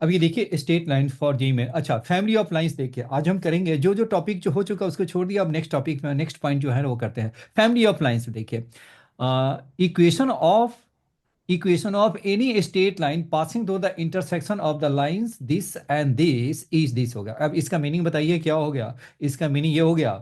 अब ये देखिए स्टेट लाइन फॉर जी में, अच्छा फैमिली ऑफ लाइंस देखिए आज हम करेंगे, जो जो टॉपिक जो हो चुका उसको छोड़ दिया, अब नेक्स्ट टॉपिक में नेक्स्ट पॉइंट जो है वो करते हैं। फैमिली ऑफ लाइंस देखिए, equation of any state line passing through the intersection of the lines this and this is this हो गया। अब इसका मीनिंग बताइए क्या हो गया। इसका मीनिंग ये हो गया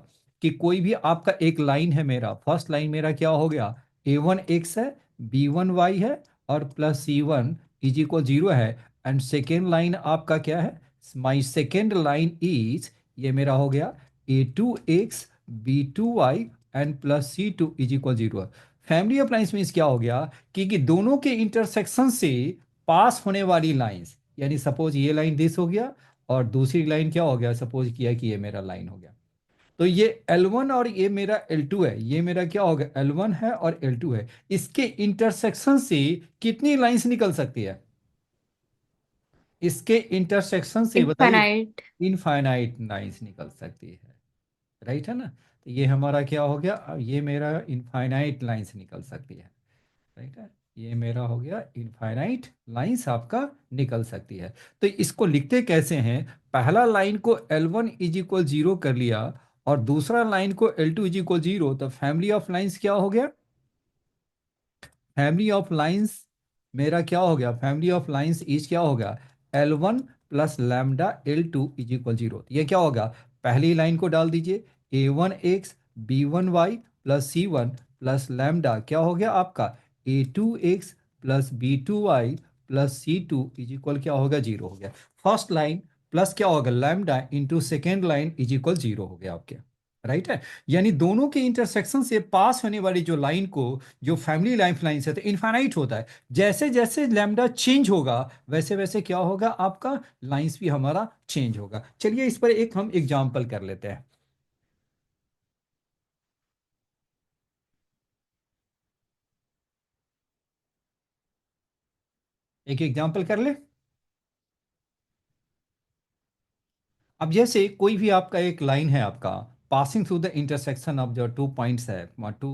कि कोई भी आपका एक लाइन है, मेरा फर्स्ट लाइन मेरा क्या हो गया, a1 x है, b1 y है और प्लस c1 इज इक्वल 0 है। एंड सेकेंड लाइन आपका क्या है, माई सेकेंड लाइन इज, ये मेरा हो गया a2 x b2 y and plus c2 is equal 0। Family of lines means क्या हो गया कि दोनों के इंटरसेक्शन से पास होने वाली लाइंस, यानी सपोज ये लाइन दिस हो गया और दूसरी लाइन क्या हो गया, सपोज किया कि ये मेरा लाइन हो गया। तो ये L1 और ये मेरा L2 है, ये मेरा क्या हो गया L1 है और L2 है। इसके इंटरसेक्शन से कितनी लाइंस निकल सकती है, इसके इंटरसेक्शन से बताइए। इनफाइनाइट। इनफाइनाइट लाइंस निकल सकती है, राइट है ना। तो ये हमारा क्या हो गया, ये मेरा इनफाइनाइट लाइंस निकल सकती है, राइट है। ये मेरा हो गया इनफाइनाइट लाइंस आपका निकल सकती है। तो इसको लिखते कैसे हैं, पहला लाइन को L1 इज इक्वल 0 कर लिया और दूसरा लाइन को L2 इज इक्वल 0, तो फैमिली ऑफ लाइंस क्या हो गया, फैमिली ऑफ लाइंस मेरा क्या हो गया, फैमिली ऑफ लाइंस इज क्या हो गया, L1 plus lambda L2 is equal 0। ये क्या होगा, पहली लाइन को डाल दीजिए a1 x b1 y plus c1 plus lambda क्या हो गया आपका a2 x plus b2 y plus c2 is equal क्या होगा 0 हो गया। फर्स्ट लाइन प्लस क्या होगा lambda into second line is equal 0 हो गया आपके, राइट है। यानी दोनों के इंटरसेक्शन से पास होने वाली जो लाइन को, जो फैमिली लाइफ लाइन है, तो इनफाइनाइट होता है। जैसे जैसे लैम्डा चेंज होगा वैसे वैसे क्या होगा आपका लाइंस भी हमारा चेंज होगा। चलिए इस पर एक हम एग्जांपल कर लेते हैं, एक एग्जांपल कर ले। अब जैसे कोई भी आपका एक लाइन है आपका, passing through the intersection of जो टू पॉइंट्स है, to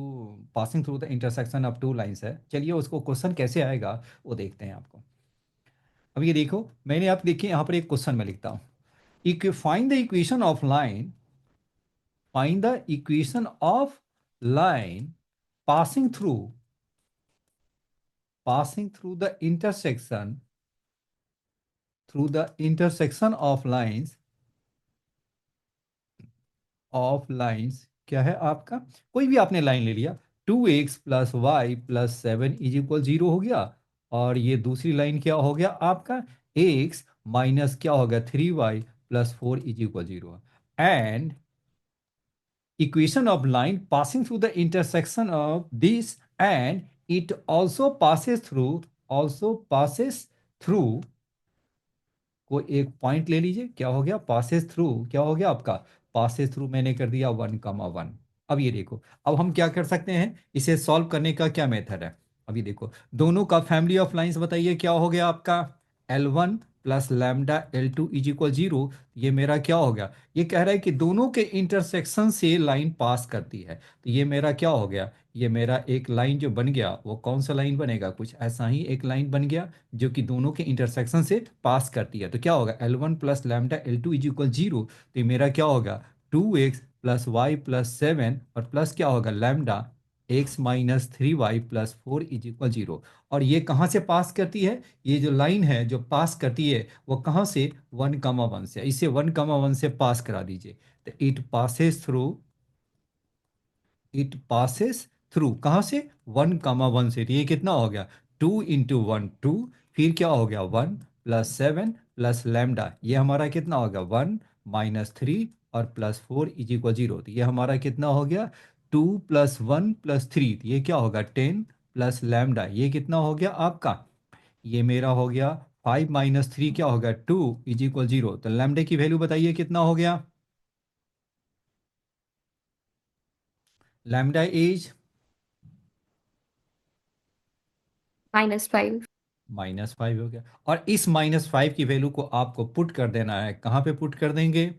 passing through the intersection of two lines है, चलिए उसको क्वेश्चन कैसे आएगा वो देखते हैं आपको। अब ये देखो मैंने, आप देखिए यहाँ पर एक क्वेश्चन में लिखता हूँ, find the equation of line, find the equation of line passing through the intersection of lines क्या है आपका, कोई भी आपने लाइन ले लिया, 2 x plus y plus 7 is equal 0 हो गया। और ये दूसरी लाइन क्या हो गया आपका, x माइनस क्या हो गया 3y plus 4 is equal 0। And equation of line passing through the intersection of this, and it also passes through को एक पॉइंट ले लीजिए, क्या हो गया पासेस थ्रू, क्या हो गया आपका पासेस थ्रू, मैंने कर दिया 1,1। अब ये देखो, अब हम क्या कर सकते हैं, इसे सॉल्व करने का क्या मेथड है। अभी देखो दोनों का फैमिली ऑफ लाइंस बताइए क्या हो गया आपका, L1 plus lambda L2 is equal 0। ये मेरा क्या हो गया, ये कह रहा है कि दोनों के इंटरसेक्शन से लाइन पास करती है, तो ये मेरा क्या हो गया, ये मेरा एक लाइन जो बन गया वो कौन सा लाइन बनेगा, कुछ ऐसा ही एक लाइन बन गया जो कि दोनों के इंटरसेक्शन से पास करती है। तो क्या होगा L1 plus lambda L2 is equal 0, तो ये मेरा क्या होगा 2 x प्लस y प्लस 7 और प्लस क्या होगा lambda x minus 3y plus 4 is equal 0। और ये कहाँ से पास करती है, ये जो लाइन है जो पास करती है वो कहाँ से 1,1 से, इसे 1,1 से पास करा दीजिए। तो इट पासेस थ्रू कहाँ से 1,1 से, तो ये कितना हो गया 2 × 1 2, फिर क्या हो गया 1 प्लस 7 प्लस लैम्डा, ये हमारा कितना हो गया 1 माइनस 3 और प्लस 4 इज इक्वल 0। तो ये हमारा कितना हो गया 2 + 1 + 3, तो ये क्या होगा 10 प्लस लैम्डा, ये कितना हो गया आपका, ये मेरा हो गया 5 - 3 क्या हो गया 2 इज इक्वल 0। तो लैम्डे की वैल्यू बताइए कितना हो गया, लैम्डा इज -5। -5 हो गया। और इस -5 की वैल्यू को आपको पुट कर देना है, कहाँ पे पुट कर देंगे,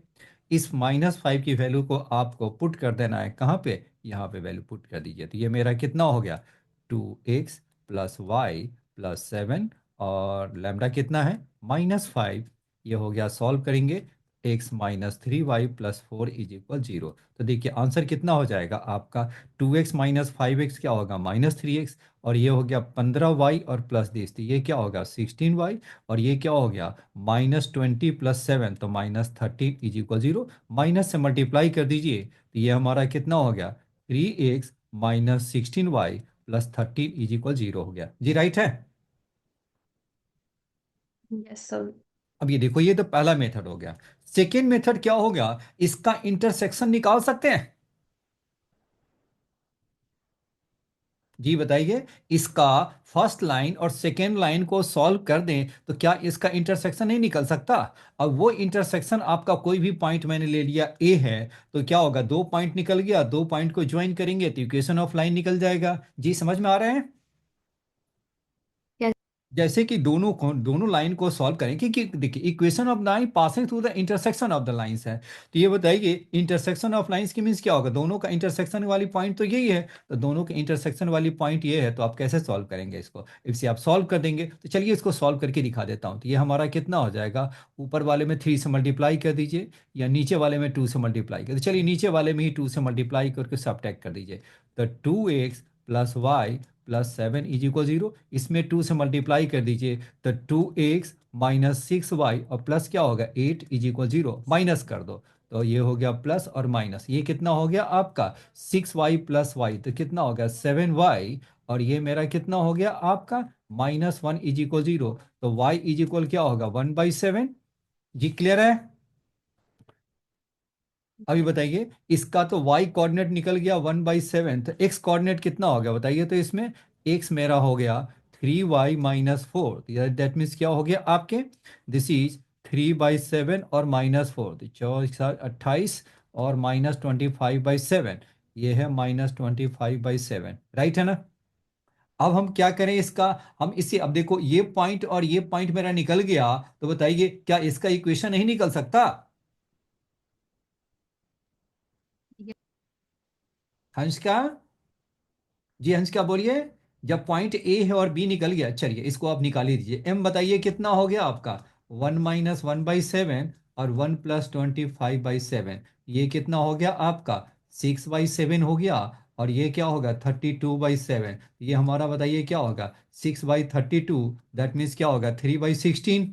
इस -5 की वैल्यू को आपको पुट कर देना है कहाँ पे, यहाँ पे वैल्यू पुट कर दीजिए। तो ये मेरा कितना हो गया 2x प्लस y प्लस 7 और लैम्डा कितना है -5, ये हो गया, सॉल्व करेंगे, x-3y + 4 = 0। तो देखिए आंसर कितना हो जाएगा आपका, 2x - 5x क्या होगा, -3x, और ये हो गया 15y और प्लस दिस, तो ये क्या होगा 16y, और ये क्या हो गया -20 + 7, तो -13 = 0। माइनस से मल्टीप्लाई कर दीजिए, तो ये हमारा कितना हो गया, 3x - 16y + 13 = 0 हो गया जी, राइट है। Yes sir. अब ये देखो, ये तो पहला मेथड हो गया। सेकेंड मेथड क्या हो गया, इसका इंटरसेक्शन निकाल सकते हैं। जी बताइए, इसका फर्स्ट लाइन और सेकेंड लाइन को सॉल्व कर दें तो क्या इसका इंटरसेक्शन नहीं निकल सकता। अब वो इंटरसेक्शन आपका कोई भी पॉइंट मैंने ले लिया ए है, तो क्या होगा, दो पॉइंट निकल गया, दो पॉइंट को ज्वाइन करेंगे तो इक्वेशन ऑफ लाइन निकल जाएगा। जी समझ में आ रहे हैं। यस। जैसे कि दोनों लाइन को सॉल्व करें, क्योंकि देखिए equation of line passing through the intersection of the lines है। तो ये बताइए इंटरसेक्शन ऑफ लाइंस की मीन्स क्या होगा, दोनों का इंटरसेक्शन वाली पॉइंट तो यही है, तो दोनों के इंटरसेक्शन वाली पॉइंट ये है, तो आप कैसे सॉल्व करेंगे इसको, इसे आप सॉल्व कर देंगे। तो चलिए इसको सॉल्व करके दिखा देता हूँ। तो ये हमारा कितना हो जाएगा, ऊपर वाले में 3 से मल्टीप्लाई कर दीजिए, या नीचे वाले में 2 से मल्टीप्लाई कर, तो चलिए नीचे वाले में ही 2 से मल्टीप्लाई करके सब्ट्रैक्ट कर दीजिए। तो 2x + y + 7 = 0, इसमें 2 से मल्टीप्लाई कर दीजिए, तो 2x - 6y और प्लस क्या होगा 8 = 0, माइनस कर दो, तो ये हो गया प्लस और माइनस, ये कितना हो गया आपका 6y + y, तो कितना हो गया 7y, और ये मेरा कितना हो गया आपका -1 = 0, तो y = क्या होगा 1/7। जी क्लियर है। अभी बताइए, इसका तो y कोऑर्डिनेट निकल गया 1/7, तो x कोऑर्डिनेट कितना हो गया बताइए, तो इसमें x मेरा हो गया 3y - 4, दैट मीन्स क्या हो गया आपके, दिस इज 3/7 और -4, तो 4 × 28 और -25/7, ये है -25/7, राइट है ना। अब हम क्या करें इसका, हम इसे, अब देखो ये पॉइंट और ये पॉइंट मेरा निकल गया, तो बताइए क्या इसका इक्वेशन नहीं निकल सकता। हंस का, जी हंस क्या बोलिए। जब पॉइंट ए है और बी निकल गया, चलिए इसको आप निकाल ही दीजिए, एम बताइए कितना हो गया आपका 1 - 1/7 और 1 + 25/7, ये कितना हो गया आपका 6/7 हो गया, और ये क्या होगा 32/7, ये हमारा बताइए क्या होगा 6/32, दैट मीन्स क्या होगा 3/16।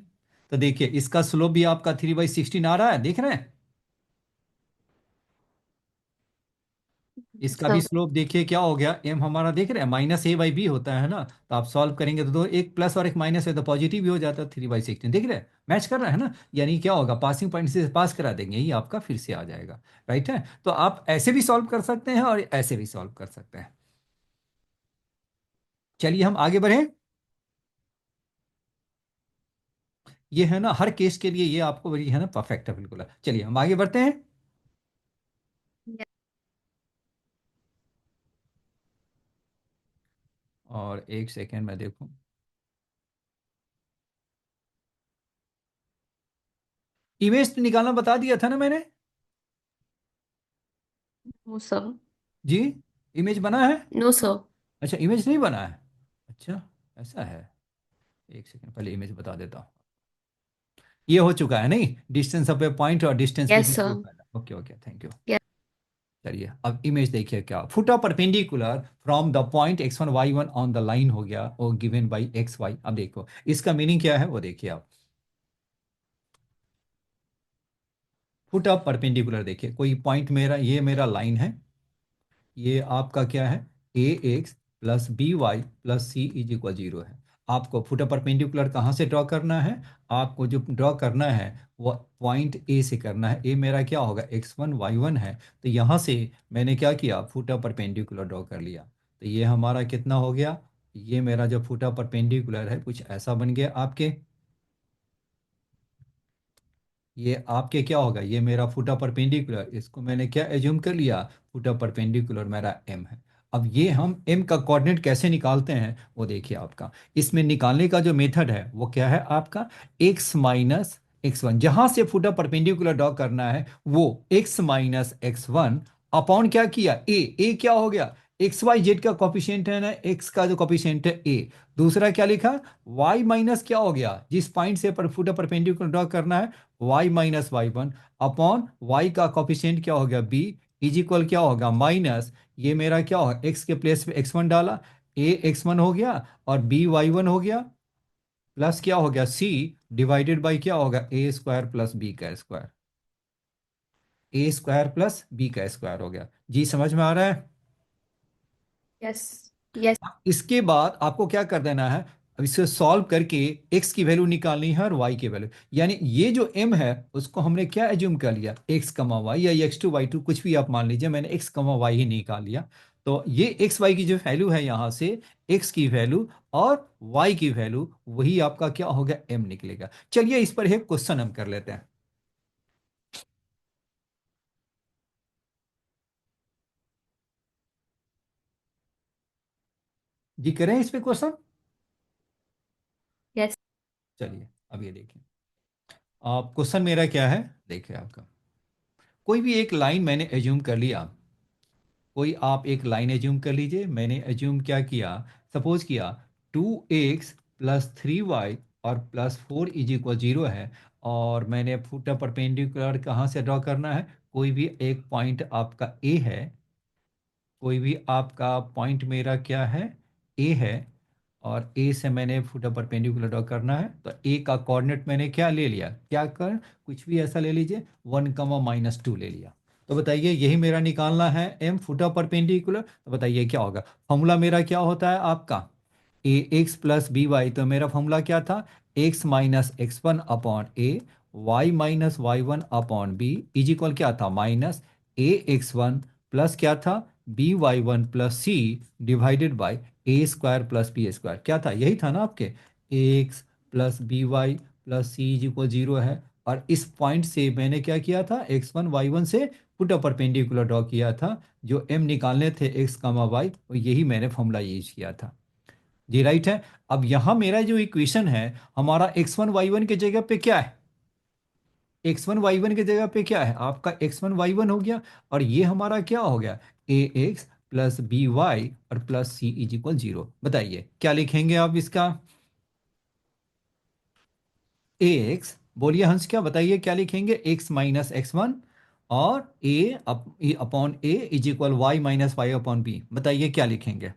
तो देखिए इसका स्लोप भी आपका 3/16 आ रहा है, देख रहे हैं। यस इसका भी सर। स्लोप देखिए क्या हो गया, एम हमारा देख रहे हैं -a/b होता है ना, तो आप सॉल्व करेंगे तो दो, एक प्लस और एक माइनस है तो पॉजिटिव भी हो जाता है, 3/16 देख रहे हैं, मैच कर रहा है ना, यानी क्या होगा पासिंग पॉइंट से पास करा देंगे, ये आपका फिर से आ जाएगा, राइट है। तो आप ऐसे भी सॉल्व कर सकते हैं और ऐसे भी सॉल्व कर सकते हैं। चलिए हम आगे बढ़े, ये है ना हर केस के लिए, ये आपको वही है ना परफेक्ट है बिल्कुल। चलिए हम आगे बढ़ते हैं। और एक सेकेंड में देखूं, इमेज तो निकालना बता दिया था ना मैंने। No sir. जी, इमेज बना है। No sir. अच्छा इमेज नहीं बना है, अच्छा ऐसा है, एक सेकंड पहले इमेज बता देता हूँ। ये हो चुका है नहीं, डिस्टेंस ऑफ ए पॉइंट और distance yes between two, sir. Okay okay thank you. चलिए अब इमेज देखिए, क्या foot of perpendicular from the point x1 y1 on the line हो गया, और गिवन बाय xy। अब देखो इसका मीनिंग क्या है वो देखिए आप, फुट ऑफ परपेंडिकुलर देखिए, कोई पॉइंट मेरा, ये मेरा लाइन है, ये आपका क्या है ax + by + c = 0 है। आपको फुट परपेंडिकुलर कहाँ से ड्रॉ करना है, आपको जो ड्रॉ करना है वो पॉइंट ए से करना है, ए मेरा क्या होगा x1 y1 है, तो यहाँ से मैंने क्या किया फुट परपेंडिकुलर ड्रॉ कर लिया, तो ये हमारा कितना हो गया, ये मेरा जो फुट परपेंडिकुलर है कुछ ऐसा बन गया आपके, ये आपके क्या होगा, ये मेरा फुटा परपेंडिकुलर, इसको मैंने क्या एज्यूम कर लिया, फुटा परपेंडिकुलर मेरा एम है। अब ये हम एम का कोऑर्डिनेट कैसे निकालते हैं वो देखिए आपका, इसमें निकालने का जो मेथड है वो क्या है आपका, x - x1, जहां से फुटा परपेंडिकुलर ड्रॉ करना है वो x - x1 अपॉन क्या किया ए, ए क्या हो गया एक्स वाई जेड का कॉफिशिएंट है ना, एक्स का जो कॉफिशिएंट है ए। दूसरा क्या लिखा, वाई माइनस क्या हो गया, जिस पॉइंट से पर फुट परपेंडिकुलर ड्रॉ करना है, Y minus Y one upon Y का कॉफिशिएंट क्या हो गया बी, इज इक्वल क्या होगा माइनस, ये मेरा क्या होगा, एक्स के प्लेस पे एक्स वन डाला, ए एक्स वन हो गया और बी वाई वन हो गया, प्लस क्या हो गया सी डिवाइडेड बाई क्या होगा ए स्क्वायर प्लस बी का स्क्वायर, ए स्क्वायर प्लस बी का स्क्वायर हो गया। जी समझ में आ रहा है। यस। यस। इसके बाद आपको क्या कर देना है, अब इसे सॉल्व करके x की वैल्यू निकालनी है और y की वैल्यू, यानी ये जो m है उसको हमने क्या एज्यूम कर लिया, x कमा वाई या x2 y2 कुछ भी आप मान लीजिए, मैंने x कमा वाई ही निकाल लिया। तो ये x y की जो वैल्यू है यहाँ से x की वैल्यू और y की वैल्यू वही आपका क्या होगा m निकलेगा। चलिए इस पर एक क्वेश्चन हम कर लेते हैं। जी करें इस पे क्वेश्चन। यस। चलिए अब ये देखिए, आप क्वेश्चन मेरा क्या है, देखिए आपका कोई भी एक लाइन मैंने एज्यूम कर लिया, कोई आप एक लाइन एज्यूम कर लीजिए, मैंने एज्यूम क्या किया, सपोज किया 2x प्लस 3y और प्लस 4 इज इक्वल जीरो है, और मैंने फुट परपेंडिकुलर कहाँ से ड्रॉ करना है, कोई भी एक पॉइंट आपका ए है, कोई भी आपका पॉइंट मेरा क्या है ए है, और ए से मैंने फुट परपेंडिकुलर ड्रॉ करना है, तो ए का कोऑर्डिनेट मैंने क्या ले लिया, क्या कर कुछ भी ऐसा ले लीजिए, 1 कमा -2 ले लिया। तो बताइए यही मेरा निकालना है एम फुटा परपेंडिकुलर, तो बताइए क्या होगा, फॉर्मूला मेरा क्या होता है आपका ए एक्स प्लस बी वाई, तो मेरा फॉर्मूला क्या था, X minus x one upon A, Y minus Y one upon B, is equal क्या था minus A X one plus क्या था B Y one plus C divided by A square plus B square, क्या था यही था ना आपके, X plus B Y plus C is equal zero है। और इस पॉइंट से मैंने क्या किया था, एक्स वन वाई वन से पुट अ परपेंडिकुलर ड्रॉ किया था, जो एम निकालने थे एक्स कामा वाई, और यही मैंने फॉर्मूला यूज किया था। जी राइट है। अब यहां मेरा जो इक्वेशन है, हमारा एक्स वन वाई वन की जगह पे क्या है, एक्स वन वाई वन की जगह पे क्या है आपका एक्स वन वाई वन हो गया, और ये हमारा क्या हो गया ए एक्स प्लस बी वाई और plus C is equal zero. बताइए क्या लिखेंगे आप इसका, ए एक्स बोलिए हंस, क्या बताइए क्या लिखेंगे, एक्स माइनस एक्स वन और a upon a is equal y minus y upon b, बताइए क्या लिखेंगे।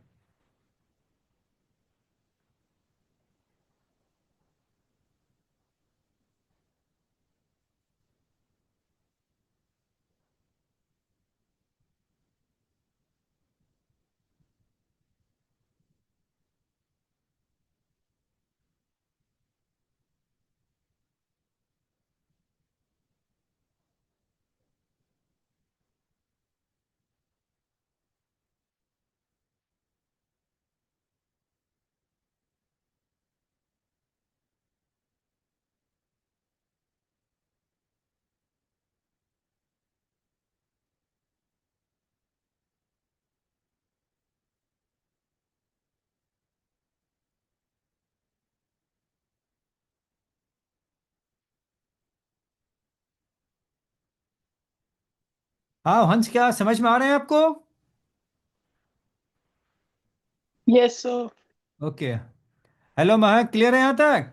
हाँ हंस क्या समझ में आ रहे हैं आपको। Yes, sir. ओके, हेलो महक क्लियर है यहाँ तक।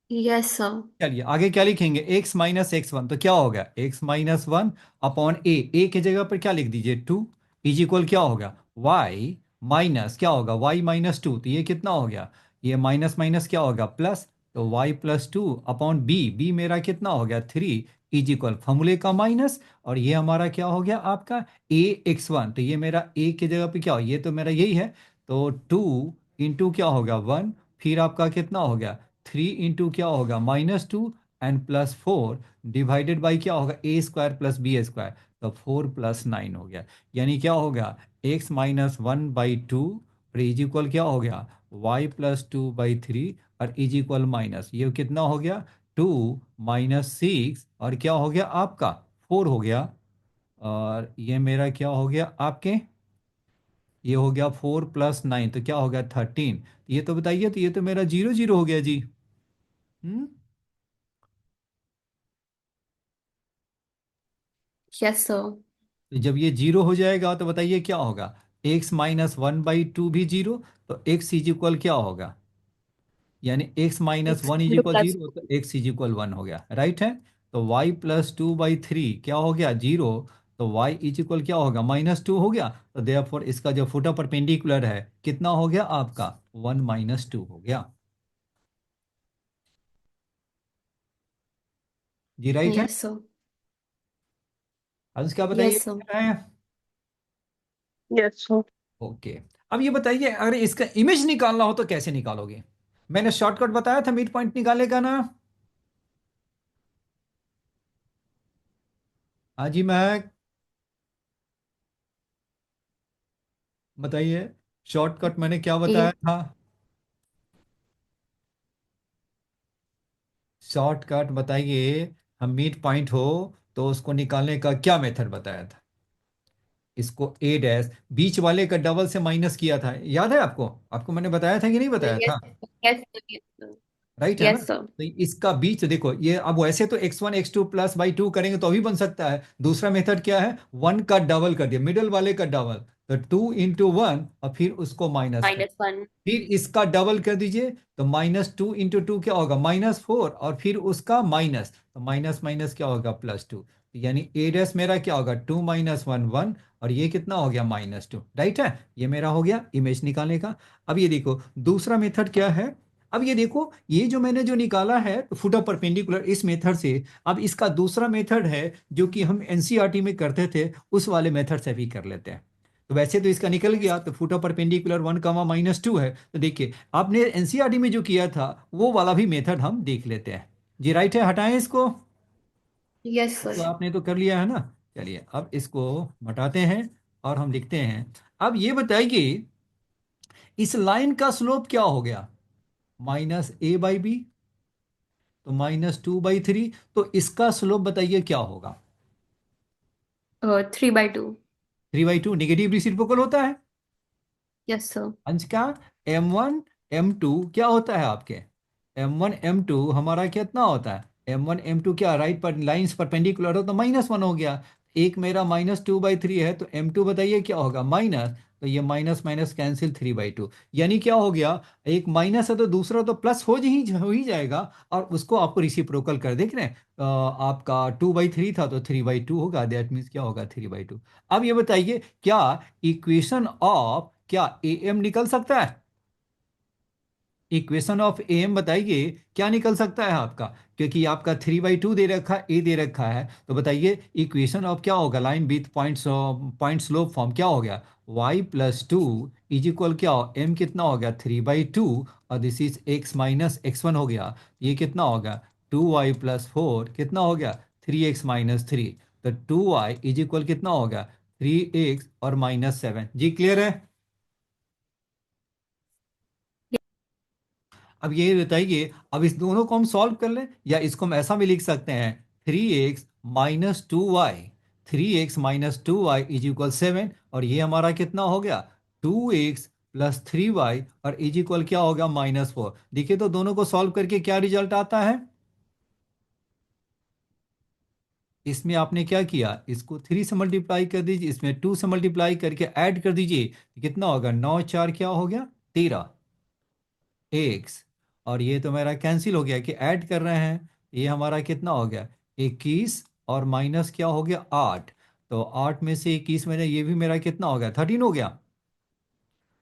Yes sir. चलिए आगे क्या लिखेंगे, एक्स माइनस एक्स वन, तो क्या होगा एक्स माइनस वन अपॉन ए की जगह पर क्या लिख दीजिए टू, इज इक्वल क्या होगा वाई माइनस क्या होगा वाई माइनस टू, तो ये कितना हो गया, ये माइनस माइनस क्या होगा प्लस, तो Y plus two upon B, B मेरा कितना हो गया थ्री, इज इक्वल फॉर्मूले का माइनस, और ये हमारा क्या हो गया आपका ए एक्स वन, तो ये मेरा ए की जगह पे क्या हो, ये तो मेरा यही है, तो टू इंटू क्या होगा वन, फिर आपका कितना हो गया थ्री इंटू क्या होगा -2 and plus four divided by क्या होगा ए स्क्वायर प्लस बी स्क्वायर, तो 4 + 9 हो गया, यानी क्या होगा X minus one by two और इज इक्वल क्या हो गया Y plus two by three और इज इक्वल माइनस ये कितना हो गया टू माइनस सिक्स और क्या हो गया आपका फोर हो गया, और ये मेरा क्या हो गया आपके, ये हो गया 4 + 9 तो क्या हो गया 13, ये तो बताइए, तो ये तो मेरा जीरो जीरो हो गया जी। हम्म। Yes sir. तो जब ये जीरो हो जाएगा तो बताइए क्या होगा, x-1/2 भी जीरो, तो x इज इक्वल क्या होगा, यानी x-1 is x into equal plus zero, तो x इज इक्वल 1 हो गया, राइट है। तो y+2/3 क्या हो गया, जीरो, तो y इज इक्वल क्या होगा, -2 हो गया। तो देयरफॉर इसका जो फुटा परपेंडिकुलर है कितना हो गया आपका, 1 - 2 हो गया। जी राइट है। yes sir अब क्या बताइए yes sir क्या है। Yes, sir. ओके। अब ये बताइए अगर इसका इमेज निकालना हो तो कैसे निकालोगे। मैंने शॉर्टकट बताया था मिड पॉइंट निकाले का ना। हाँ जी मैं, बताइए शॉर्टकट मैंने क्या बताया a था। शॉर्टकट बताइए, हम मिड पॉइंट हो तो उसको निकालने का क्या मेथड बताया था। इसको ए डैश, बीच वाले का डबल से माइनस किया था, याद है आपको, आपको मैंने बताया था कि नहीं बताया yes था। yes sir yes sir right है ना। yes sir तो इसका बीच देखो, ये अब वैसे तो x1 x2 + 2 करेंगे तो अभी बन सकता है। दूसरा मेथड क्या है, 1 का डबल कर दिया, मिडल वाले का डबल, तो 2 × 1 और फिर उसको माइनस कर, -1 फिर इसका डबल कर दीजिए, तो -2 × 2 क्या होगा, -4, और फिर उसका माइनस, तो माइनस माइनस क्या होगा, +2। यानी ए डैश मेरा क्या होगा, 2 - 1 1, और ये कितना हो गया, -2, राइट है। ये मेरा हो गया इमेज निकालने का। अब ये देखो दूसरा मेथड क्या है। अब ये देखो, ये जो मैंने जो निकाला है फुट ऑफ परपेंडिकुलर इस मेथड से, अब इसका दूसरा मेथड है जो कि हम एनसीईआरटी में करते थे, उस वाले मेथड से भी कर लेते हैं। तो वैसे तो इसका निकल गया, तो फुट ऑफ परपेंडिकुलर 1, -2 है। तो देखिए आपने एनसीईआरटी में जो किया था वो वाला भी मेथड हम देख लेते हैं। जी राइट है, हटाएं इसको। yes sir तो आपने तो कर लिया है ना। चलिए अब इसको हटाते हैं और हम लिखते हैं। अब ये बताइए इस लाइन का स्लोप क्या हो गया, -a/b, तो -2/3, तो इसका स्लोप बताइए क्या होगा। 3/2 3/2 नेगेटिव रिसिप्रोकल होता है। yes sir अंश का M1 M2 क्या होता है आपके, M1 M2 हमारा कितना होता है, M1 M2 क्या राइट पर लाइंस परपेंडिकुलर हो तो -1 हो गया। एक मेरा -2/3 है, तो M2 बताइए क्या होगा, माइनस, तो ये माइनस माइनस कैंसिल, 3/2, यानी क्या हो गया, एक माइनस है तो दूसरा तो प्लस हो ही जाएगा, और उसको आपको रिसिप्रोकल कर देख रहे हैं। आपका 2/3 था तो 3/2 होगा, दैट मीन्स क्या होगा, 3/2। अब ये बताइए क्या इक्वेशन ऑफ क्या ए एम निकल सकता है, इक्वेशन ऑफ ए एम बताइए क्या निकल सकता है आपका, क्योंकि आपका 3/2 दे रखा है, ए दे रखा है, तो बताइए इक्वेशन ऑफ क्या होगा, line with point slope form क्या हो गया, y+2 इज इक्वल क्या हो, m कितना हो गया, 3/2, और दिस इज x-x1 हो गया, ये कितना होगा, 2y+4 कितना हो गया, 3x-3, तो 2y इज इक्वल कितना होगा, 3x और -7। जी क्लियर है। अब ये बताइए, अब इस दोनों को हम सॉल्व कर लें, या इसको हम ऐसा भी लिख सकते हैं, 3x - 2y, 3x - 2y is equal 7, और ये हमारा कितना हो गया, 2x + 3y, और इज इक्वल क्या होगा, -4। देखिए तो दोनों को सॉल्व करके क्या रिजल्ट आता है। इसमें आपने क्या किया, इसको 3 से मल्टीप्लाई कर दीजिए, इसमें 2 से मल्टीप्लाई करके ऐड कर दीजिए, कितना होगा, 9 × 4 क्या हो गया, 13 एक्स, और ये तो मेरा कैंसिल हो गया कि ऐड कर रहे हैं, ये हमारा कितना हो गया, 21, और माइनस क्या हो गया, 8, तो 8 में से 21 मैंने, ये भी मेरा कितना हो गया, 13 हो गया।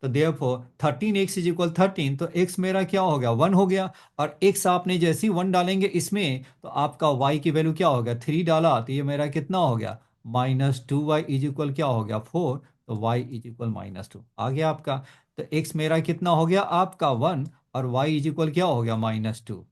तो देयरफॉर 13x इज इक्वल 13, तो x मेरा क्या हो गया, 1 हो गया, और x आपने जैसे ही 1 डालेंगे इसमें, तो आपका y की वैल्यू क्या होगा, 3 डाला, तो ये मेरा कितना हो गया, -2y इज इक्वल क्या हो गया, 4, तो y इज इक्वल -2 आ गया आपका। तो x मेरा कितना हो गया आपका 1, और y इज इक्वल क्या हो गया, -2।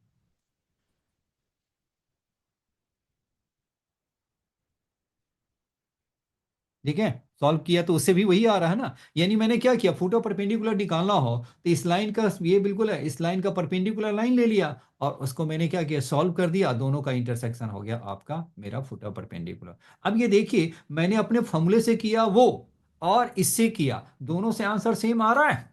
ठीक है, सॉल्व किया तो उससे भी वही आ रहा है ना। यानी मैंने क्या किया, फुट परपेंडिकुलर निकालना हो तो इस लाइन का ये बिल्कुल है, इस लाइन का परपेंडिकुलर लाइन ले लिया, और उसको मैंने क्या किया, सॉल्व कर दिया, दोनों का इंटरसेक्शन हो गया आपका मेरा फुट परपेंडिकुलर। अब ये देखिए मैंने अपने फॉर्मूले से किया वो, और इससे किया, दोनों से आंसर सेम आ रहा है,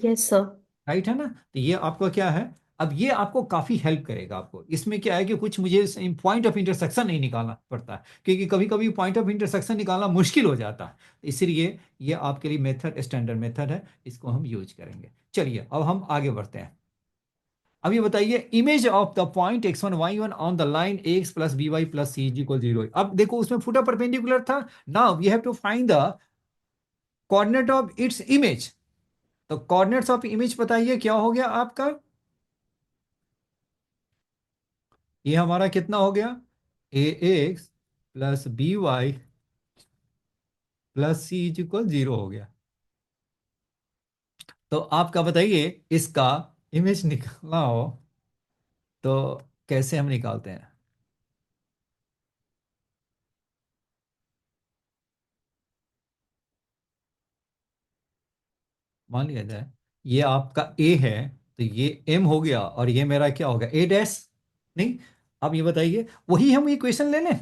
yes sir राइट है ना। तो ये आपका क्या है, अब ये आपको काफी हेल्प करेगा। आपको इसमें क्या है कि कुछ मुझे पॉइंट ऑफ इंटरसेक्शन नहीं निकालना पड़ता है, क्योंकि कभी कभी पॉइंट ऑफ इंटरसेक्शन निकालना मुश्किल हो जाता है। इसलिए ये आपके लिए मेथड स्टैंडर्ड मेथड है, इसको हम यूज करेंगे। चलिए अब हम आगे बढ़ते हैं। अब ये बताइए, image of the point x1 y1 on the line x plus B Y plus C is equal 0। अब देखो उसमें फुटा परपेंडिकुलर था। Now we have to find the coordinate of its image. तो कोऑर्डिनेट्स ऑफ इमेज बताइए क्या हो गया आपका। ये हमारा कितना हो गया, ए x plus B Y plus C is equal 0 हो गया। तो आपका बताइए, इसका इमेज निकालना हो तो कैसे हम निकालते हैं। मान लिया जाए ये आपका ए है, तो ये एम हो गया, और ये मेरा क्या होगा, ए डैश। नहीं, अब ये बताइए, वही हम इक्वेशन ले लें।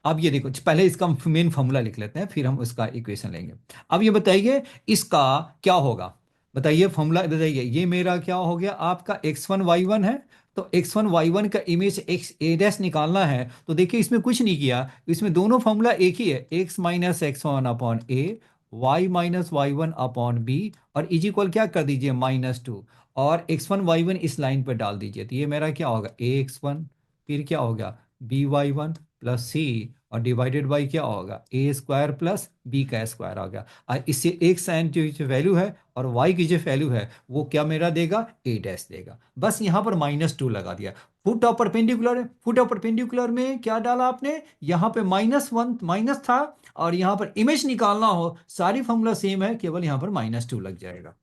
अब ये देखो, पहले इसका मेन फॉर्मूला लिख लेते हैं, फिर हम उसका इक्वेशन लेंगे। अब ये बताइए इसका क्या होगा। बताइए फॉर्मूला बताइए। ये मेरा क्या हो गया आपका x1 y1 है। तो x1 y1 का इमेज एक्स ए डैश निकालना है। तो देखिए इसमें कुछ नहीं किया, इसमें दोनों फॉर्मूला एक ही है, x-x1/a, y-y1/b, और इज इक्वल क्या कर दीजिए -2, और x1 y1 इस लाइन पर डाल दीजिए। तो ये मेरा क्या होगा, a x1, फिर क्या होगा by1 प्लस सी, और डिवाइडेड बाई क्या होगा, ए स्क्वायर प्लस बी का स्क्वायर आ गया। और इससे एक्स एन जो वैल्यू है और वाई की जो वैल्यू है वो क्या मेरा देगा, ए डैश देगा। बस यहाँ पर -2 लगा दिया। फुट ऑफ परपेंडिकुलर है, फुट ऑफ परपेंडिकुलर में क्या डाला आपने, यहाँ पे -1 माइनस था, और यहाँ पर इमेज निकालना हो सारी फॉर्मूला सेम है, केवल यहाँ पर -2 लग जाएगा।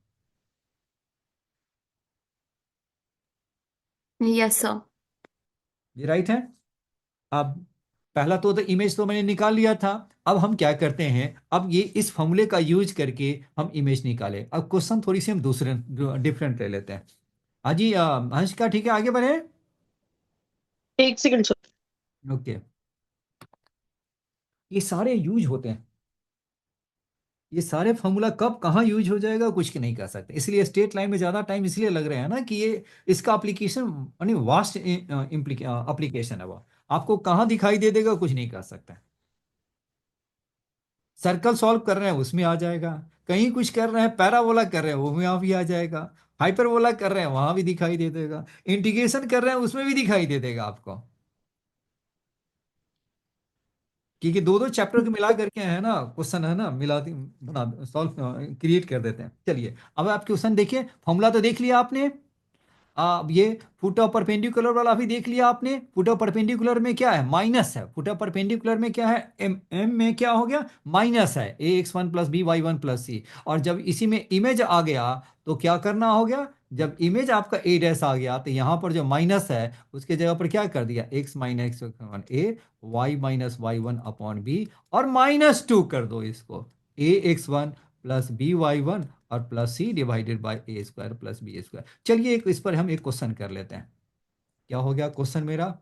Yes sir. ये राइट है। अब पहला तो इमेज तो मैंने निकाल लिया था। अब हम क्या करते हैं, अब ये इस फॉर्मूले का यूज करके हम इमेज निकाले। अब क्वेश्चन थोड़ी सी हम दूसरे डिफरेंट ले लेते हैं। हाँ जी, हंस का ठीक है, आगे बढ़े। एक सेकंड सर। ओके, ये सारे यूज होते हैं। ये सारे फॉर्मूला कब कहाँ यूज हो जाएगा कुछ नहीं कर सकते, इसलिए स्टेट लाइन में ज़्यादा टाइम इसलिए लग रहा है ना कि ये इसका एप्लीकेशन यानी वास्ट एप्लीकेशन है। वो आपको कहाँ दिखाई दे देगा कुछ नहीं कर सकता। सर्कल सॉल्व कर रहे हैं उसमें आ जाएगा, कहीं कुछ कर रहे हैं पैराबोला कर रहे हैं वो वहां भी आ जाएगा, हाइपरबोला कर रहे हैं वहां भी दिखाई दे देगा, इंटीग्रेशन कर रहे हैं उसमें भी दिखाई दे देगा आपको। क्योंकि दो दो चैप्टर को मिला करके है ना क्वेश्चन, है ना, मिला बना सॉल्व क्रिएट कर देते हैं। चलिए अब आप क्वेश्चन देखिए, फॉर्मूला तो देख लिया आपने। अब ये फुट ऑफ परपेंडिकुलर वाला भी देख लिया आपने। फुट ऑफ परपेंडिकुलर में क्या है, माइनस है। फुट ऑफ परपेंडिकुलर में क्या है, एम एम में क्या हो गया, माइनस है, a x1 plus by1 plus सी। और जब इसी में इमेज आ गया तो क्या करना हो गया, जब इमेज आपका ए डैश आ गया तो यहाँ पर जो माइनस है उसके जगह पर क्या कर दिया, x-1 a y-y1/b, और -2 कर दो इसको, a x1 प्लस by1 और plus C divided by A square plus B square. चलिए एक इस पर हम एक क्वेश्चन कर लेते हैं। क्या हो गया क्वेश्चन मेरा।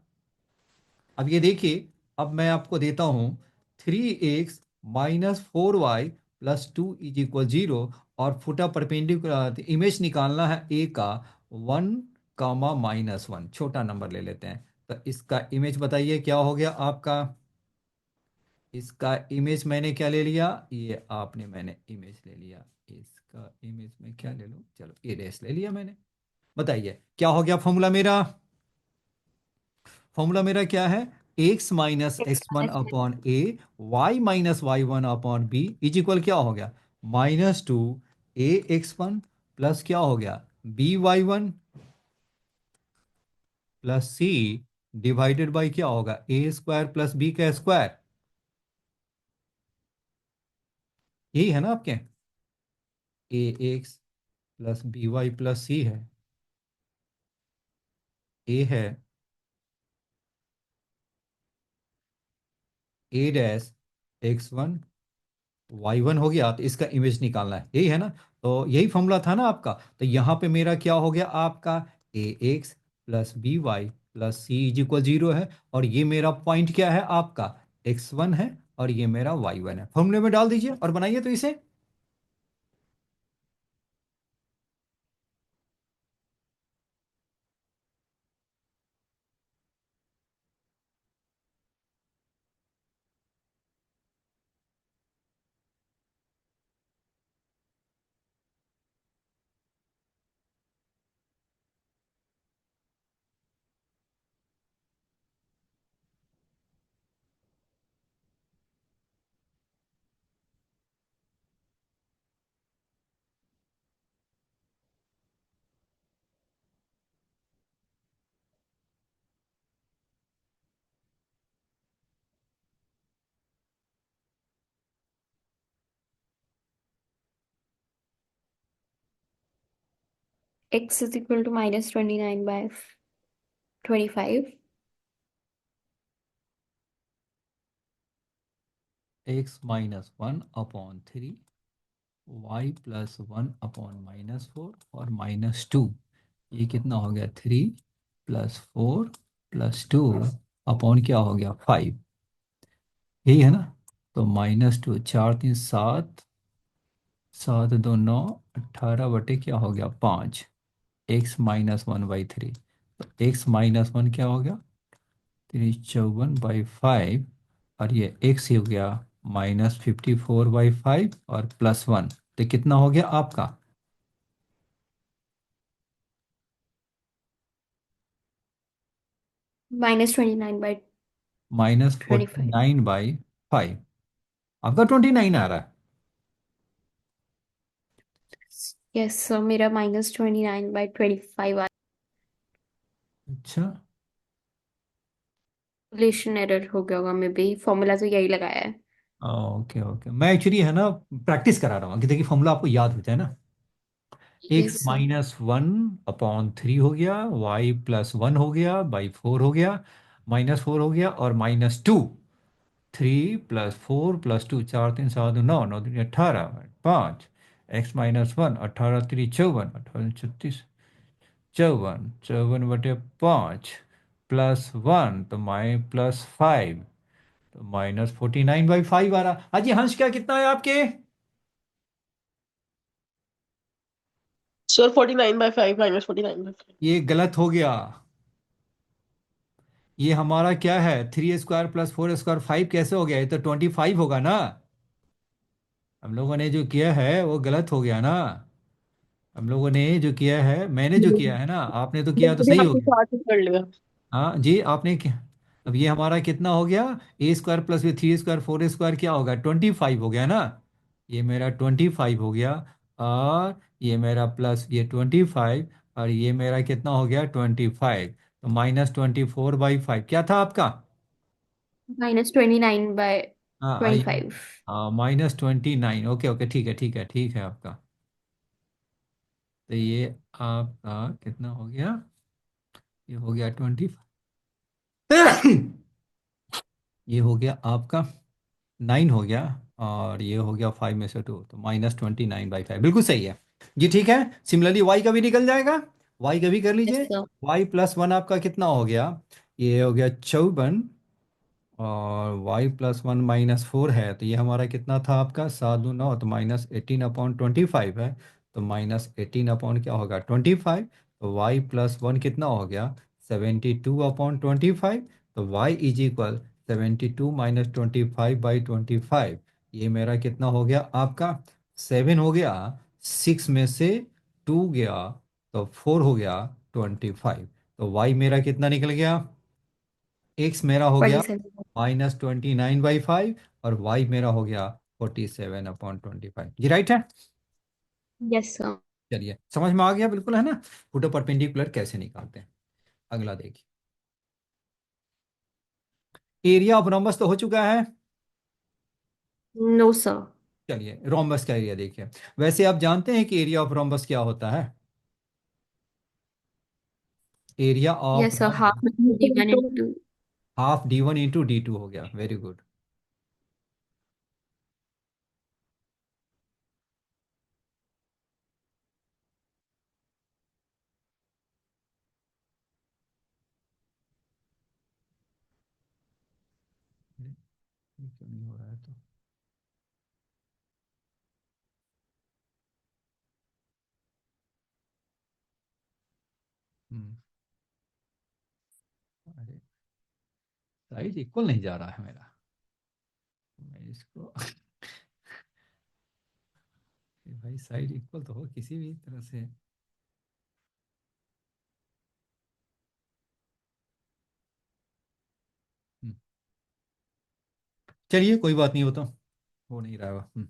अब ये देखिए, अब मैं आपको देता हूं 3x-4y+2 इज इक्वल 0, और फुटा परपेंडिकुलर इमेज निकालना है ए का 1, -1, छोटा नंबर ले लेते हैं। तो इसका इमेज बताइए क्या हो गया आपका। इसका इमेज मैंने क्या ले लिया, ये आपने मैंने इमेज ले लिया। इसका इमेज में क्या ले लूं, चलो ए डैश ले लिया मैंने। बताइए क्या हो गया फॉर्मूला मेरा। फॉर्मूला मेरा क्या है, x-x1/a, y-y1/b इज इक्वल क्या हो गया, -2 a x1 प्लस क्या हो गया, by1 plus C divided by क्या होगा, ए स्क्वायर प्लस बी का स्क्वायर। यही है ना आपके, a x plus B Y plus c है, ए है ए डैश x1 y1 हो गया। तो इसका इमेज निकालना है, यही है ना। तो यही फॉर्मूला था ना आपका। तो यहाँ पे मेरा क्या हो गया आपका, ए x plus B Y plus C is equal 0 है, और ये मेरा पॉइंट क्या है आपका, x1 है, और ये मेरा y1 है। फॉर्मूले में डाल दीजिए और बनाइए तो इसे। x is equal to minus 29 by 25. X minus one upon three, Y plus one upon minus four और माइनस टू। ये कितना हो गया? Three plus four plus two upon क्या हो गया? फाइव। यही है ना? तो माइनस टू, चार तीन सात, सात दो नौ, 18 बटे क्या हो गया? पाँच। X minus one by three. तो एक्स माइनस वन क्या हो गया? 354/5। और ये एक्स हो गया -54/5 और प्लस वन। तो कितना हो गया आपका? Minus 29 by -49 25. By five. आपका 29 आ रहा है? Yes, sir. मेरा minus 29 by 25 अच्छा। कैलकुलेशन एरर हो गया होगा, मे बी फॉर्मूला तो यही लगाया है। ओके ओके, मैं एक्चुअली है ना प्रैक्टिस करा रहा हूँ कि देखिए फॉर्मूला आपको याद हो जाए ना। X yes sir. Minus one upon three हो गया, वाई प्लस वन हो गया बाई फोर हो गया, माइनस फोर हो गया और minus to. Three plus four plus to, चार तीन सात नौ, नौ तीन 18, पाँच। X minus one, 18×3 = 54, 18×36 54, 54/5 plus one तो प्लस फाइव, तो -49/5 आ रहा। अजी हंस क्या कितना है आपके? Sir, 49/5 minus 49/5. ये गलत हो गया। ये हमारा क्या है? Three square plus four square five कैसे हो गया? ये तो 25 होगा ना। हम लोगों ने जो किया है वो गलत हो गया ना। हम लोगों ने जो किया है, मैंने जो किया है ना, आपने तो किया तो मैंने सही हो आपके गया। साथ ही कर लिया। हाँ जी, आपने क्या? अब ये हमारा कितना हो गया? ए स्क्वायर प्लस भी थ्री स्क्वायर फोर स्क्वायर क्या होगा? 25 हो गया ना। ये मेरा 25 हो गया। और ये मेरा प्लस ये 25, और ये मेरा कितना हो गया? 25। तो -24/5 क्या था आपका? -29 by हाँ 25। हाँ, -29। ओके ओके, ठीक है ठीक है ठीक है आपका। तो ये आपका कितना हो गया? ये हो गया 20। ये हो गया आपका 9 हो गया। और ये हो गया 5 में से 2, तो -29/5 बिल्कुल सही है। जी ठीक है। सिमिलरली वाई का भी निकल जाएगा। वाई का भी कर यस लीजिए। सर। वाई प्लस वन आपका कितना हो गया? ये हो गया 54। और y plus one minus four है, तो ये हमारा कितना था आपका? 7 दूनी 9, तो -18/25 है। तो -18 क्या होगा? 25। तो y प्लस वन कितना हो गया? 72/25। तो y इज इक्वल 72 - 25/25। ये मेरा कितना हो गया आपका? 7 हो गया। 6 में से 2 गया, तो 4 हो गया 25। तो y मेरा कितना निकल गया? एक्स मेरा हो गया 27। -29/5 और वाई मेरा हो गया 47/25। जी राइट है। Yes sir. चलिए समझ में आ गया बिल्कुल, है ना? फुटो परपेंडिकुलर कैसे निकालते हैं। अगला देखिए। एरिया ऑफ रोम्बस तो हो चुका है। No sir. चलिए रोम्बस का एरिया देखिए। वैसे आप जानते हैं कि एरिया ऑफ रोम्बस क्या होता है? Area of yes sir, rhombus half d1 into। Half d1 × d2 हो गया। Very good. ये क्यों नहीं हो रहा है? तो हम्म, अरे साइज इक्वल नहीं जा रहा है मेरा। मैं इसको भाई साइड इक्वल तो हो किसी भी तरह से। हम्म, चलिए कोई बात नहीं, हो तो हो नहीं रहा है। हम्म।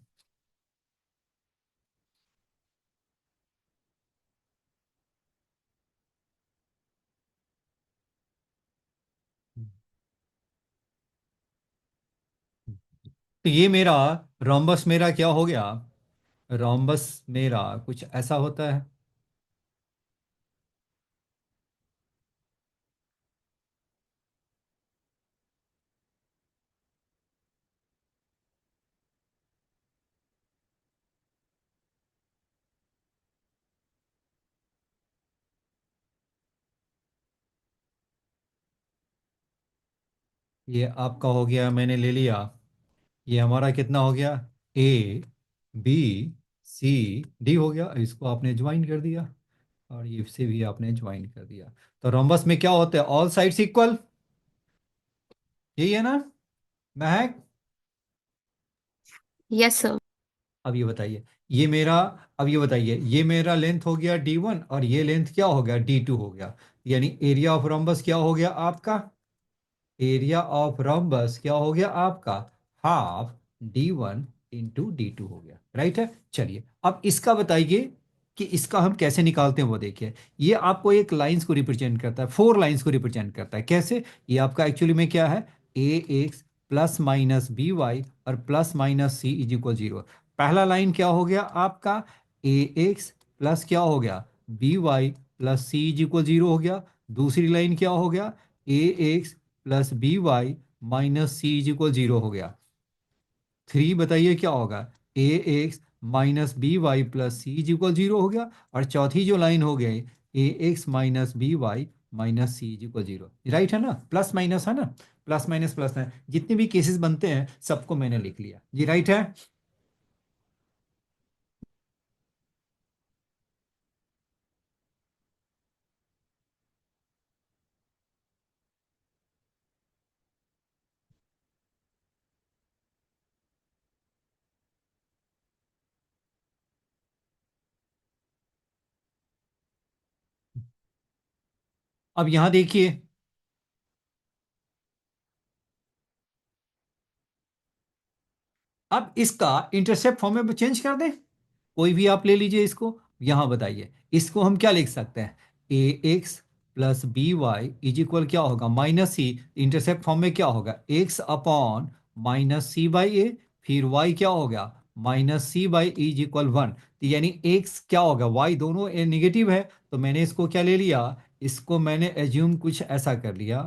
तो ये मेरा रोम्बस मेरा क्या हो गया? रोम्बस मेरा कुछ ऐसा होता है। ये आपका हो गया, मैंने ले लिया। ये हमारा कितना हो गया? ए बी सी डी हो गया, इसको आपने ज्वाइन कर दिया और ये से भी आपने ज्वाइन कर दिया। तो रोम्बस में क्या होता है? ऑल साइड्स इक्वल, यही है ना महक? Yes, sir. अब ये बताइए, ये मेरा, अब ये बताइए, ये मेरा लेंथ हो गया D1 और ये लेंथ क्या हो गया? D2 हो गया। यानी एरिया ऑफ रोम्बस क्या हो गया आपका? एरिया ऑफ रोम्बस क्या हो गया आपका? हाफ D1 इंटू D2 हो गया, राइट है। चलिए अब इसका बताइए कि इसका हम कैसे निकालते हैं वो देखिए। ये आपको एक लाइंस को रिप्रेजेंट करता है, 4 लाइंस को रिप्रेजेंट करता है। कैसे? ये आपका एक्चुअली में क्या है? A x plus minus b Y और plus minus c is equal 0। पहला लाइन क्या हो गया आपका? ए एक्स प्लस क्या हो गया? B Y plus C is equal 0 हो गया। दूसरी लाइन क्या हो गया? ए x plus B y minus c is equal 0 हो गया। 3 बताइए क्या होगा? A x minus b Y plus C is equal 0 हो गया। और चौथी जो लाइन हो गई, a x minus b y minus c is equal 0। Right है ना? प्लस माइनस है ना? प्लस माइनस प्लस है, जितने भी केसेस बनते हैं सबको मैंने लिख लिया जी। राइट है। अब यहां देखिए, अब इसका इंटरसेप्ट फॉर्म में चेंज कर दें। कोई भी आप ले लीजिए इसको। यहां बताइए, इसको हम क्या लिख सकते हैं? A x plus B y is equal क्या होगा? Minus c. इंटरसेप्ट फॉर्म में क्या होगा? X upon minus c by a, फिर वाई क्या हो गया? Minus c by is equal 1। तो यानी एक्स क्या होगा? वाई दोनों नेगेटिव है, तो मैंने इसको क्या ले लिया? इसको मैंने एज्यूम कुछ ऐसा कर लिया।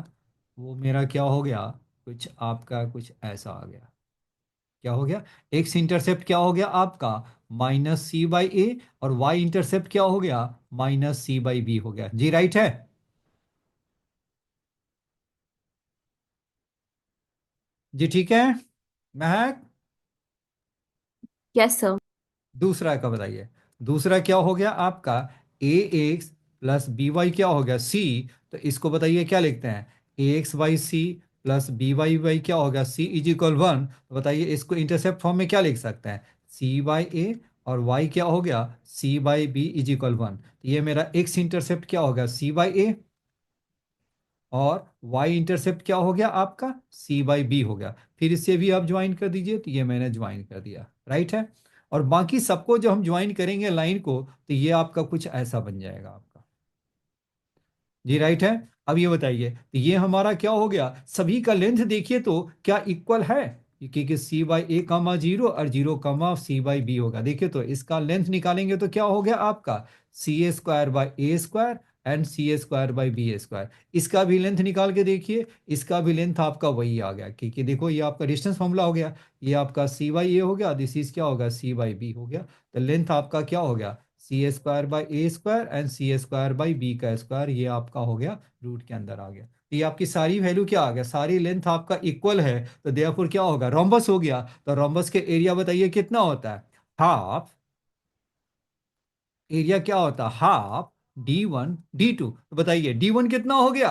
वो मेरा क्या हो गया? कुछ आपका कुछ ऐसा आ गया। क्या हो गया? एक्स इंटरसेप्ट क्या हो गया आपका? माइनस सी बाई ए। और वाई इंटरसेप्ट क्या हो गया? माइनस सी बाई बी हो गया जी। राइट है। जी ठीक है महक। Yes, sir. दूसरा का बताइए। दूसरा क्या हो गया आपका? ए एक्स प्लस बी वाई क्या हो गया? सी। तो इसको बताइए क्या लिखते हैं? A x by c plus B y by क्या हो गया? C is equal 1। तो बताइए इसको इंटरसेप्ट फॉर्म में क्या लिख सकते हैं? सी बाई ए और वाई क्या हो गया? सी बाई बी इज इक्वल 1। तो ये मेरा एक्स इंटरसेप्ट क्या होगा? सी बाई ए। और वाई इंटरसेप्ट क्या हो गया आपका? सी बाई बी हो गया। फिर इससे भी आप ज्वाइन कर दीजिए, तो ये मैंने ज्वाइन कर दिया। राइट है। और बाकी सबको जो हम ज्वाइन करेंगे लाइन को, तो ये आपका कुछ ऐसा बन जाएगा आपका जी। राइट है। अब ये बताइए, तो ये हमारा क्या हो गया? सभी का लेंथ देखिए तो क्या इक्वल है? क्योंकि सी बाई ए कामा 0 और 0 कामा सी बाई बी होगा। देखिए तो इसका लेंथ निकालेंगे तो क्या हो गया आपका? C a square by A square and c a square by b square. इसका भी लेंथ निकाल के देखिए, इसका भी लेंथ आपका वही आ गया। क्योंकि देखो ये आपका डिस्टेंस फॉर्मूला हो गया। ये आपका सी बाई ए हो गया, दिस इज क्या होगा? सी बाई बी हो गया। तो लेंथ आपका क्या हो गया? C a square by A square and c a square by b का स्क्वायर। ये आपका हो गया, रूट के अंदर आ गया। तो ये आपकी सारी वैल्यू क्या आ गया? सारी लेंथ आपका इक्वल है, तो देयरफॉर क्या होगा? रोम्बस हो गया। तो रोम्बस के एरिया बताइए कितना होता है? हाफ। एरिया क्या होता है? Half D1 D2। तो बताइए D1 कितना हो गया?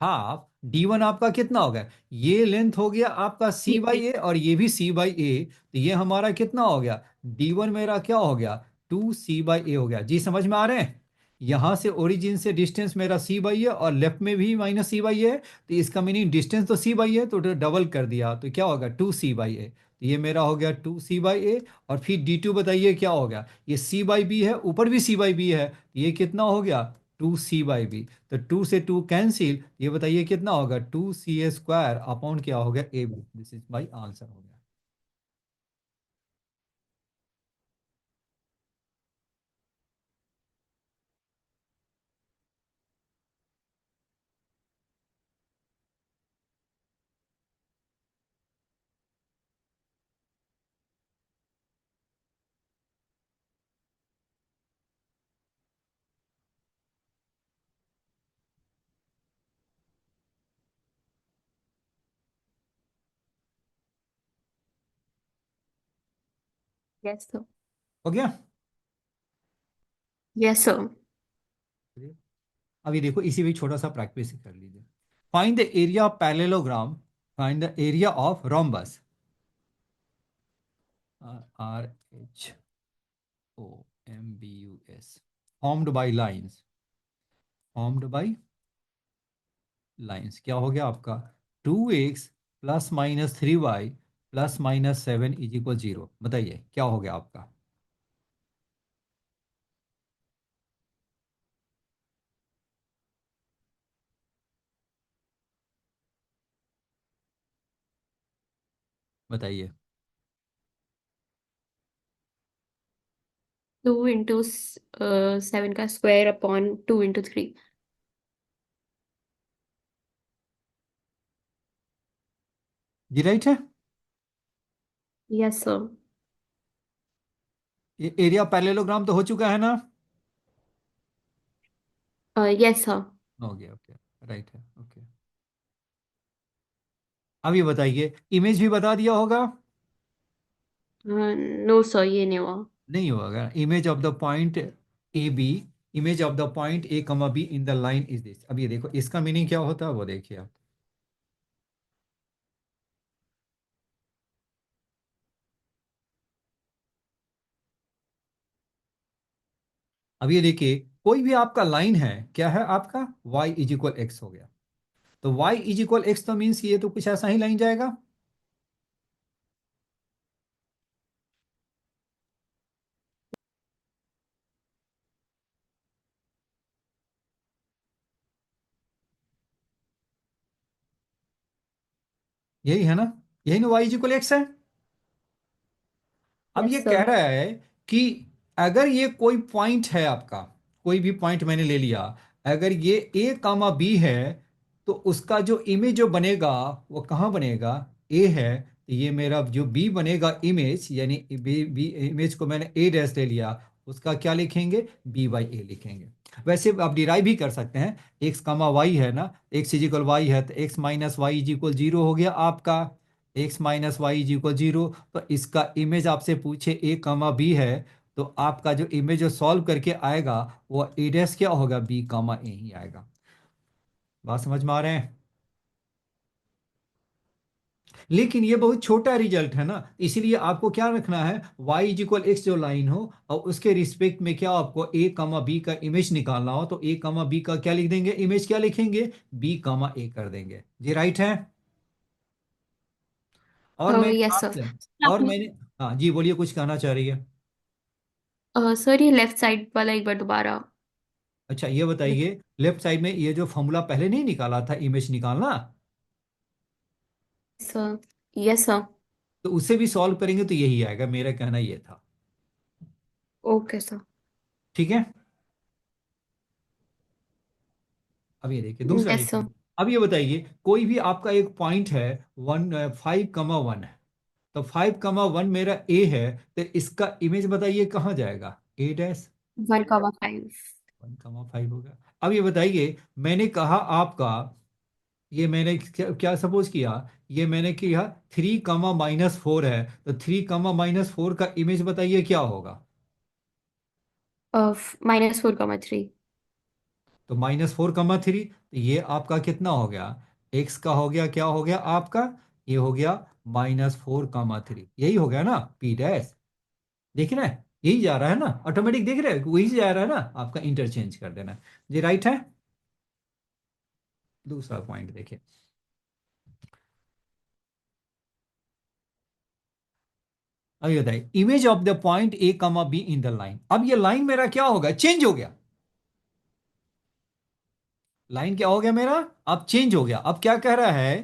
हाफ D1 आपका कितना हो गया? ये लेंथ हो गया आपका सी बाई ए और ये भी सी बाई ए। तो ये हमारा कितना हो गया? D1 मेरा क्या हो गया? 2C/A हो गया जी। समझ में आ रहे हैं? यहां से ओरिजिन से डिस्टेंस मेरा सी बाई है और लेफ्ट में भी माइनस सी बाई है। तो इसका मीनिंग डिस्टेंस तो सी बाई है, तो डबल कर दिया तो क्या होगा? 2C/A। तो ये मेरा हो गया 2C/A। और फिर D2 बताइए क्या हो गया? ये सी बाई बी है, ऊपर भी सी बाई बी है, तो ये कितना हो गया? 2C/B। तो 2 से 2 कैंसिल, ये बताइए कितना होगा? 2C स्क्वायर अपॉन क्या हो गया? ए B. This is my answer हो गया। Yes, sir. हो गया? Yes, sir. अभी देखो इसी में छोटा सा प्रैक्टिस कर लीजिए। Find the area of parallelogram, find the area of rhombus, R H O M B U S, formed by lines, formed by lines. क्या हो गया आपका? 2x plus minus 3y plus minus 7 is equal 0। बताइए क्या हो गया आपका? बताइए। 2 into 7 का square upon 2 into 3. जी राइट है। Yes, sir. ये एरिया पैरेललोग्राम तो हो चुका है ना? Yes, sir. हो गया, ओके, राइट है, ओके। अब ये बताइए, इमेज भी बता दिया होगा? No, sir, ये नहीं हुआ. नहीं होगा। Image of the point a b, image of the point A comma b in the line is this. अब ये देखो इसका मीनिंग क्या होता है वो देखिए आप। अब ये देखिए कोई भी आपका लाइन है, क्या है आपका? y इज इक्वल एक्स हो गया। तो y इज इक्वल एक्स तो मीन्स ये तो कुछ ऐसा ही लाइन जाएगा। यही है ना? यही ना y इज इक्वल एक्स है। अब ये Yes, कह sir. रहा है कि अगर ये कोई पॉइंट है आपका, कोई भी पॉइंट मैंने ले लिया, अगर ये ए कामा बी है, तो उसका जो इमेज जो बनेगा वो कहाँ बनेगा? ए है, तो ये मेरा जो बी बनेगा इमेज, यानी बी बी इमेज को मैंने ए डैश ले लिया, उसका क्या लिखेंगे? बी बाई ए लिखेंगे। वैसे आप डिराइव भी कर सकते हैं। एक्स कामा वाई है ना, एक्स इज इक्वल वाई है, तो X minus Y is equal zero हो गया आपका। X minus Y is equal zero. तो इसका इमेज आपसे पूछे ए कामा बी है, तो आपका जो इमेज जो सॉल्व करके आएगा वो ए डैश क्या होगा? बी कामा ए ही आएगा। बात समझ में आ रहे हैं? लेकिन ये बहुत छोटा रिजल्ट है ना, इसीलिए आपको क्या रखना है? y इज इक्वल एक्स जो लाइन हो और उसके रिस्पेक्ट में क्या आपको a कामा बी का इमेज निकालना हो, तो a कामा बी का क्या लिख देंगे? इमेज क्या लिखेंगे? b कामा a कर देंगे। जी राइट है। और मैंने Yes, sir. आपसे, और मैंने, हाँ जी बोलिए, कुछ कहना चाह रही है? सर ये लेफ्ट साइड वाला एक बार दोबारा. अच्छा ये बताइए, लेफ्ट साइड में ये जो फॉर्मूला पहले नहीं निकाला था इमेज निकालना, सर. Yes, sir. तो उसे भी सॉल्व करेंगे तो यही आएगा। मेरा कहना ये था। Okay, sir. ठीक है। अब ये देखिए दूसरा Yes, देखिए। sir. अब ये बताइए कोई भी आपका एक पॉइंट है, 5,1 है, तो 5,1 मेरा ए है, तो इसका इमेज बताइए कहाँ जाएगा? ए डैश 1,5. 1,5 होगा। अब ये बताइए, मैंने कहा आपका, ये मैंने क्या सपोज किया? ये मैंने किया 3,-4 है, तो 3,-4 का इमेज बताइए क्या होगा? -4,3. तो -4,3, तो ये आपका कितना हो गया? एक्स का हो गया, क्या हो गया आपका? ये हो गया -4,3। यही हो गया ना पी डैश। देख रहे हैं यही जा रहा है ना, ऑटोमेटिक देख रहे हैं वही जा रहा है ना आपका, इंटरचेंज कर देना। जी राइट है। दूसरा पॉइंट देखिए। अभी बताइए, image of the point A comma b in the line. अब ये लाइन मेरा क्या होगा? चेंज हो गया। लाइन क्या हो गया मेरा? अब चेंज हो गया। अब क्या कह रहा है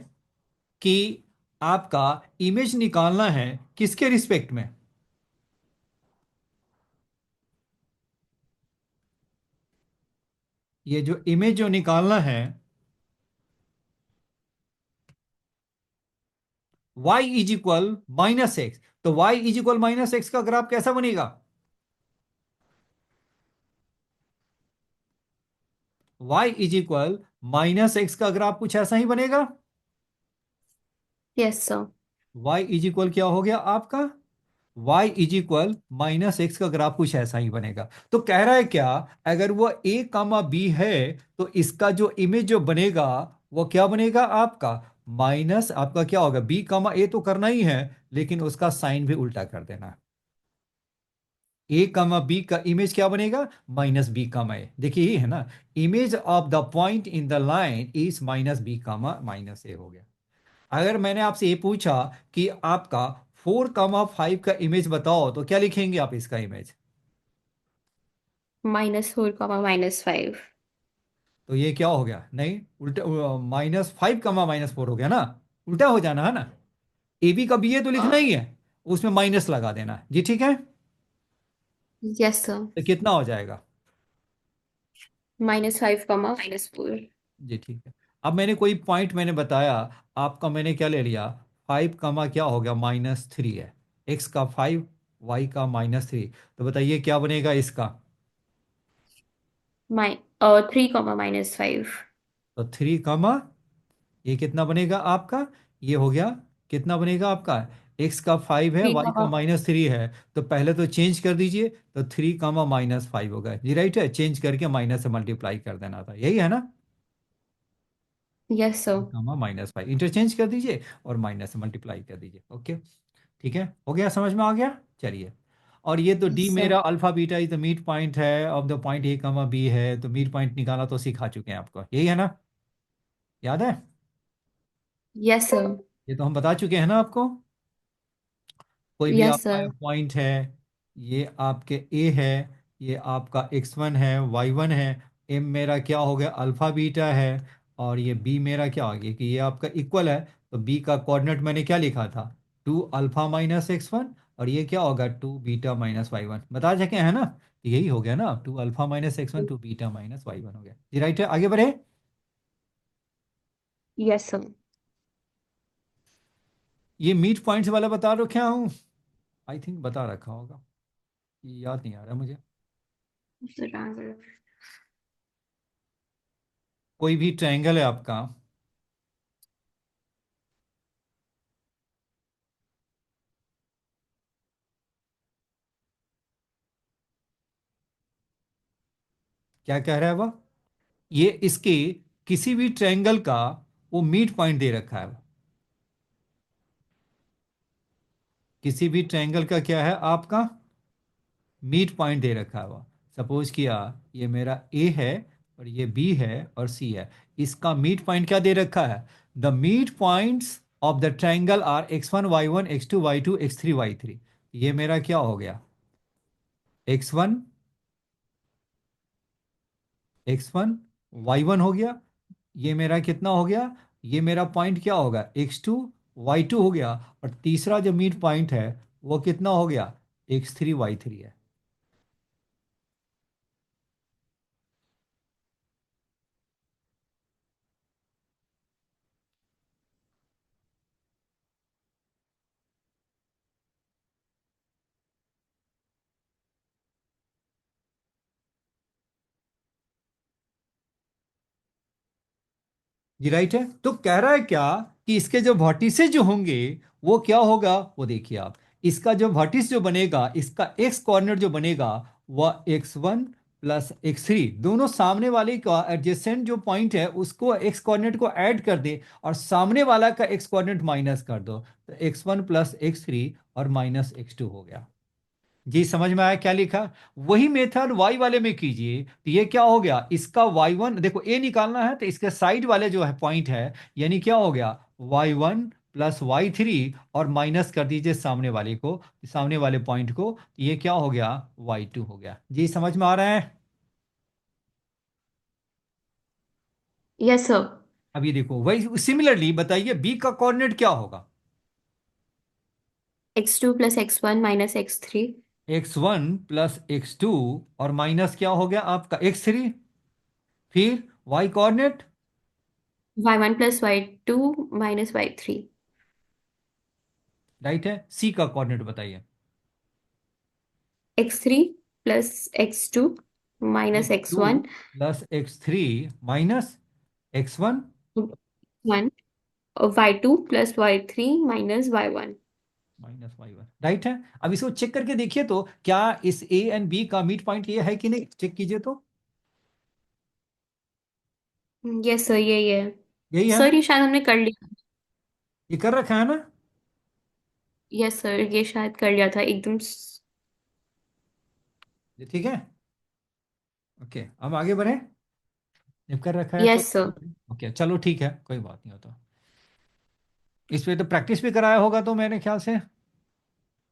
कि आपका इमेज निकालना है किसके रिस्पेक्ट में? ये जो इमेज जो निकालना है, y इज इक्वल -x, तो y इज इक्वल -x का ग्राफ कैसा बनेगा? y इज इक्वल -x का ग्राफ कुछ ऐसा ही बनेगा। Yes, sir. y is equal क्या हो गया आपका? y is equal minus x का ग्राफ कुछ ऐसा ही बनेगा। तो कह रहा है क्या, अगर वो a कामा बी है तो इसका जो इमेज जो बनेगा वो क्या बनेगा आपका, माइनस आपका क्या होगा, b कामा a तो करना ही है, लेकिन उसका साइन भी उल्टा कर देना है। ए कामा बी का इमेज क्या बनेगा, माइनस बी कामा ए। देखिए ये है ना, image of the point in the line is minus b comma minus a हो गया। अगर मैंने आपसे ये पूछा कि आपका 4,5 का इमेज बताओ, तो क्या लिखेंगे आप इसका इमेज? -4, -5। तो ये क्या हो गया, नहीं उल्टा, -5 कमा -4 हो गया ना, उल्टा हो जाना है ना। ए बी का बी है तो लिखना ही है, उसमें माइनस लगा देना है जी, ठीक है। Yes, sir. तो कितना हो जाएगा? -5, -4। जी ठीक है। अब मैंने कोई पॉइंट मैंने बताया, आपका मैंने क्या ले लिया, 5 कमा क्या हो गया, -3 है। एक्स का 5, वाई का -3। तो बताइए क्या बनेगा इसका? My 3, -5। तो 3 कमा, ये कितना बनेगा आपका, ये हो गया, कितना बनेगा आपका, एक्स का 5 है, 3, वाई का -3 है। तो पहले तो चेंज कर दीजिए, तो 3 कमा -5 होगा जी, राइट है, चेंज करके माइनस से मल्टीप्लाई कर देना था, यही है ना। Yes, sir. कमा -5 इंटरचेंज कर दीजिए और माइनस से मल्टीप्लाई कर दीजिए, ओके। ठीक है, हो गया, समझ में आ गया, चलिए। और ये तो डी Yes, sir. मेरा alpha beta is the mid point है of the point A comma B है, तो मीड पॉइंट निकाला तो सिखा चुके हैं आपको, यही है ना, याद है? Yes, sir. ये तो हम बता चुके हैं ना आपको। कोई भी Yes, आपका sir. पॉइंट है, ये आपके ए है, ये आपका x1 है, y1 है, m मेरा क्या हो गया, अल्फा बीटा है, और ये b मेरा क्या हो गया कि ये आपका इक्वल है। तो b का कोऑर्डिनेट मैंने क्या लिखा था, 2 अल्फा -x1, और ये क्या होगा, 2 बीटा -y1, बता सके है ना। तो यही हो गया ना, 2 अल्फा -x1, 2 बीटा -y1 हो गया जी, राइट है, आगे बढ़े। Yes, sir. ये मीट पॉइंट्स वाला बता रखा हूँ, आई थिंक बता रखा होगा, ये याद नहीं आ रहा मुझे। Triangle. कोई भी ट्रायंगल है आपका, क्या कह रहा है वह, ये इसके किसी भी ट्रायंगल का वो मिड पॉइंट दे रखा है, किसी भी ट्रायंगल का क्या है आपका मिड पॉइंट दे रखा है वह। सपोज किया ये मेरा ए है और ये बी है और सी है, इसका मिड पॉइंट क्या दे रखा है, the mid points of the triangle are x1 y1 x2 y2 x3 y3। ये मेरा क्या हो गया, x1 x1 y1 हो गया, ये मेरा कितना हो गया, ये मेरा पॉइंट क्या होगा, x2 y2 हो गया, और तीसरा जो मिड पॉइंट है वो कितना हो गया, x3 y3 है। जी राइट है, तो कह रहा है क्या कि इसके जो वर्टिसेस जो होंगे वो क्या होगा, वो देखिए आप, इसका जो वर्टिस जो बनेगा, इसका एक्स कोऑर्डिनेट जो बनेगा वह x1 + x3, दोनों सामने वाले का एडजेसेंट जो पॉइंट है उसको एक्स कोऑर्डिनेट को ऐड कर दे और सामने वाला का एक्स कोऑर्डिनेट माइनस कर दो, तो x1 + x3 और -x2 हो गया जी, समझ में आया क्या लिखा। वही मेथड वाई वाले में कीजिए, तो ये क्या हो गया, इसका y1 देखो, ए निकालना है तो इसके साइड वाले जो है पॉइंट है, यानी क्या हो गया, y1 + y3, और माइनस कर दीजिए सामने वाले को, सामने वाले पॉइंट को, तो ये क्या हो गया, y2 हो गया जी, समझ में आ रहा है। Yes, sir. अब ये देखो, वही सिमिलरली बताइए बी का कोऑर्डिनेट क्या होगा, x2 + x1 -x3। x1 + x2, और माइनस क्या हो गया आपका x3, फिर y coordinate, y1 + y2 -y3। Right है, सी का कोऑर्डिनेट बताइए, x3 + x2 x2 -x1। + x3 -x1, 1 y2 + y3 -y1। -y1 right है। अब इसको चेक करके देखिए तो क्या इस ए एंड बी का मिड पॉइंट ये है कि नहीं, चेक कीजिए तो। यस सर, यही है। यही है सर ना, ये शायद हमने कर लिया। ये कर रखा है ना। यस सर, ये शायद कर लिया था एकदम ये ठीक है। ओके, अब आगे बढ़े। जब कर रखा है तो यस सर। ओके, चलो ठीक है, कोई बात नहीं होता। इस पे तो प्रैक्टिस भी कराया होगा तो मेरे ख्याल से।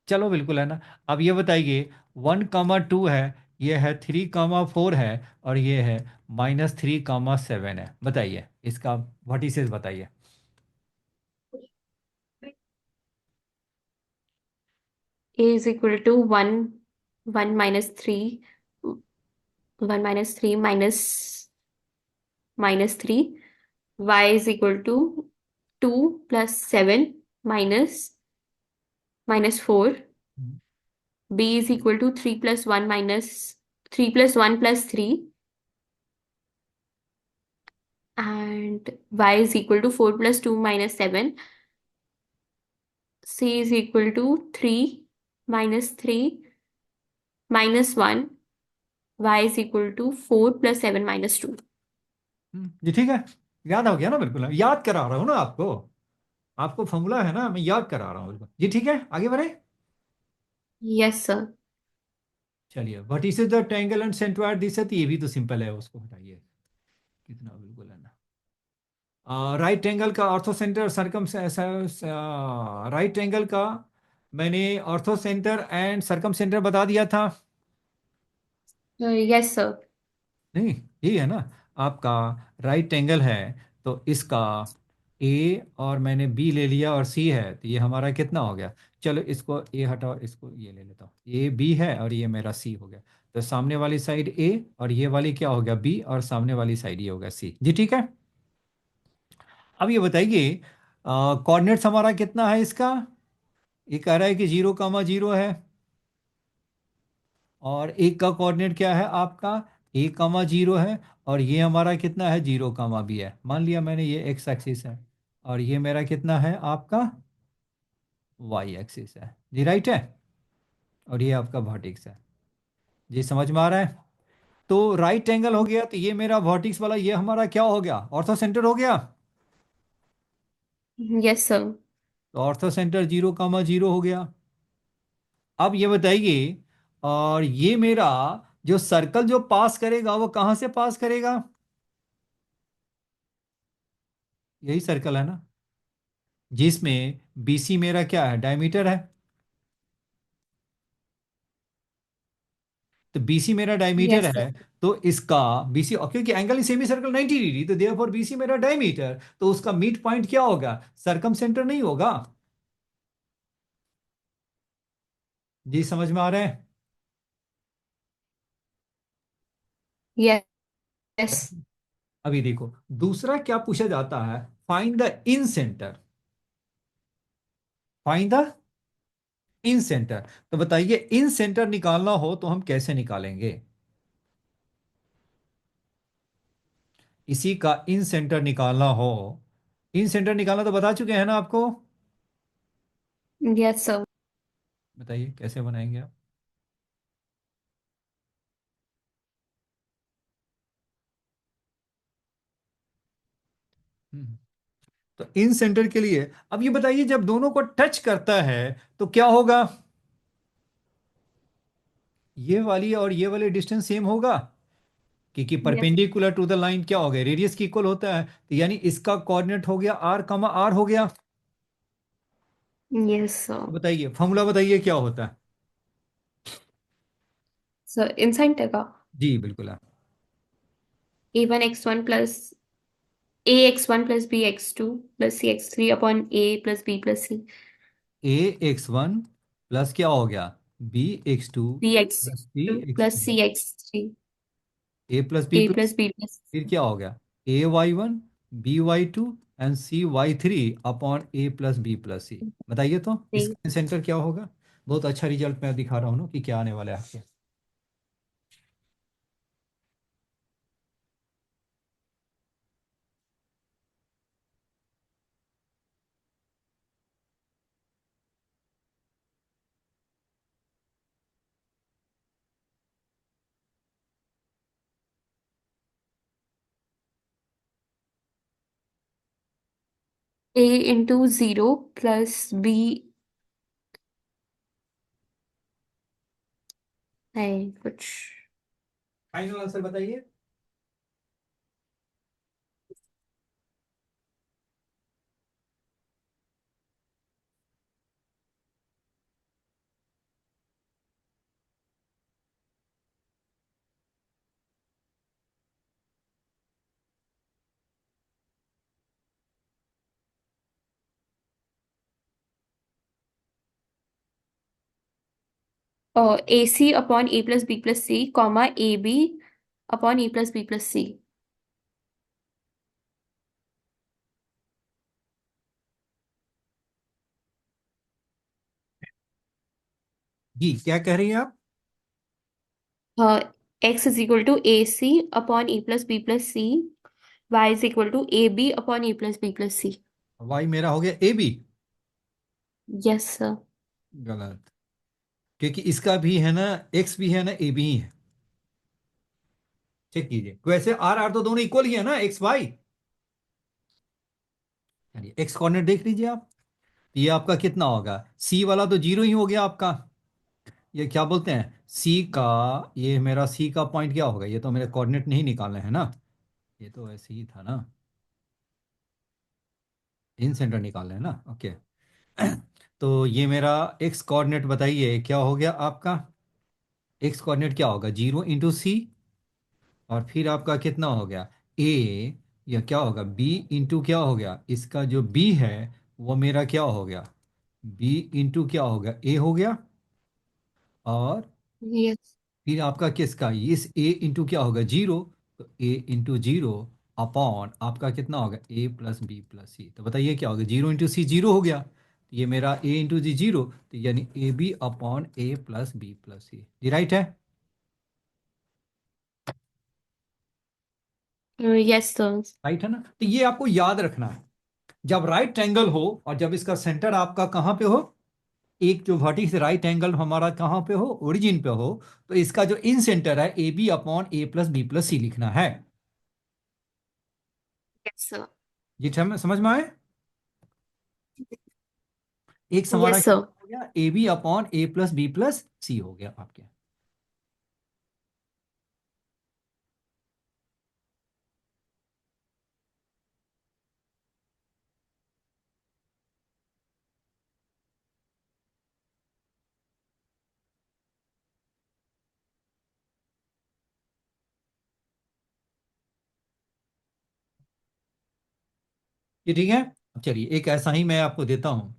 चलो बिल्कुल है ना। अब ये बताइए 1,2 है, ये है 3,4 है, और ये है -3,7 है। बताइए इसका वर्टिसेस बताइए। A is equal to 1, 1 - 3, 1 - 3 -3, y is equal to 2 + 7 -4, hmm, b is equal to 3 + 1 - 3 + 1 + 3, and y is equal to 4 + 2 - 7, c is equal to 3 - 3 - 1, y is equal to 4 + 7 - 2. जी ठीक है। याद हो गया ना, बिल्कुल याद करा रहा हूँ ना आपको। आपको फॉर्मूला है ना, मैं याद करा रहा हूँ बिल्कुल। जी ठीक है, आगे बढ़े। Yes, sir. चलिए what is the triangle and centroid this है, तो ये भी तो सिंपल है, उसको हटाइए। कितना बिल्कुल है ना। राइट एंगल का ऑर्थो सेंटर सरकम, राइट एंगल का मैंने ऑर्थो सेंटर एंड सरकम सेंटर बता दिया था। Yes, sir. नहीं, यही है ना आपका। राइट एंगल है तो इसका ए और मैंने बी ले लिया और सी है, तो ये हमारा कितना हो गया। चलो इसको ए हटाओ, इसको ये ले लेता हूँ। ये बी है और ये मेरा सी हो गया। तो सामने वाली साइड ए और ये वाली क्या हो गया बी, और सामने वाली साइड ये हो गया सी। जी ठीक है। अब ये बताइए कोऑर्डिनेट्स हमारा कितना है इसका। ये कह रहा है कि 0,0 है, और एक का कोऑर्डिनेट क्या है आपका 1,0 है, और ये हमारा कितना है 0, भी है। मान लिया मैंने, ये एक्स एक्सिस है, और ये मेरा कितना है आपका वाई एक्सिस है। जी राइट है। और ये आपका वर्टेक्स है। जी समझ में आ रहा है। तो राइट एंगल हो गया, तो ये मेरा वर्टेक्स वाला ये हमारा क्या हो गया, ऑर्थो सेंटर हो गया। Yes, sir. तो ऑर्थो सेंटर 0,0 हो गया। अब ये बताइए, और ये मेरा जो सर्कल जो पास करेगा वो कहाँ से पास करेगा। यही सर्कल है ना, जिसमें बीसी मेरा क्या है डायमीटर है। तो बीसी मेरा डायमीटर Yes, sir. है, तो इसका बीसी, क्योंकि एंगल सेमी सर्कल 90 डिग्री, तो देयरफॉर बीसी मेरा डायमीटर, तो उसका मिड पॉइंट क्या होगा, सरकम सेंटर नहीं होगा। जी समझ में आ रहा है। Yes. Yes. अभी देखो दूसरा क्या पूछा जाता है, find the in centre. Find the in centre. तो बताइए इन सेंटर निकालना हो तो हम कैसे निकालेंगे। इसी का इन सेंटर निकालना हो, इन सेंटर निकालना तो बता चुके हैं ना आपको। Yes, sir. बताइए कैसे बनाएंगे आप। हम्म, तो इन सेंटर के लिए अब ये बताइए, जब दोनों को टच करता है तो क्या होगा, ये वाली और ये वाली डिस्टेंस सेम होगा, क्योंकि Yes. Perpendicular to the line क्या हो गया, रेडियस की इक्वल होता है, तो यानी इसका कोऑर्डिनेट हो गया r, हो गया। Yes, तो sir. बताइए फॉर्मूला बताइए क्या होता है। So inside का जी बिल्कुल है। A1 x1 plus AX1 plus BX2 plus CX3 upon A plus B plus C. a(x1) plus क्या हो गया b(x2) plus BX2 plus c(x3), CX3 a plus B A plus, plus B plus फिर C. क्या हो गया a(y1) b(y2) and c(y3) upon a plus b plus c. बताइए तो C. इसका सेंटर क्या होगा। बहुत अच्छा रिजल्ट मैं दिखा रहा हूँ ना कि क्या आने वाला है आपके। A into zero plus b है कुछ। फाइनल आंसर बताइए। A c upon a plus b plus c comma a b upon a plus b plus c. जी क्या कह रही हैं आप? X is equal to a c upon a plus b plus c, y is equal to a b upon a plus b plus c. Y मेरा हो गया A B. Yes sir. गलत। क्योंकि इसका भी है ना, एक्स भी है ना, ए भी है। चेक कीजिए, वैसे आर आर तो दोनों इक्वल ही है ना, एक्स वाई। यानी एक्स कोऑर्डिनेट देख लीजिए आप। ये आपका कितना होगा, सी वाला तो जीरो ही हो गया आपका। ये क्या बोलते हैं सी का, ये मेरा सी का पॉइंट क्या होगा, ये तो मेरे कोऑर्डिनेट नहीं निकालने हैं ना, ये तो ऐसे ही था ना, इन सेंटर निकालने हैं ना, ओके। तो ये मेरा एक्स कोऑर्डिनेट बताइए क्या हो गया आपका। एक्स कोऑर्डिनेट क्या होगा, जीरो इंटू सी, और फिर आपका कितना हो गया ए, या क्या होगा बी इंटू क्या हो गया, इसका जो बी है वो मेरा क्या हो गया, बी इंटू क्या हो गया, ए हो गया। और यस। फिर आपका किसका, इस ए इंटू क्या होगा, जीरो। तो ए इंटू जीरो अपॉन आपका कितना होगा, ए प्लस बी प्लस सी। तो बताइए क्या होगा, जीरो इंटू सी जीरो हो गया, तो ये मेरा ए इंटू जी जीरो, तो यानी a b upon a plus b plus c. ये राइट है। Yes sir. राइट है ना, तो ये आपको याद रखना है। जब राइट एंगल हो और जब इसका सेंटर आपका कहाँ पे हो, एक जो वर्टिक्स राइट एंगल हमारा कहाँ पे हो, ओरिजिन पे हो, तो इसका जो इन सेंटर है ए b upon a plus b plus c लिखना है। Yes sir. ये समझ में आए। एक हमारा यस क्या सर। हो गया, ए b upon a plus b plus c हो गया आपके। ये ठीक है। अब चलिए एक ऐसा ही मैं आपको देता हूं।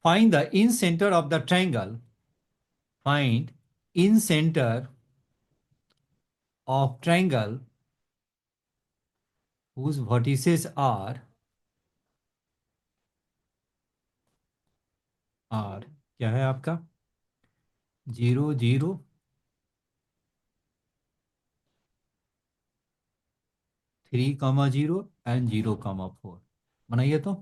Find the in centre of the triangle, find in centre of triangle whose vertices are क्या है आपका, जीरो जीरो, 3,0 एंड 0,4। बनाइए तो।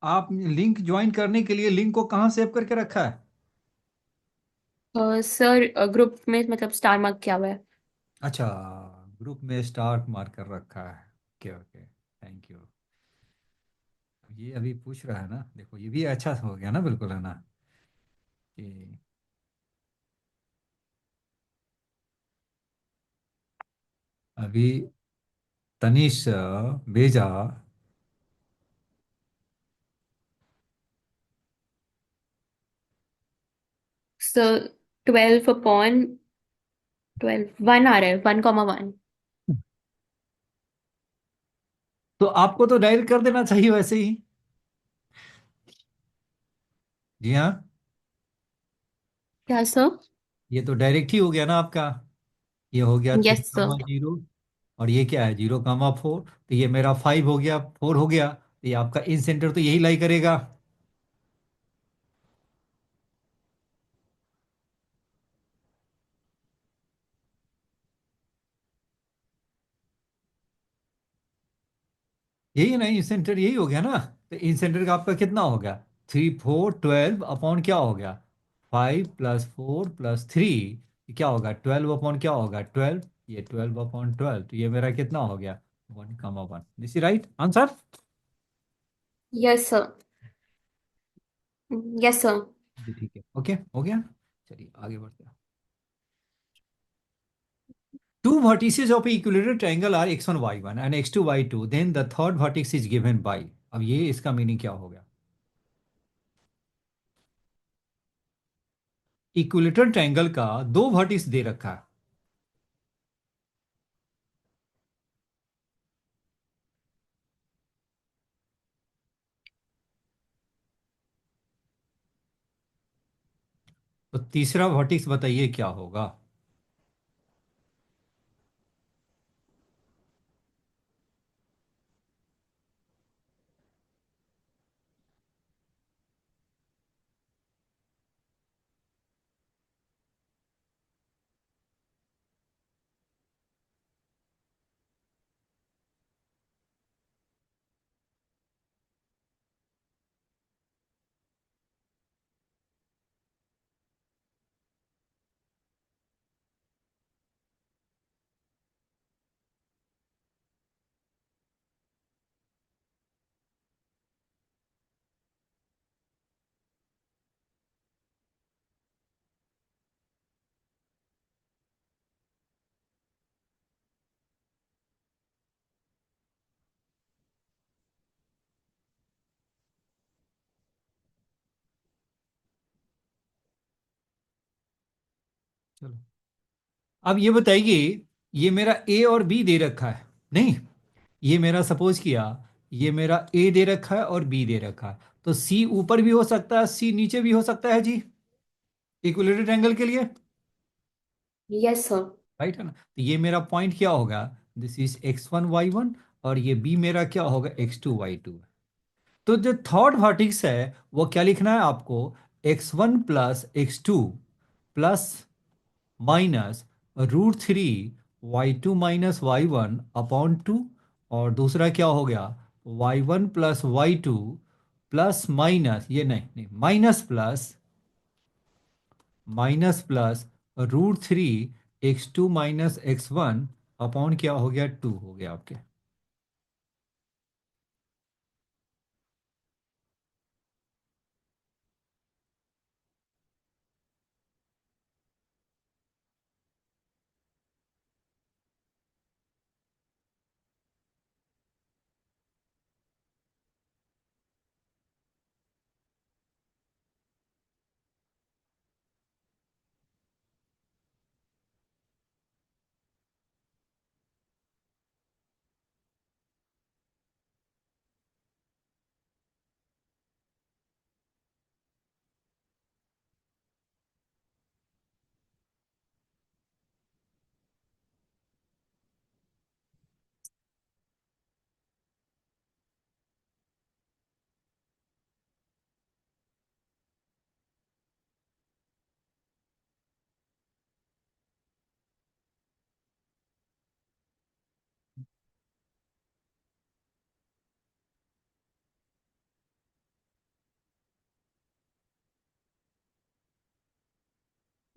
आप लिंक ज्वाइन करने के लिए लिंक को कहाँ सेव करके रखा है? सर ग्रुप में मतलब स्टार मार्क किया हुआ है। अच्छा, ग्रुप में स्टार मार्क कर रखा है, ओके ओके, थैंक यू। ये अभी पूछ रहा है ना, देखो ये भी अच्छा हो गया ना, बिल्कुल है ना कि अभी तनिष भेजा। सो 12/12 1 आ रहा है, 1,1। तो आपको तो डायल कर देना चाहिए वैसे ही। जी हाँ। क्या सर? ये तो डायरेक्ट ही हो गया ना आपका। ये हो गया three yes sir. Comma zero और ये क्या है 0,4, तो ये मेरा 5 हो गया, 4 हो गया, तो ये आपका इन सेंटर तो यही लाई करेगा। यही है ना, इन सेंटर यही हो गया ना। तो इन सेंटर का आपका कितना हो गया, 3 4 12 अपॉन क्या हो गया, 5 + 4 + 3, क्या होगा 12 अपॉन क्या होगा 12, ये 12/12, तो ये मेरा कितना हो गया 1,1। This is right answer. Yes sir. Yes sir. जी ठीक है, ओके हो गया। चलिए आगे बढ़ते हैं। Two vertices of equilateral triangle are x1 y1 and x2 y2. Then the third vertex is given by। अब ये इसका मीनिंग क्या हो गया। इक्विलेटरल ट्रायंगल का दो वर्टिस दे रखा है। तो तीसरा वर्टिक्स बताइए क्या होगा। चलो अब ये बताइए, ये मेरा ए और बी दे रखा है, नहीं, ये मेरा सपोज किया, ये मेरा ए दे रखा है और बी दे रखा है, तो सी ऊपर भी हो सकता है, सी नीचे भी हो सकता है जी, इक्विलेटरल ट्रायंगल के लिए। Yes sir. राइट है ना, तो ये मेरा पॉइंट क्या होगा, दिस इज x1 y1 और ये बी मेरा क्या होगा x2 y2। तो जो थर्ड वर्टिक्स है वो क्या लिखना है आपको, x1 + x2 minus √3 y2 - y1 upon 2। और दूसरा क्या हो गया, y1 + y2 प्लस माइनस, ये नहीं नहीं, minus plus √3 x2 - x1 upon क्या हो गया 2 हो गया आपके।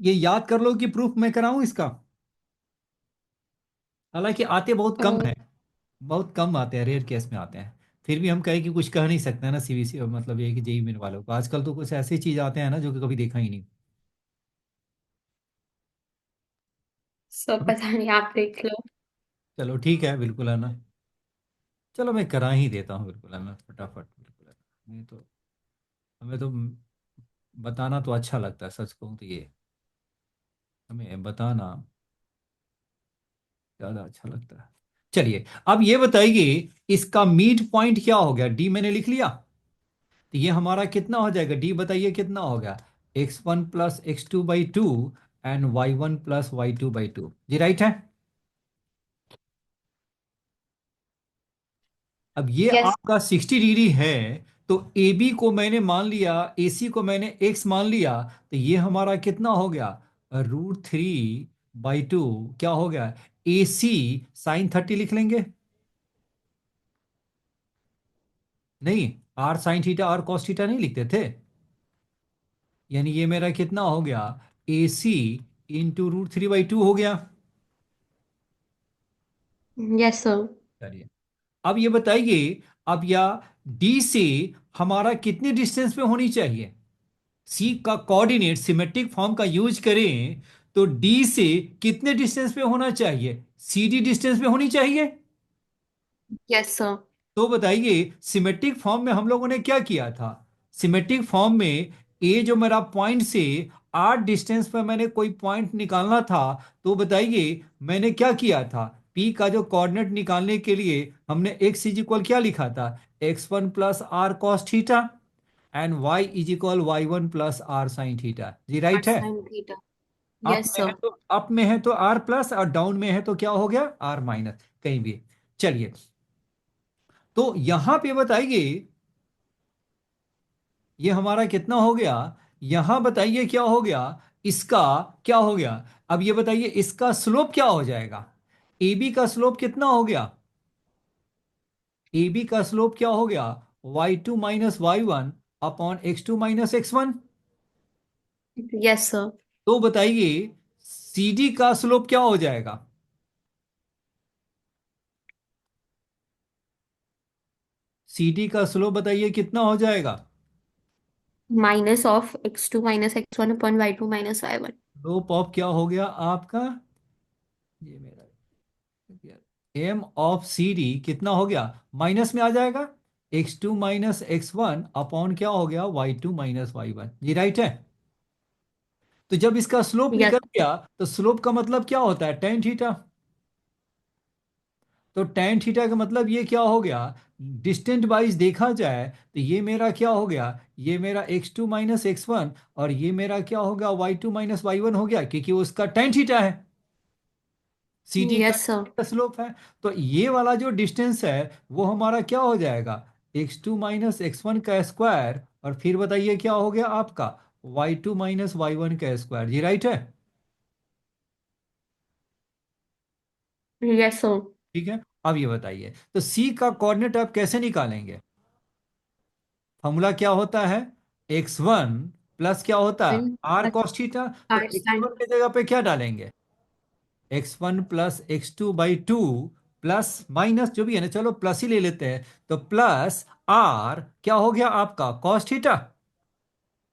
ये याद कर लो कि प्रूफ मैं कराऊं इसका, हालांकि आते बहुत कम है, बहुत कम आते हैं, रेयर केस में आते हैं। फिर भी हम कहें कि कुछ कह नहीं सकते हैं ना सीबीसी, मतलब ये कि जेई मेन वालों को आजकल तो कुछ ऐसी चीज आते हैं ना जो कि कभी देखा ही नहीं। सर पता नहीं, आप देख लो। चलो ठीक है, बिल्कुल है ना। चलो मैं करा ही देता हूँ, बिल्कुल है ना, फटाफट, बिल्कुल है ना। नहीं तो हमें तो बताना तो अच्छा लगता है, सच कहूँ तो ये हमें बताना ज़्यादा अच्छा लगता है। चलिए, अब ये बताइए इसका मीड पॉइंट क्या हो गया, डी मैंने लिख लिया। तो ये हमारा कितना हो जाएगा, डी बताइए कितना हो गया, x1 + x2/2 and y1 + y2/2, ji right है। अब ये यस। आपका 60 डिग्री है, तो ए बी को मैंने मान लिया, ए सी को मैंने एक्स मान लिया, तो ये हमारा कितना हो गया, √3/2 क्या हो गया, ए सी sin 30 लिख लेंगे। नहीं, r sin θ r cos θ नहीं लिखते थे। यानी ये मेरा कितना हो गया, ए सी √3/2 हो गया। Yes sir. चलिए, अब ये बताइए, अब या डी से हमारा कितने डिस्टेंस पे होनी चाहिए, सी का कोऑर्डिनेट सिमेट्रिक फॉर्म का यूज करें तो डी से कितने डिस्टेंस पे होना चाहिए, सी डी डिस्टेंस पे होनी चाहिए। Yes sir. तो बताइए सिमेट्रिक फॉर्म में हम लोगों ने क्या किया था, सिमेट्रिक फॉर्म में ए जो मेरा पॉइंट से आर डिस्टेंस पर मैंने कोई पॉइंट निकालना था, तो बताइए मैंने क्या किया था, पी का जो कोऑर्डिनेट निकालने के लिए हमने एक्स इज इक्वल क्या लिखा था, x1 + r cos θ and y is equal y1 + r sin θ, जी आर राइट है। Sine theta. अप यस में है सर। तो अप में है तो आर प्लस, और डाउन में है तो क्या हो गया, आर माइनस, कहीं भी। चलिए, तो यहां पे बताइए ये हमारा कितना हो गया, यहां बताइए क्या हो गया, इसका क्या हो गया। अब ये बताइए इसका स्लोप क्या हो जाएगा, ए बी का स्लोप कितना हो गया, ए बी का स्लोप क्या हो गया, y2 - y1/x2 - x1। Yes sir. तो बताइए सी डी का स्लोप क्या हो जाएगा, सी डी का स्लोप बताइए कितना हो जाएगा, -(x2 - x1 / y2 - y1)। Slope of क्या हो गया आपका, ये मेरा एम ऑफ सी डी कितना हो गया, माइनस में आ जाएगा, x2 - x1 क्या हो गया, y2 - y1, ये राइट है। तो जब इसका स्लोप यस। निकल गया तो स्लोप का मतलब क्या होता है, tan θ। तो tan θ का मतलब ये क्या हो गया, डिस्टेंट वाइज देखा जाए तो ये मेरा क्या हो गया, ये मेरा x2 - x1, और ये मेरा क्या होगा, y2 - y1 हो गया, क्योंकि वो उसका tan θ है, सी डी यस सर। का स्लोप है। तो ये वाला जो डिस्टेंस है वो हमारा क्या हो जाएगा, x2 - x1 का स्क्वायर, और फिर बताइए क्या हो गया आपका, y2 - y1 का स्क्वायर, जी राइट है। Yes sir. ठीक है, अब ये बताइए तो सी का कोऑर्डिनेट आप कैसे निकालेंगे, फॉर्मूला क्या होता है, x1 प्लस क्या होता है, आर कॉस थीटा। तो आर साइन। x1 की जगह पे क्या डालेंगे, x1 + x2/2 प्लस माइनस जो भी है ना, चलो प्लस ही ले लेते हैं, तो प्लस आर क्या हो गया आपका cos theta,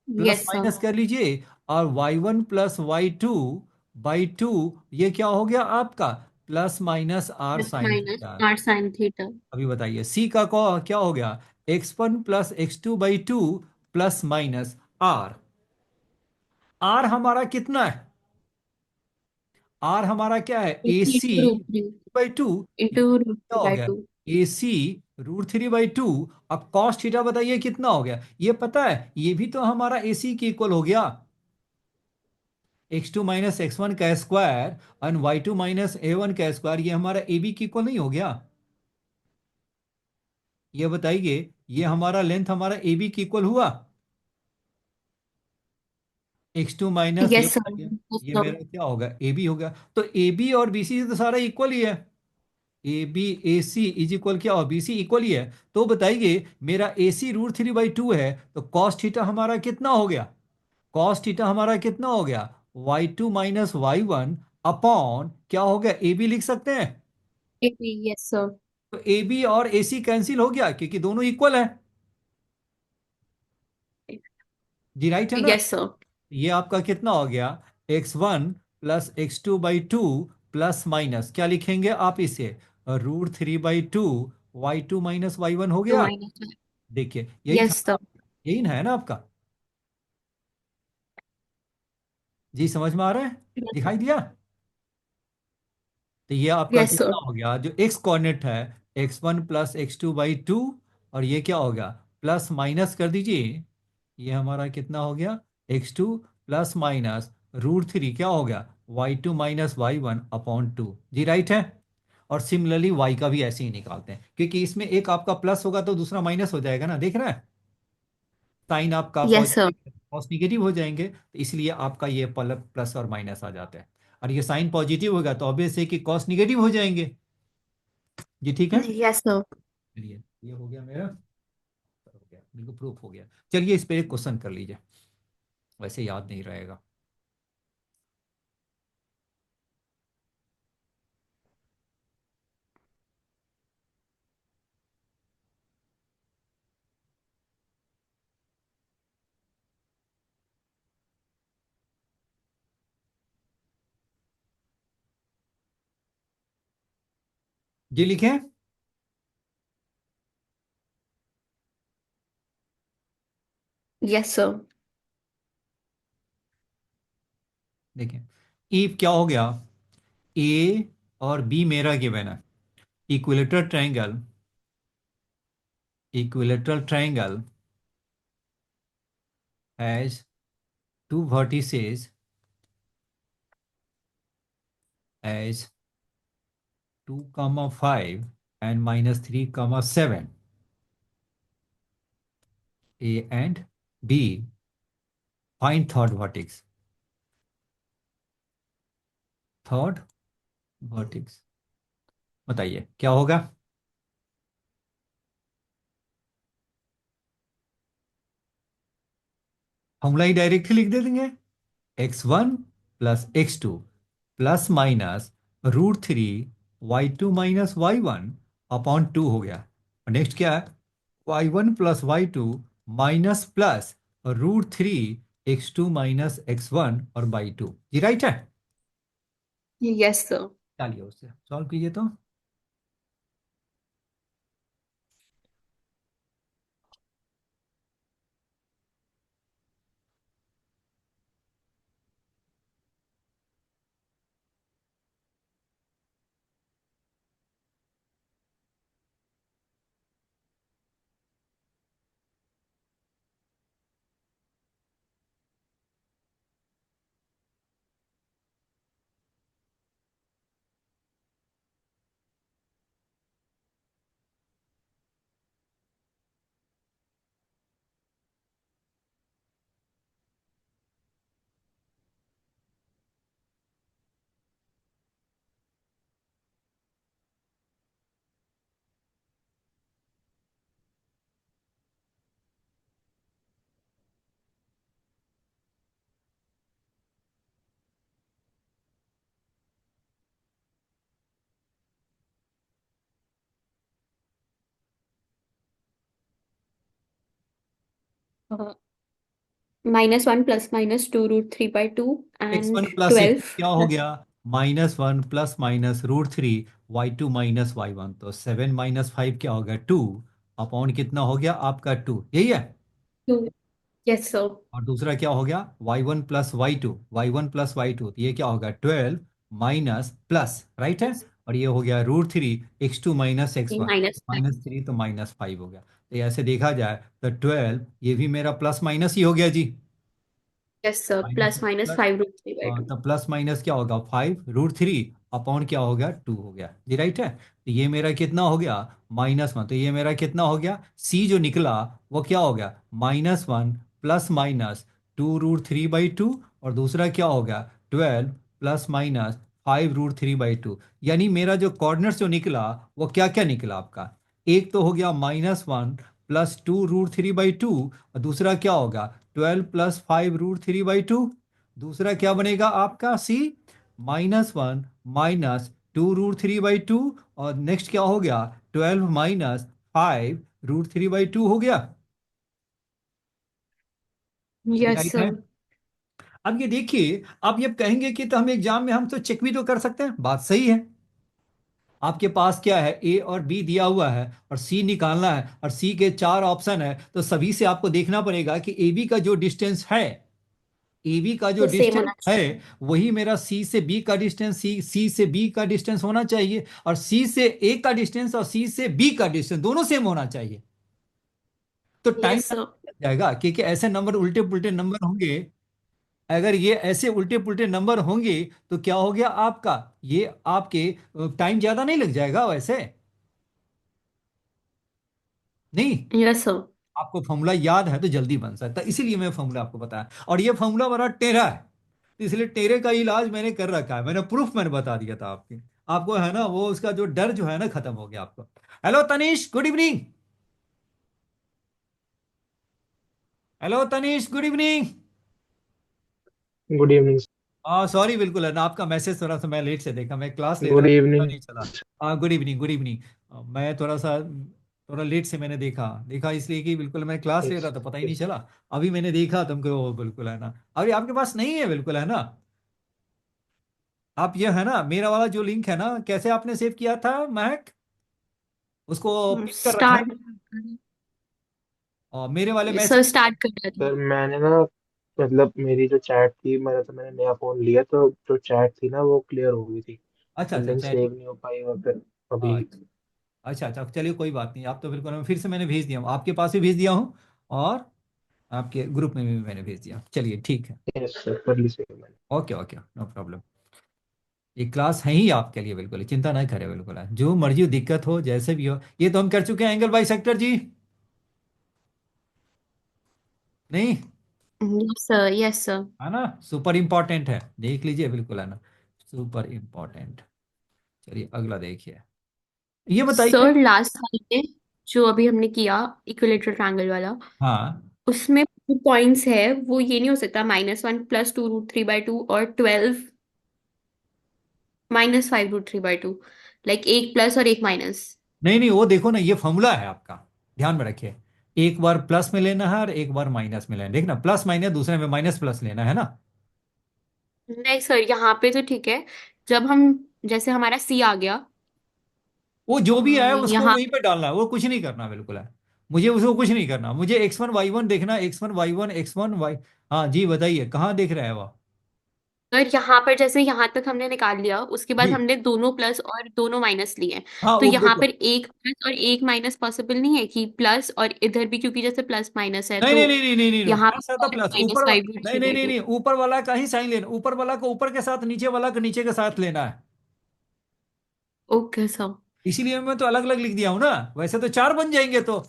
plus yes sir. Minus कर लीजिए, और y1 + y2/2 ये क्या हो गया आपका, plus minus R plus sine minus theta. R sine theta. अभी बताइए सी का क्या हो गया, x1 + x2/2 plus minus are, are हमारा कितना है, आर हमारा क्या है, ए सी √3 बाई टू, इंटू क्या हो गया, √3/2। ए सी √3/2। अब कॉस थीटा बताइए कितना हो गया, ये पता है ये भी तो हमारा ए सी के इक्वल हो गया, x2 - x1 का स्क्वायर और y2 - a1 का स्क्वायर, ये हमारा ए बी के इक्वल नहीं हो गया। ये बताइए ये हमारा लेंथ हमारा ए बी के इक्वल हुआ, x2 - यस a1 सर। हो गया, यस ये सर। मेरा क्या होगा, ए बी हो गया। तो ए बी और बी सी तो सारा इक्वल ही है, ए B A C is equal क्या हो, बी सी इक्वल ही है। तो बताइए मेरा ए सी √3/2 है, तो कॉस थीटा हमारा कितना हो गया, कॉस थीटा हमारा कितना हो गया, y2 - y1 अपॉन क्या हो गया, ए बी लिख सकते हैं। Yes sir. तो ए बी और ए सी कैंसिल हो गया क्योंकि दोनों इक्वल है, जी राइट है ना। Yes sir. ये आपका कितना हो गया, x1 + x2/2 प्लस माइनस क्या लिखेंगे आप इसे, √3/2 y2 - y1 हो टू गया। माइनस। देखिए यही था यस ना, सर। यही ना है ना आपका। जी समझ में आ रहा है, दिखाई दिया। तो ये आपका यस सर। कितना हो गया, जो एक्स कोऑर्डिनेट है, x1 + x2/2, और ये क्या हो गया, प्लस माइनस कर दीजिए, ये हमारा कितना हो गया, x2 प्लस माइनस √3 क्या हो गया, y2 - y1/2। जी राइट है। और सिमिलरली y का भी ऐसे ही निकालते हैं, क्योंकि इसमें एक आपका प्लस होगा तो दूसरा माइनस हो जाएगा ना, देख रहा है, साइन आपका yes sir. Positive cos negative हो जाएंगे, तो इसलिए आपका ये प्लस और माइनस आ जाता है। और ये साइन पॉजिटिव होगा तो ऑब्वियस है कि कॉस निगेटिव हो जाएंगे। जी ठीक है। Yes sir. चलिए ये हो गया मेरा, हो गया बिल्कुल, प्रूफ हो गया। चलिए इस पे एक क्वेश्चन कर लीजिए, वैसे याद नहीं रहेगा। जी लिखें। Yes sir. देखें, ई क्या हो गया, ए और बी मेरा गिवन है, equilateral triangle, equilateral triangle has two vertices as 2, 5 and -3, 7, A and B. Find third vertex. Third vertex, बताइए क्या होगा। फॉर्मूला ही डायरेक्ट लिख दे देंगे, x1 + x2 plus minus √3 y2 - y1/2 हो गया। और नेक्स्ट क्या है, y1 + y2 minus plus √3 x2 - x1 और बाई टू। जी राइट है। Yes sir. चलिए उससे सॉल्व कीजिए तो। -1 + -2√3/2 x1 एंड + x2 12 क्या हो प्लस गया, -1 + -√3 y2 - y1, तो 7 - 5 क्या हो गया, 2, अपॉन कितना हो गया आपका 2, यही है। 2। Yes sir. और दूसरा क्या हो गया, y1 + y2 तो ये क्या होगा, 12 माइनस प्लस, राइट है। और ये हो गया √3 x2 - x1, -5। -3 तो -5 हो गया। तो ऐसे देखा जाए तो 12 ये भी मेरा प्लस माइनस ही हो गया जी। Yes sir, minus +-5√3/2। तो प्लस माइनस क्या होगा, 5 √3 अपॉन क्या हो गया, 2 हो गया जी, राइट है। तो ये मेरा कितना हो गया, -1, तो ये मेरा कितना हो गया, सी जो निकला वो क्या हो गया, -1 +-2√3/2, और दूसरा क्या हो गया, 12 +-5√3/2। यानी मेरा जो कॉर्डिनेट्स जो निकला वो क्या क्या निकला आपका, एक तो हो गया -1 +2√3/2, और दूसरा क्या होगा, 12 +5√3/2। दूसरा क्या बनेगा आपका सी, -1 -2√3/2, और नेक्स्ट क्या हो गया, 12 -5√3/2 हो गया। ये यस राइट है। सर। अब ये देखिए, आप ये कहेंगे कि तो हम एग्जाम में हम तो चेक भी तो कर सकते हैं, बात सही है। आपके पास क्या है, ए और बी दिया हुआ है और सी निकालना है, और सी के चार ऑप्शन है, तो सभी से आपको देखना पड़ेगा कि ए बी का जो डिस्टेंस है, ए बी का जो वो सेम डिस्टेंस होना है, चाहिए। वही मेरा सी से बी का डिस्टेंस, सी से बी का डिस्टेंस होना चाहिए, और सी से ए का डिस्टेंस और सी से बी का डिस्टेंस दोनों सेम होना चाहिए। तो टाइम यस सर। लग जाएगा, क्योंकि ऐसे नंबर उल्टे पुल्टे नंबर होंगे। अगर ये ऐसे उल्टे पुल्टे नंबर होंगे तो क्या हो गया आपका, ये आपके टाइम ज्यादा नहीं लग जाएगा वैसे? नहीं। Yes sir. आपको फॉर्मूला याद है तो जल्दी बन सकता है, इसीलिए मैं फॉर्मूला आपको बताया, और ये फॉर्मूला बड़ा टेढ़ा है, तो इसलिए टेढ़े का इलाज मैंने कर रखा है, मैंने प्रूफ मैंने बता दिया था आपके, आपको है ना वो उसका जो डर जो है ना खत्म हो गया आपको। Hello Tanish, good evening. Hello Tanish, good evening. Good evening. हाँ सॉरी, बिल्कुल है ना, आपका मैसेज थोड़ा सा मैं लेट से देखा, मैं क्लास ले रहा गुड था, पता इवनिंग। नहीं चला। हाँ गुड इवनिंग, गुड इवनिंग। मैं थोड़ा सा थोड़ा लेट से मैंने देखा देखा, इसलिए कि बिल्कुल मैं क्लास ले यस। रहा था, पता ही नहीं यस। चला। अभी मैंने देखा तुमको, वो बिल्कुल है ना, अभी आपके पास नहीं है, बिल्कुल है ना। आप ये है ना, मेरा वाला जो लिंक है ना, कैसे आपने सेव किया था महक, उसको पिन कर रखना स्टार्ट। है, और मेरे वाले सर मैसेज। स्टार्ट कर रहा था। सर मैंने ना, मतलब मेरी जो चैट थी, मैंने नया फोन लिया तो जो चैट थी ना वो क्लियर हो गई थी। अच्छा तो अच्छा, लिंक चलिए। सेव नहीं हो पाई और फिर अभी। अच्छा अच्छा अच्छा, चलिए कोई बात नहीं, आप तो बिल्कुल, मैं फिर से मैंने भेज दिया हूँ, आपके पास भी भेज दिया हूँ, और आपके ग्रुप में भी मैंने भेज दिया, चलिए ठीक है। यस सर, कर ली सेव मैंने। Okay okay, no problem. ये क्लास है ही आपके लिए, बिल्कुल चिंता ना करें, बिल्कुल है, जो मर्जी दिक्कत हो जैसे भी हो, ये तो हम कर चुके हैं एंगल बाई सेक्टर जी। नहीं, यस सर, यस सर। है ना, सुपर इंपॉर्टेंट है, देख लीजिए, बिल्कुल है ना, सुपर इंपॉर्टेंट। चलिए अगला देखिए, ये बताइए। सर लास्ट वाले में जो अभी हमने किया इक्विलेटरल ट्रायंगल वाला, हाँ, उसमें जो पॉइंट्स है वो ये नहीं हो सकता -1 +2√3/2 और 12 -5√3/2, लाइक एक प्लस और एक माइनस। नहीं नहीं, वो देखो ना, ये फॉर्मूला है आपका, ध्यान में रखिए, एक बार प्लस में लेना है और एक बार माइनस में लेना है, देखना प्लस माइनस, दूसरे में माइनस प्लस लेना है ना। नहीं सर, यहाँ पे तो ठीक है। जब हम, जैसे हमारा सी आ गया, वो जो भी है उसको यहाँ वहीं पे डालना है, वो कुछ नहीं करना, बिल्कुल है, मुझे उसको कुछ नहीं करना, मुझे x1 y1 देखना, x1 y1 x1 y। हाँ जी बताइए, कहाँ देख रहे हैं वो? पर यहाँ पर जैसे यहाँ तक हमने निकाल लिया, उसके बाद जी। हमने दोनों प्लस और दोनों माइनस लिए हैं। हाँ तो वो यहाँ देखो, पर एक प्लस और एक माइनस पॉसिबल नहीं है कि प्लस, और इधर भी क्योंकि जैसे प्लस माइनस है नहीं तो नहीं नहीं नहीं नहीं नहीं, यहाँ प्लस है पर तो और प्लस, माइनस फाइव रूट नहीं थ्री नहीं बाई नहीं टू नहीं, ऊपर वाला का ही साइन लेना, ऊपर वाला को ऊपर के साथ, नीचे वाला को नीचे के साथ लेना है, ओके सर। इसीलिए मैं तो अलग अलग लिख दिया हूं ना, वैसे तो चार बन जाएंगे तो।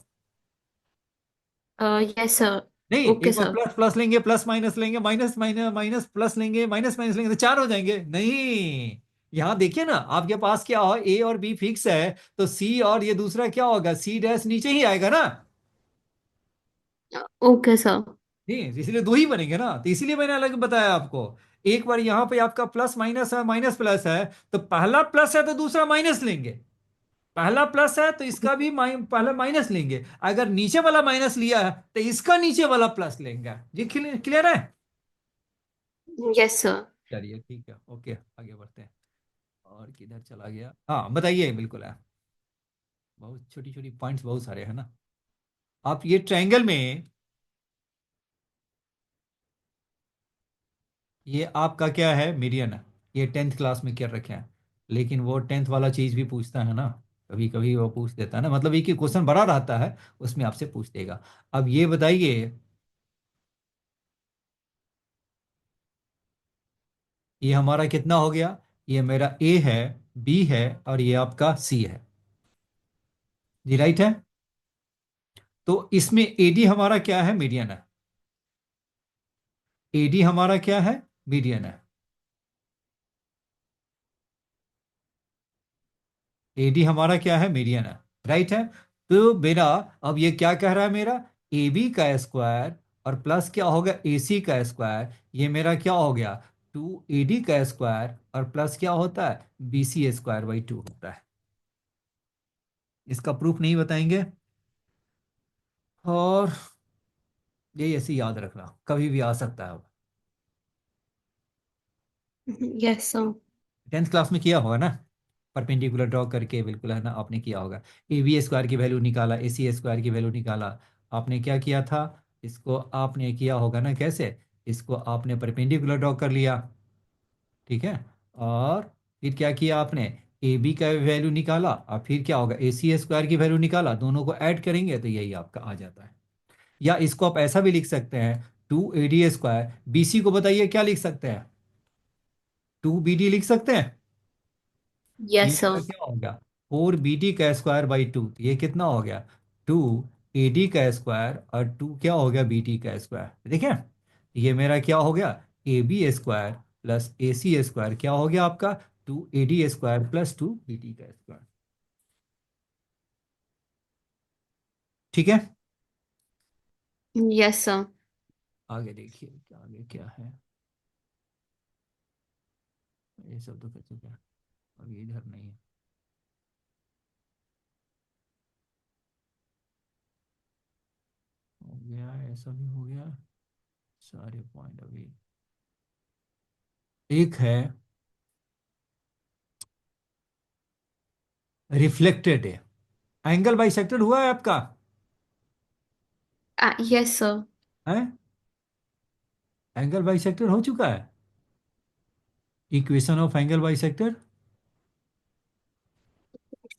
Yes sir. नहीं, ओके एक बार सर। प्लस प्लस लेंगे, प्लस माइनस लेंगे, माइनस माइनस माइनस प्लस लेंगे, माइनस माइनस लेंगे, तो चार हो जाएंगे नहीं। यहाँ देखिए ना, आपके पास क्या हो, ए और बी फिक्स है, तो सी और ये दूसरा क्या होगा, सी डैश नीचे ही आएगा ना। Okay sir. नहीं, इसलिए दो ही बनेंगे ना, तो इसीलिए मैंने अलग बताया आपको। एक बार यहाँ पे आपका प्लस माइनस है, माइनस प्लस है, तो पहला प्लस है तो दूसरा माइनस लेंगे, पहला प्लस है तो इसका भी पहला माइनस लेंगे, अगर नीचे वाला माइनस लिया है तो इसका नीचे वाला प्लस लेंगे। ये क्लियर है? Yes sir. चलिए ठीक है, ओके आगे बढ़ते हैं। और किधर चला गया, हाँ बताइए, बिल्कुल है, बहुत छोटी छोटी पॉइंट्स बहुत सारे हैं ना। आप ये ट्रायंगल में, ये आपका क्या है, मीडियन है, ये 10th क्लास में कर रखे हैं, लेकिन वो 10th वाला चीज भी पूछता है ना, कभी कभी वो पूछ देता है ना, मतलब एक ही क्वेश्चन बड़ा रहता है, उसमें आपसे पूछ देगा। अब ये बताइए, ये हमारा कितना हो गया, ये मेरा ए है, बी है, और ये आपका सी है, जी राइट है। तो इसमें एडी हमारा क्या है, मीडियन है, एडी हमारा क्या है, मीडियन है, एडी हमारा क्या है, मीडियन है, राइट है। तो मेरा, अब ये क्या कह रहा है मेरा, ए बी का स्क्वायर और प्लस क्या होगा, ए सी का स्क्वायर, ये मेरा क्या हो गया, 2 AD का स्क्वायर और प्लस क्या होता है, BC²/2 होता है। इसका प्रूफ नहीं बताएंगे, और ये ऐसे याद रखना, कभी भी आ सकता है। Yes sir. 10th क्लास में किया होगा ना, परपेंडिकुलर ड्रॉ करके, बिल्कुल है ना, आपने किया होगा। ए बी स्क्वायर की वैल्यू निकाला, ए सी स्क्वायर की वैल्यू निकाला। आपने क्या किया था, इसको आपने किया होगा ना, कैसे, इसको आपने परपेंडिकुलर ड्रॉ कर लिया, ठीक है। और फिर क्या किया आपने, ए बी का वैल्यू निकाला, और फिर क्या होगा, ए सी स्क्वायर की वैल्यू निकाला, दोनों को ऐड करेंगे तो यही आपका आ जाता है। या इसको आप ऐसा भी लिख सकते हैं, 2 AD स्क्वायर, बी सी को बताइए क्या लिख सकते हैं, 2 BD लिख सकते हैं। ये यस मेरा सर। क्या हो गया, 4 BD का स्क्वायर बाई 2, तो ये कितना हो गया, 2 AD का स्क्वायर, और 2 क्या हो गया, BD का स्क्वायर, ठीक है। ये मेरा क्या हो गया, AB square plus AC square क्या हो गया आपका, 2 AD स्क्वायर प्लस 2 BD का स्क्वायर, ठीक है। Yes sir. आगे देखिए आगे क्या है, ये सब तो कर चुका है, अभी इधर नहीं है, हो गया ऐसा भी हो गया, सारे पॉइंट अभी एक है, रिफ्लेक्टेड है, एंगल बाइसेक्टर हुआ है आपका, यस सर। है, एंगल बाइसेक्टर हो चुका है, equation of angle bisector.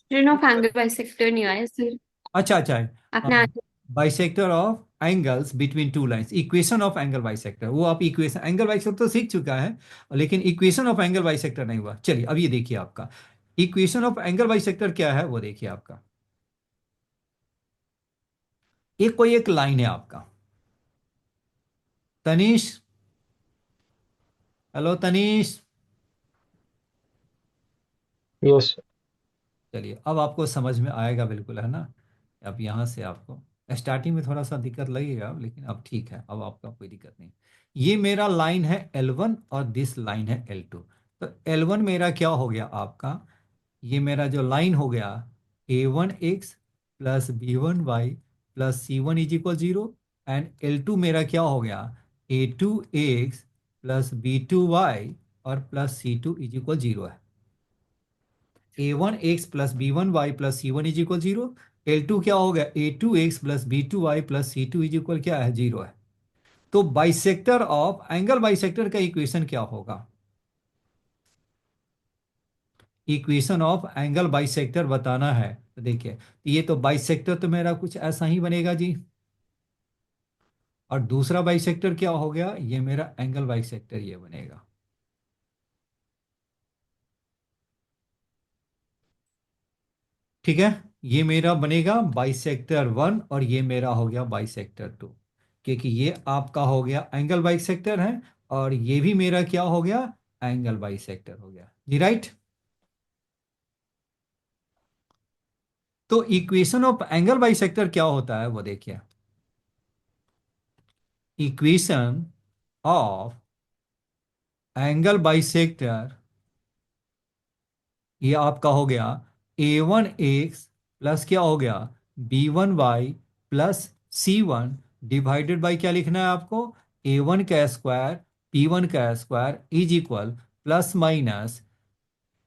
Train of angle bisector नहीं आया सर। अच्छा अच्छा, आपने answer. Bisector of angles between two lines, equation of angle bisector, वो आप इक्वेशन एंगल बाइसेक्टर तो सीख चुका है, लेकिन इक्वेशन ऑफ एंगल बाइसेक्टर नहीं हुआ। चलिए अब ये देखिए आपका इक्वेशन ऑफ एंगल बाइसेक्टर क्या है, वो देखिए आपका, एक कोई एक लाइन है आपका, तनीश, हेलो तनीश। यस। चलिए अब आपको समझ में आएगा बिल्कुल, है ना। अब यहाँ से आपको स्टार्टिंग में थोड़ा सा दिक्कत लगेगा, लेकिन अब ठीक है, अब आपका कोई दिक्कत नहीं। ये मेरा लाइन है L1 और दिस लाइन है L2। तो L1 मेरा क्या हो गया आपका, ये मेरा जो लाइन हो गया, A1x plus B1y plus C1 = 0, and L2 मेरा क्या हो गया, A2x प्लस B2y और प्लस C2 = 0 है। A1x plus B1y plus C1 = 0, L2 क्या हो गया, A2x plus B2y plus C2 क्या है, 0 है। तो बाइसेक्टर ऑफ एंगल बाइसेक्टर का इक्वेशन क्या होगा, इक्वेशन ऑफ एंगल बाइसेक्टर बताना है, तो देखिए ये तो बाइसेक्टर तो मेरा कुछ ऐसा ही बनेगा जी, और दूसरा बाइसेक्टर क्या हो गया, ये मेरा एंगल बाइसेक्टर ये बनेगा, ठीक है। ये मेरा बनेगा बाइसेक्टर 1 और ये मेरा हो गया बाइसेक्टर 2, क्योंकि ये आपका हो गया एंगल बाइसेक्टर है, और ये भी मेरा क्या हो गया, एंगल बाइसेक्टर हो गया जी, राइट। तो इक्वेशन ऑफ एंगल बाइसेक्टर क्या होता है वो देखिए, इक्वेशन ऑफ एंगल बाइसेक्टर, ये आपका हो गया A1x प्लस क्या हो गया, B1y plus C1 divided by क्या लिखना है आपको, A1 का स्क्वायर P1 का square is equal plus minus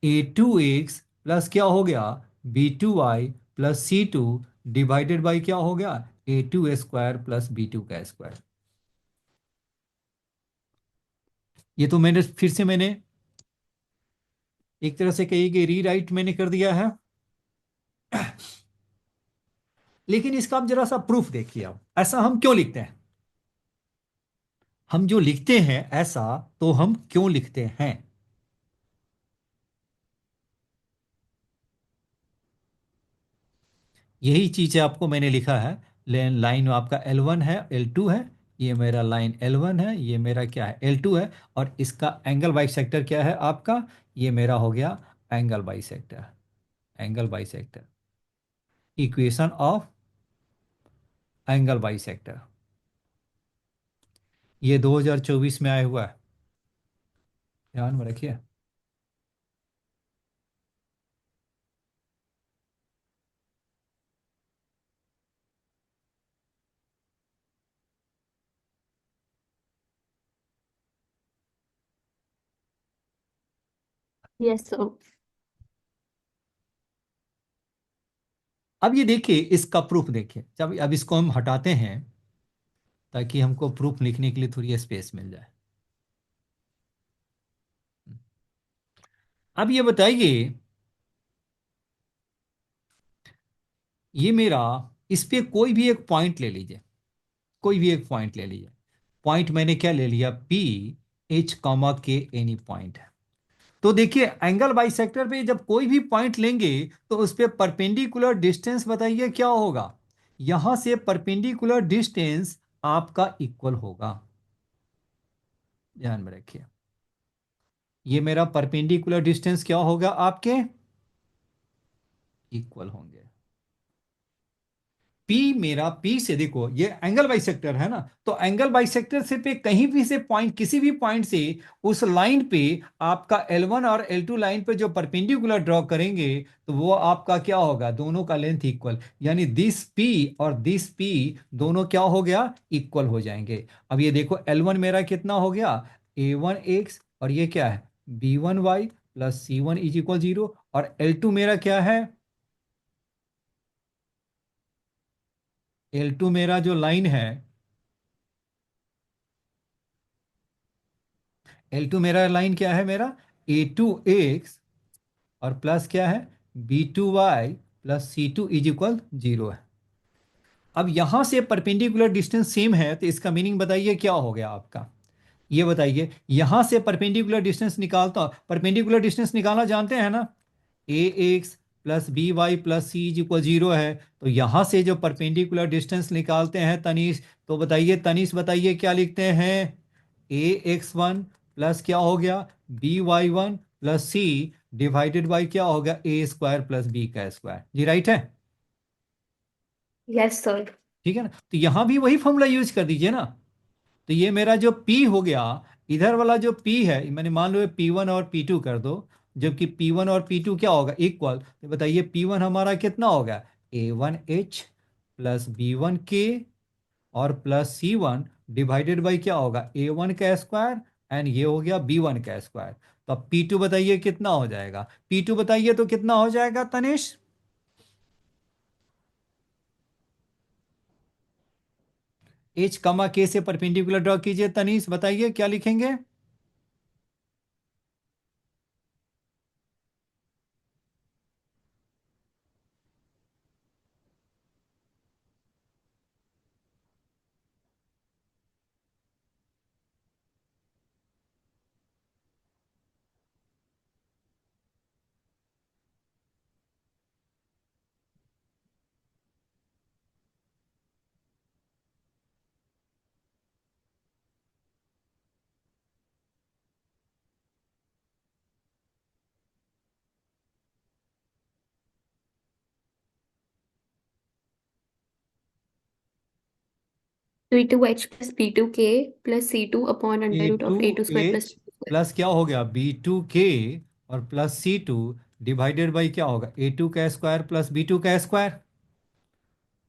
A2x plus क्या हो गया, B2y plus C2 divided by क्या हो गया, A2 स्क्वायर प्लस B2 का स्क्वायर। ये तो मैंने फिर से मैंने एक तरह से कही कि रीराइट मैंने कर दिया है, लेकिन इसका आप जरा सा प्रूफ देखिए, आप ऐसा हम क्यों लिखते हैं, हम जो लिखते हैं ऐसा, तो हम क्यों लिखते हैं, यही चीज है आपको मैंने लिखा है। लाइन आपका L1 है, L2 है, ये मेरा लाइन L1 है, ये मेरा क्या है, L2 है, और इसका एंगल बाइसेक्टर क्या है आपका, ये मेरा हो गया angle bisector, angle bisector, equation of angle bisector, ये 2024 में आया हुआ है, ध्यान में रखिए। Yes sir. अब ये देखिए, इसका प्रूफ देखिए, जब अब इसको हम हटाते हैं ताकि हमको प्रूफ लिखने के लिए थोड़ी स्पेस मिल जाए। अब ये बताइए, ये मेरा, इस पे कोई भी एक पॉइंट ले लीजिए, कोई भी एक पॉइंट ले लीजिए। पॉइंट मैंने क्या ले लिया, पी एच कॉमा के एनी पॉइंट। तो देखिए एंगल बाइसेक्टर पे जब कोई भी पॉइंट लेंगे तो उस पे परपेंडिकुलर डिस्टेंस बताइए क्या होगा। यहां से परपेंडिकुलर डिस्टेंस आपका इक्वल होगा, ध्यान में रखिए। ये मेरा परपेंडिकुलर डिस्टेंस क्या होगा, आपके इक्वल होंगे। पी मेरा, पी से देखो ये एंगल बाइसेक्टर है ना, तो एंगल बाइसेक्टर से पे कहीं भी से पॉइंट, किसी भी पॉइंट से उस लाइन पे आपका L1 और L2 लाइन पे जो परपेंडिकुलर ड्रॉ करेंगे तो वो आपका क्या होगा, दोनों का लेंथ इक्वल, यानी दिस P और दिस P दोनों क्या हो गया, इक्वल हो जाएंगे। अब ये देखो L1 मेरा कितना हो गया, A1x, और ये क्या है, B1y plus C1 is equal 0, और L2 मेरा क्या है, L2 मेरा जो लाइन है, L2 मेरा लाइन क्या है, मेरा A2x और प्लस क्या है, B2y plus C2 is equal 0 है। अब यहां से परपेंडिकुलर डिस्टेंस सेम है तो इसका मीनिंग बताइए क्या हो गया आपका, ये बताइए। यहां से परपेंडिकुलर डिस्टेंस निकालता, परपेंडिकुलर डिस्टेंस निकालना जानते हैं ना, a x plus B Y plus C is equal 0 है। तो यहां से जो परपेंडिकुलर डिस्टेंस निकालते हैं तनीष, तो बताइए तनीष, बताइए क्या लिखते हैं, A x1 प्लस क्या हो गया, B y1 plus C divided by क्या हो गया, ए स्क्वायर प्लस बी का स्क्वायर। जी राइट है, यस सर। ठीक है ना। तो यहां भी वही फॉर्मूला यूज कर दीजिए ना। तो ये मेरा जो P हो गया, इधर वाला जो P है, मैंने मान लो P1 और P2 कर दो, जबकि P1 और P2 क्या होगा, इक्वल। तो बताइए P1 हमारा कितना होगा, A1H प्लस B1K और प्लस C1 डिवाइडेड बाई क्या होगा, A1 का स्क्वायर एंड ये हो गया B1 का स्क्वायर। तो अब P2 बताइए कितना हो जाएगा, P2 बताइए तो कितना हो जाएगा तनिष, H कमा K से परपेंडिकुलर ड्रॉ कीजिए तनिष, बताइए क्या लिखेंगे। B2H plus B2K plus C2 upon under A root two of A2 square plus H B2 square. Plus क्या हो गया, B2K और प्लस C2 डिवाइडेड बाई क्या होगा, A2 का स्क्वायर प्लस B2 का स्क्वायर।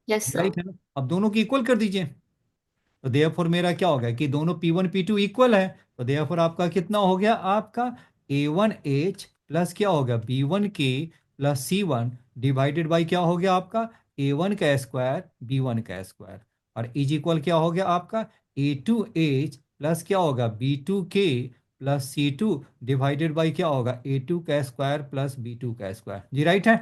Yes sir. राइट है ना, अब दोनों की इक्वल कर दीजिए। तो देयरफॉर मेरा क्या हो गया कि दोनों P1 P2 इक्वल है। तो देयरफॉर आपका कितना हो गया, आपका A1H प्लस क्या हो गया, B1K plus C1 divided by क्या हो गया आपका, A1 का स्क्वायर B1 का स्क्वायर, और इज इक्वल क्या हो गया आपका, A2H प्लस क्या होगा, B2K plus C2 divided by क्या होगा, A2 का स्क्वायर प्लस B2 का स्क्वायर। जी राइट है।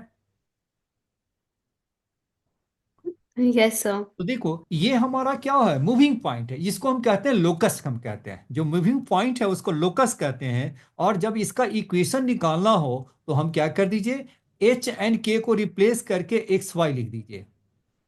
Yes sir. तो देखो ये हमारा क्या है, मूविंग पॉइंट है, जिसको हम कहते हैं लोकस, हम कहते हैं जो मूविंग पॉइंट है उसको लोकस कहते हैं। और जब इसका इक्वेशन निकालना हो तो हम क्या कर दीजिए, एच एंड के को रिप्लेस करके एक्स वाई लिख दीजिए।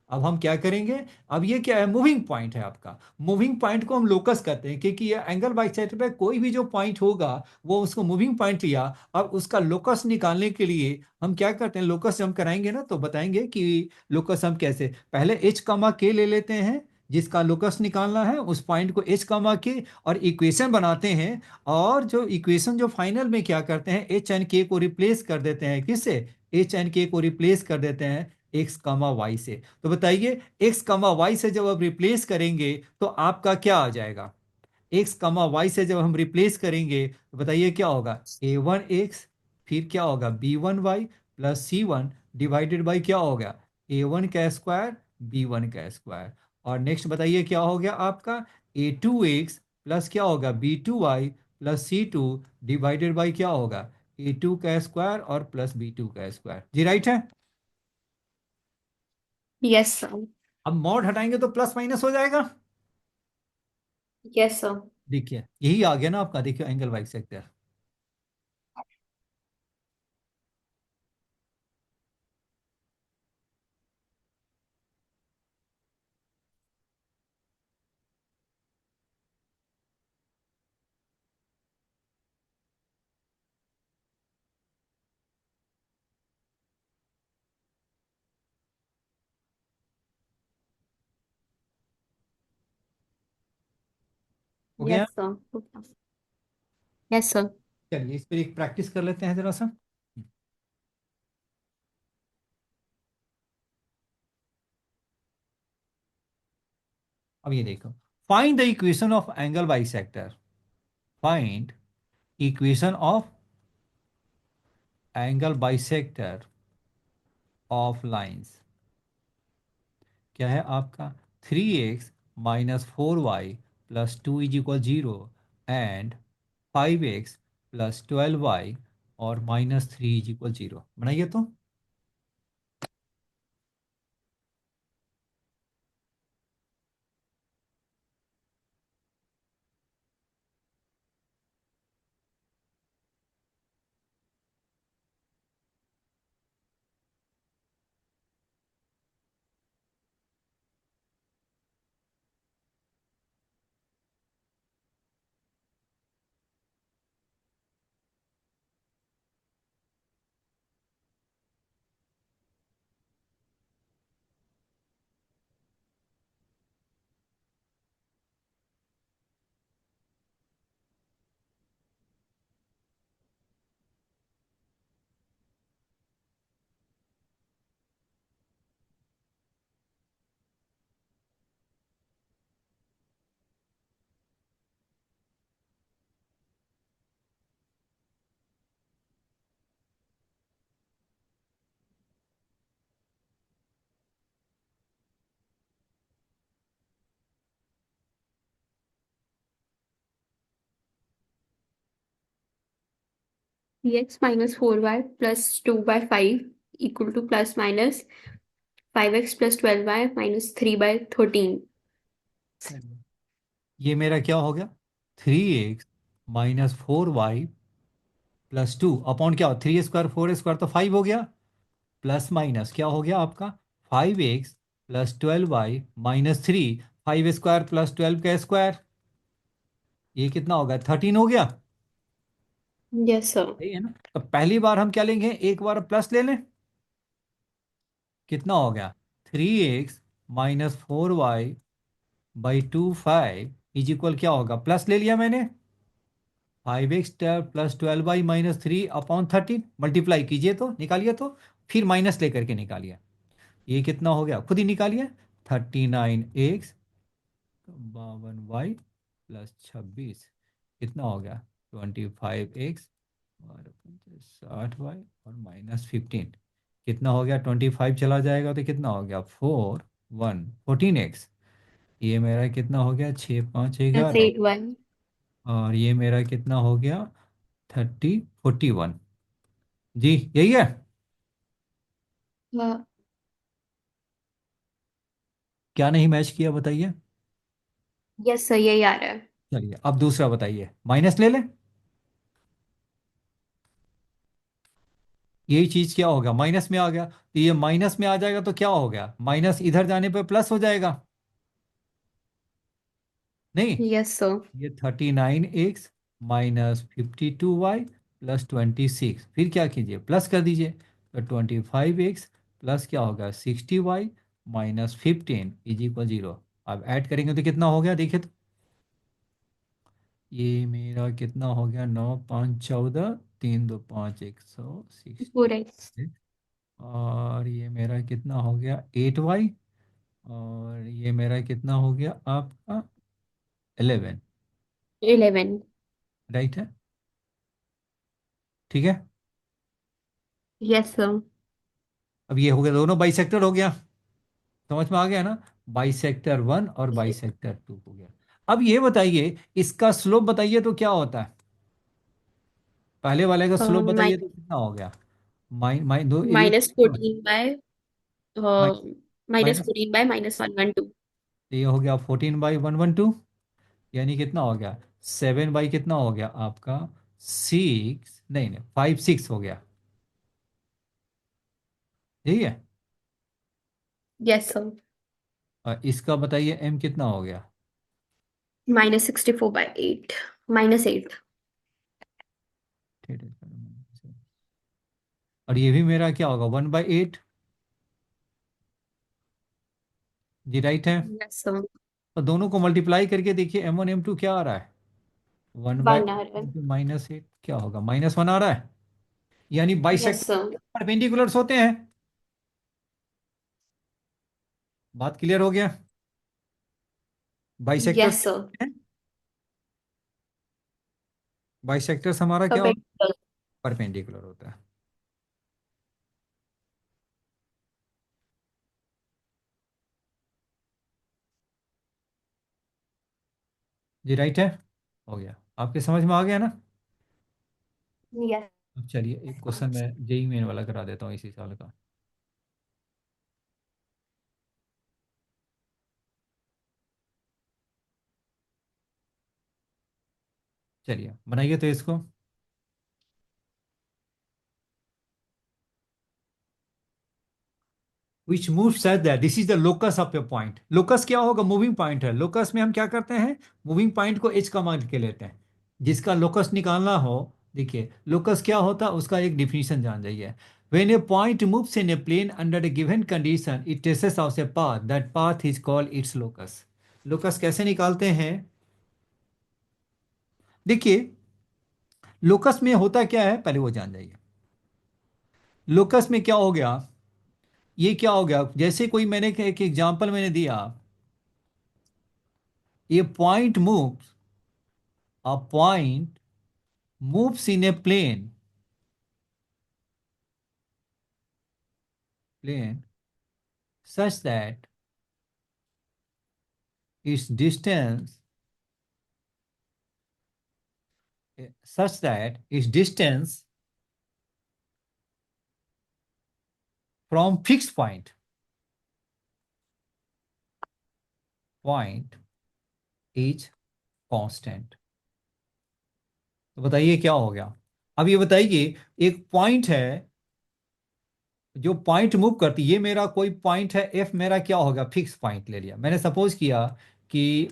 अब हम क्या करेंगे, अब ये क्या है, मूविंग पॉइंट है आपका। मूविंग पॉइंट को हम लोकस कहते हैं क्योंकि ये एंगल बाइसेक्टर पे कोई भी जो पॉइंट होगा वो उसको मूविंग पॉइंट लिया। अब उसका लोकस निकालने के लिए हम क्या करते हैं, लोकस हम कराएंगे ना तो बताएंगे कि लोकस हम कैसे, पहले एच कमा के ले लेते हैं, जिसका लोकस निकालना है उस पॉइंट को एच कमा के, और इक्वेशन बनाते हैं। और जो इक्वेशन जो फाइनल में क्या करते हैं, एच एंड के को रिप्लेस कर देते हैं, किससे, एच एंड के को रिप्लेस कर देते हैं एक्स कमा वाई से। तो बताइए एक्स कमा वाई से जब आप रिप्लेस करेंगे तो आपका क्या आ जाएगा, एक्स कमा वाई से जब हम रिप्लेस करेंगे तो बताइए क्या होगा, A1x फिर क्या होगा, b1y plus c1 divided by क्या हो गया, a1 का स्क्वायर b1 का स्क्वायर। और नेक्स्ट बताइए क्या हो गया आपका, a2x प्लस क्या होगा b2y plus c2 divided by क्या होगा, a2 का स्क्वायर और प्लस b2 का स्क्वायर। जी राइट है। Yes sir. अब मॉड हटाएंगे तो प्लस माइनस हो जाएगा। Yes sir. देखिए यही आ गया ना आपका, देखिए एंगल बाइसेक्टर। हो गया। Yes sir. Yes sir. चलिए इस पर एक प्रैक्टिस कर लेते हैं जरा सा। अब ये देखो, find the equation of angle bisector. Find equation of angle bisector of lines. क्या है आपका, 3x - 4y plus 2 is equal 0 and 5x plus 12y और -3 इज इक्वल 0। बनाइए तो। x - 4y plus 2/5 equal two plus minus 5x plus 12y minus 3/13। ये मेरा क्या हो गया, 3x - 4y प्लस 2 अपॉन क्या, 3 स्क्वायर 4 स्क्वायर तो 5 हो गया, प्लस माइनस क्या हो गया आपका, 5x plus 12y -3, 5 square plus 12 का स्क्वायर, ये कितना होगा, 13 हो गया। Yes sir. सही है ना। तो पहली बार हम क्या लेंगे, एक बार प्लस ले लें, कितना हो गया, 3x - 4y/2 5 इज इक्वल क्या होगा, प्लस ले लिया मैंने, 5x plus 12y - 3 upon 13, multiply कीजिए तो निकालिए तो, फिर माइनस लेकर के निकालिए, ये कितना हो गया खुद ही निकालिए, 39x 52y प्लस 26 कितना हो गया, 25x और 60y और -15 कितना हो गया, 25 चला जाएगा तो कितना हो गया, 14x। ये मेरा कितना हो गया, 6 5 11, 8y। और ये मेरा कितना हो गया, 30 41। जी यही है। क्या नहीं मैच किया बताइए। यस सर, यही आ रहा है। चलिए अब दूसरा बताइए, माइनस ले लें, यही चीज क्या होगा, माइनस में आ गया तो ये माइनस में आ जाएगा तो क्या हो गया, माइनस इधर जाने पे प्लस हो जाएगा, नहीं। Yes sir. ये 39x -52y प्लस 26, फिर क्या कीजिए, प्लस कर दीजिए, तो 25x प्लस क्या होगा, 60y -15 इज इक्वल 0। अब ऐड करेंगे तो कितना हो गया देखिए तो, ये मेरा कितना हो गया, 9 5 14, 3 2 5 160, 4x। और ये मेरा कितना हो गया, 8y, और ये मेरा कितना हो गया आपका, 11। 11। राइट है, ठीक है। Yes sir. अब ये हो गया, दोनों बाइसेक्टर हो गया, समझ में आ गया ना। बाइसेक्टर 1 और बाइसेक्टर 2 हो गया। अब ये बताइए, इसका स्लोप बताइए तो क्या होता है। पहले वाले का स्लोप बताइए तो कितना हो गया। माइ माइ दो ये minus 14 by minus minus, 14 by -112। ये हो गया 14/112, यानी कितना हो गया, 7 बाई कितना हो गया आपका, 6, नहीं नहीं 5 6 हो गया, ठीक है। Yes sir. और इसका बताइए एम कितना हो गया। -64/8, -8। ठीक है। और ये भी मेरा क्या होगा, 1/8, जी राइट है। Yes sir. तो दोनों को मल्टीप्लाई करके देखिए, M1 M2 क्या आ रहा है, वन बाई 1 आ रहा है। -8 क्या होगा, -1 आ रहा है। यानी यस बाइसेक्टर सर। परपेंडिकुलर्स होते हैं। बात क्लियर हो गया। Bisectors yes sir. हैं, बाइसेक्टर्स हमारा क्या होता है, परपेंडिकुलर। परपेंडिकुलर होता है। जी राइट है, हो गया, आपके समझ में आ गया ना। यस अब चलिए एक क्वेश्चन मैं जेई मेन वाला करा देता हूँ इसी साल का। चलिए बनाइए तो इसको। Which move such that this is the locus of A point. Locus क्या होगा, मूविंग पॉइंट है। लोकस में हम क्या करते हैं, मूविंग पॉइंट को एच का मान के लेते हैं। जिसका लोकस निकालना हो, देखिए लोकस क्या होता है, उसका एक डिफिनीशन जान जाइए। When a point moves in a plane under a given condition, it traces out a path. That path is called its locus. Locus कैसे निकालते हैं, देखिए लोकस में होता क्या है, पहले वो जान जाइए। लोकस में क्या हो गया, ये क्या हो गया, जैसे कोई मैंने एक एग्जांपल मैंने दिया, ये point moves, a point moves in a plane such that its distance such that its distance from fixed point is constant। तो बताइए क्या हो गया। अब ये बताइए, एक पॉइंट है, जो पॉइंट मूव करती, ये मेरा कोई पॉइंट है एफ, मेरा क्या होगा, फिक्स पॉइंट ले लिया मैंने, सपोज किया कि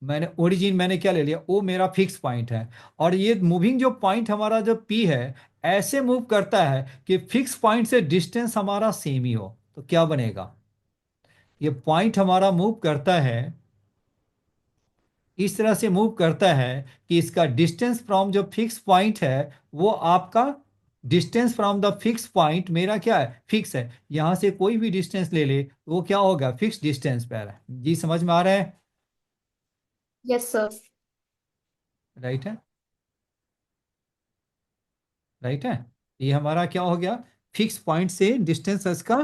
मैंने ओरिजिन मैंने क्या ले लिया, वो मेरा फिक्स पॉइंट है। और ये मूविंग जो पॉइंट हमारा जो पी है, ऐसे मूव करता है कि फिक्स पॉइंट से डिस्टेंस हमारा सेम ही हो, तो क्या बनेगा, ये पॉइंट हमारा मूव करता है, इस तरह से मूव करता है कि इसका डिस्टेंस फ्रॉम जो फिक्स पॉइंट है, वो आपका distance from the fix point मेरा क्या है, फिक्स है। यहां से कोई भी डिस्टेंस ले ले, वो क्या होगा, फिक्स डिस्टेंस पर है। जी समझ में आ रहा है, यस सर। राइट है, राइट है। ये हमारा क्या हो गया, फिक्स पॉइंट से डिस्टेंस इसका,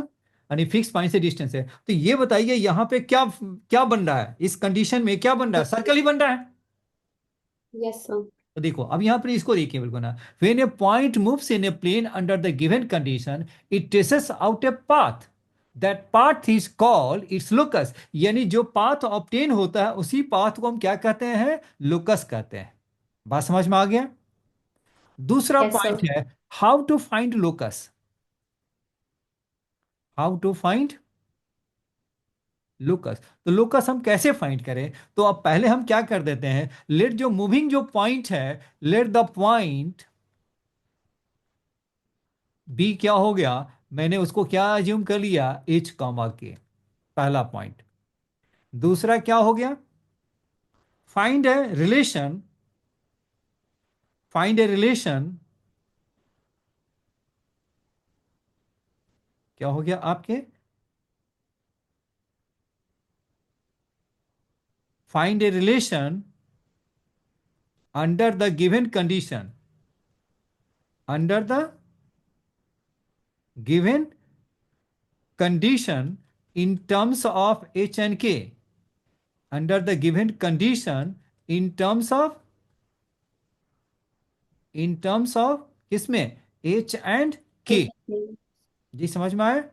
यानी फिक्स पॉइंट से डिस्टेंस है। तो ये बताइए यहाँ पे क्या क्या बन रहा है, इस कंडीशन में क्या बन रहा है, सर्कल ही बन रहा है। Yes sir. तो देखो अब यहाँ पर इसको देखिए बिल्कुल ना, when a point moves in a plane under the given condition, it traces out a path, that path is called its locus. यानी जो पाथ ऑब्टेन होता है, उसी पाथ को हम क्या कहते हैं, लोकस कहते हैं। बात समझ में आ गया। दूसरा यस सर। पॉइंट है, how to find locus, how to find locus. तो लोकस हम कैसे फाइंड करें, तो अब पहले हम क्या कर देते हैं, लेट जो मूविंग जो पॉइंट है, लेट द पॉइंट बी क्या हो गया, मैंने उसको क्या अज्यूम कर लिया, एच कॉमा के, पहला पॉइंट। दूसरा क्या हो गया, find a relation, find a relation, क्या हो गया आपके, find a relation under the given condition, under the given condition in terms of h and k, under the given condition in terms of किसमें, h and k। जी समझ में आया?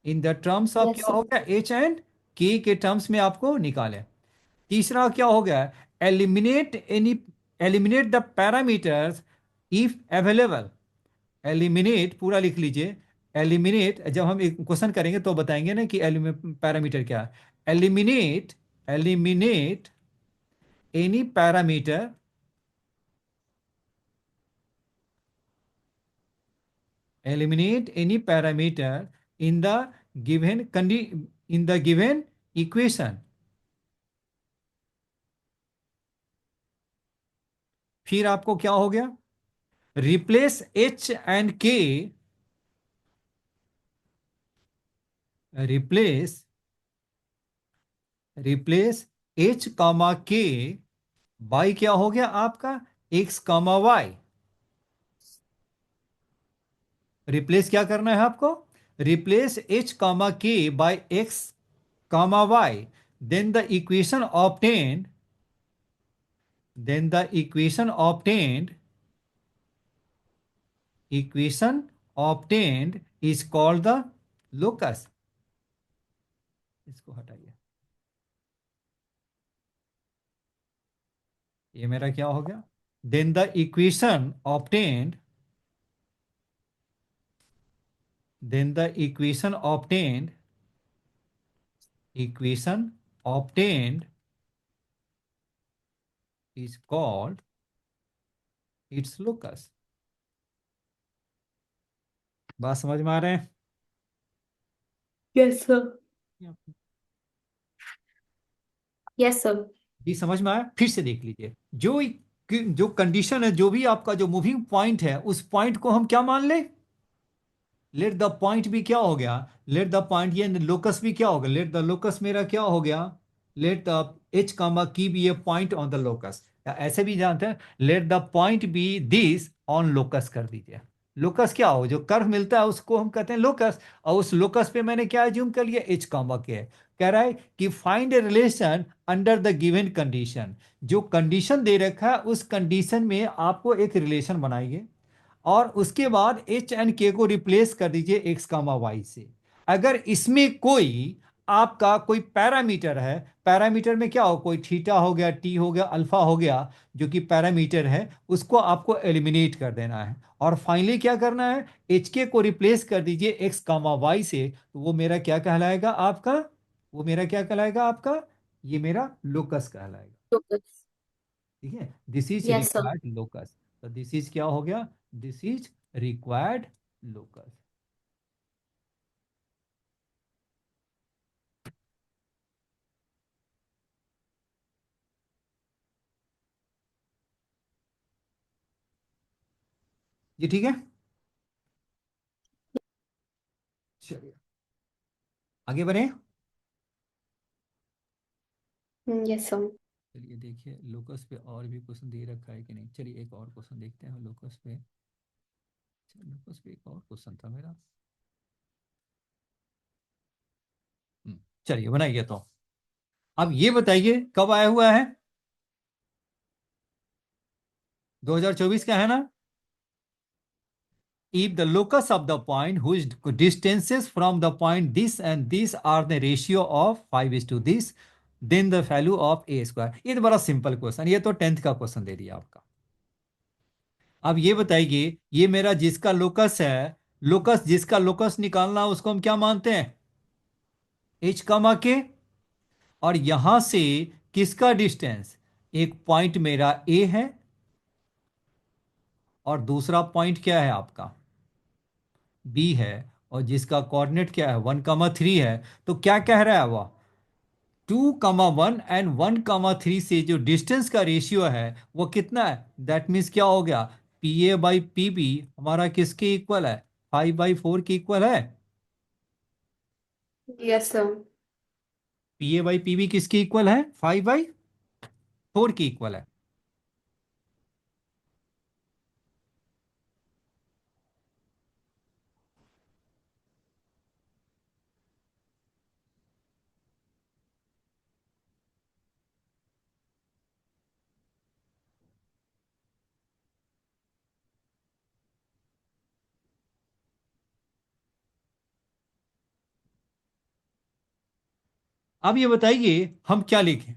In the terms of yes क्या sir. हो गया, H and के terms में आपको निकाले। तीसरा क्या हो गया, eliminate the parameters if available. Eliminate पूरा लिख लीजिए। एलिमिनेट जब हम एक क्वेश्चन करेंगे तो बताएंगे ना कि पैरामीटर क्या है। Eliminate eliminate any parameter eliminate any parameter in the in the given equation। फिर आपको क्या हो गया, replace h and k, replace replace h comma k by क्या हो गया आपका, x कामा y। रिप्लेस क्या करना है आपको, replace h comma k by x comma y। Then the equation obtained then the equation obtained is called the locus। इसको हटाइए, ये मेरा क्या हो गया, then the equation obtained is called its locus। बात समझ में आ रहे हैं? Yes sir. Yes sir. जी समझ में आया? फिर से देख लीजिए, जो कंडीशन है, जो भी आपका जो मूविंग पॉइंट है, उस पॉइंट को हम क्या मान ले, लेट द पॉइंट भी क्या हो गया, लेट द पॉइंट, ये लोकस भी क्या हो गया, लेट द लोकस मेरा क्या हो गया, लेट द एच कामा की भी ये पॉइंट ऑन द लोकस। ऐसे भी जानते हैं, let the point be this on locus कर दीजिए। लोकस क्या हो, जो कर्व मिलता है उसको हम कहते हैं लोकस। और उस लोकस पे मैंने क्या एज्यूम कर लिया, एच कामा के। कह रहा है कि find a relation under the given condition. जो कंडीशन दे रखा है उस कंडीशन में आपको एक रिलेशन बनाइए, और उसके बाद एच एंड के को रिप्लेस कर दीजिए एक्स कामा वाई से। अगर इसमें कोई आपका कोई पैरामीटर है, पैरामीटर में क्या हो, कोई थीटा हो गया, टी हो गया, अल्फा हो गया, जो कि पैरामीटर है, उसको आपको एलिमिनेट कर देना है। और फाइनली क्या करना है, एच के को रिप्लेस कर दीजिए एक्स कामा वाई से। तो वो मेरा क्या कहलाएगा आपका, वो मेरा क्या कहलाएगा आपका, ये मेरा लोकस कहलाएगा। लोकस। ठीक है, this is yes sir. Required locus. तो दिस इज क्या हो गया, दिस इज रिक्वायर्ड लोकस। ये ठीक है, चलिए आगे बढ़े। Yes sir. चलिए देखिए लोकस पे और भी क्वेश्चन दे रखा है कि नहीं, चलिए एक और क्वेश्चन देखते हैं लोकस पे। लोकस पे एक और क्वेश्चन था मेरा। चलिए बनाइए तो। अब ये बताइए कब आया हुआ है, 2024 का है ना। If the locus of the point whose distances from the point this and this are the ratio of 5 is to this, then the value of a square। ये तो बड़ा सिंपल क्वेश्चन, ये तो 10th का क्वेश्चन दे दिया आपका। अब ये बताइए, ये मेरा जिसका लोकस है, लोकस जिसका लोकस निकालना है उसको हम क्या मानते हैं, एच कामा के। और यहां से किसका डिस्टेंस, एक पॉइंट मेरा ए है और दूसरा पॉइंट क्या है आपका बी है, और जिसका कोऑर्डिनेट क्या है 1,3 है। तो क्या कह रहा है वह, 2,1 एंड 1,3 से जो डिस्टेंस का रेशियो है वो कितना है, दैट मीन्स क्या हो गया, P A by P B हमारा किसके इक्वल है, 5/4 के इक्वल है। Yes sir. P A by P B किसके इक्वल है, 5/4 के इक्वल है। अब ये बताइए हम क्या लिखें।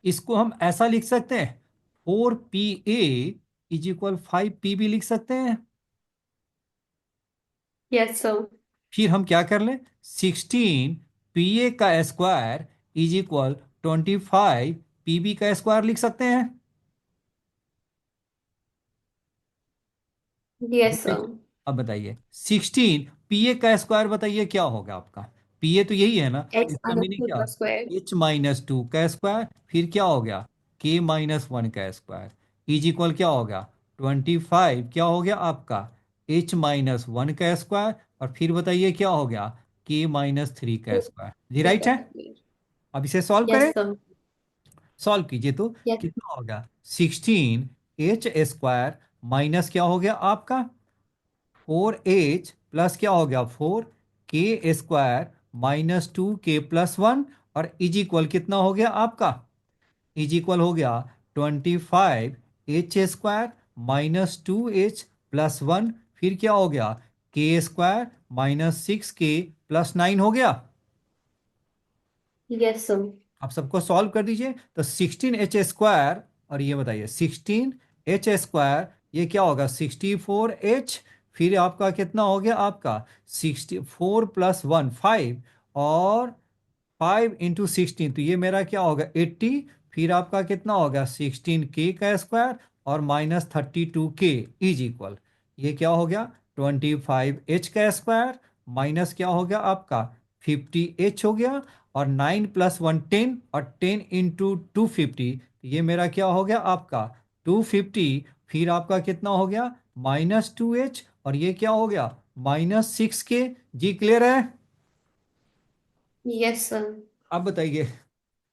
इसको हम ऐसा लिख सकते हैं, 4PA इज इक्वल 5 PB लिख सकते हैं। Yes sir. फिर हम क्या कर लें, 16PA का स्क्वायर इज इक्वल 25 PB का स्क्वायर लिख सकते हैं। Yes sir. अब बताइए 16 PA का स्क्वायर बताइए क्या होगा आपका। PA तो यही है ना, एक्स इसका माइनस मीनिंग टू क्या, का स्क्वायर। H-2 का स्क्वायर, फिर क्या हो गया K-1 का स्क्वायर इज इक्वल क्या होगा 25, क्या हो गया आपका H-1 का स्क्वायर, और फिर बताइए क्या हो गया K-3 का स्क्वायर। जी ठीक राइट है। है। अब इसे सॉल्व यस करें, सर। सॉल्व कीजिए तो यस। कितना होगा 16H² माइनस क्या हो गया आपका 4H प्लस क्या हो गया 4K² -2K+1, और इज इक्वल कितना हो गया आपका, इज इक्वल हो गया 25H² -2H+1, फिर क्या हो गया K² -6K+9 हो गया। Yes sir. आप सबको सॉल्व कर दीजिए तो 16H² और ये बताइए 16H², ये क्या होगा 64H, फिर आपका कितना हो गया आपका 64+1 5, और 5 × 16 तो ये मेरा क्या होगा 80, फिर आपका कितना होगा 16K का स्क्वायर और -32K इज इक्वल, ये क्या हो गया 25H का स्क्वायर माइनस क्या हो गया आपका 50H हो गया, और 9+1 10, और 10 × 2 50, ये मेरा क्या हो गया आपका 250, फिर आपका कितना हो गया -2H, और ये क्या हो गया -6K। जी क्लियर है। Yes sir. अब बताइए,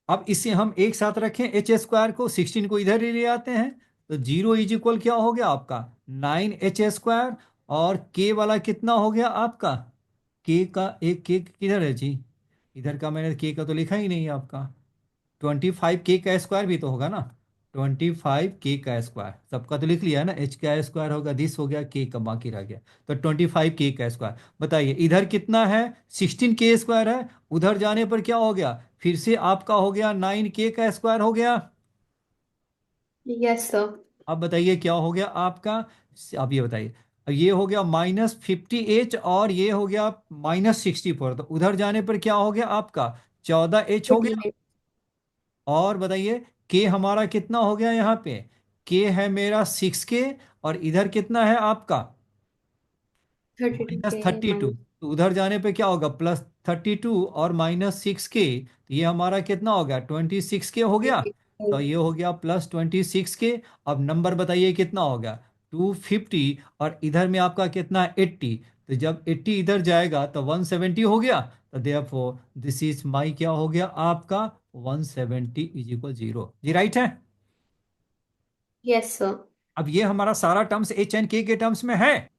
अब इसे हम एक साथ रखें H² को, 16 को इधर ही ले आते हैं, तो 0 इज इक्वल क्या हो गया आपका 9H², और K वाला कितना हो गया आपका, K का एक K किधर है जी, इधर का मैंने K का तो लिखा ही नहीं है आपका, 25K का स्क्वायर भी तो होगा ना, 25K का स्क्वायर सबका तो लिख लिया है ना, H का स्क्वायर होगा, दिस हो गया K का बाकी रह गया, तो 25K का स्क्वायर। बताइए इधर कितना है 16K² है, उधर जाने पर क्या हो गया फिर से आपका हो गया 9K का स्क्वायर हो गया। Yes sir. अब बताइए क्या हो गया आपका, अब ये बताइए, ये हो गया -50H, और ये हो गया -64, तो उधर जाने पर क्या हो गया आपका 14H हो गया। 48। और बताइए के हमारा कितना हो गया यहाँ पे, के है मेरा 6K, और इधर कितना है आपका 32 माइनस के थर्टी टू माइनस। तो उधर जाने पे क्या होगा +32 और -6K, तो ये हमारा कितना हो गया 26K हो गया, तो ये हो गया +26K। अब नंबर बताइए कितना हो गया 250, और इधर में आपका कितना है 80, तो जब 80 इधर जाएगा तो 170 हो गया, तो देयरफॉर दिस इज माई क्या हो गया आपका 170 इज इक्वल 0। जी राइट है। Yes sir. अब ये हमारा सारा टर्म्स H&K के टर्म्स में है,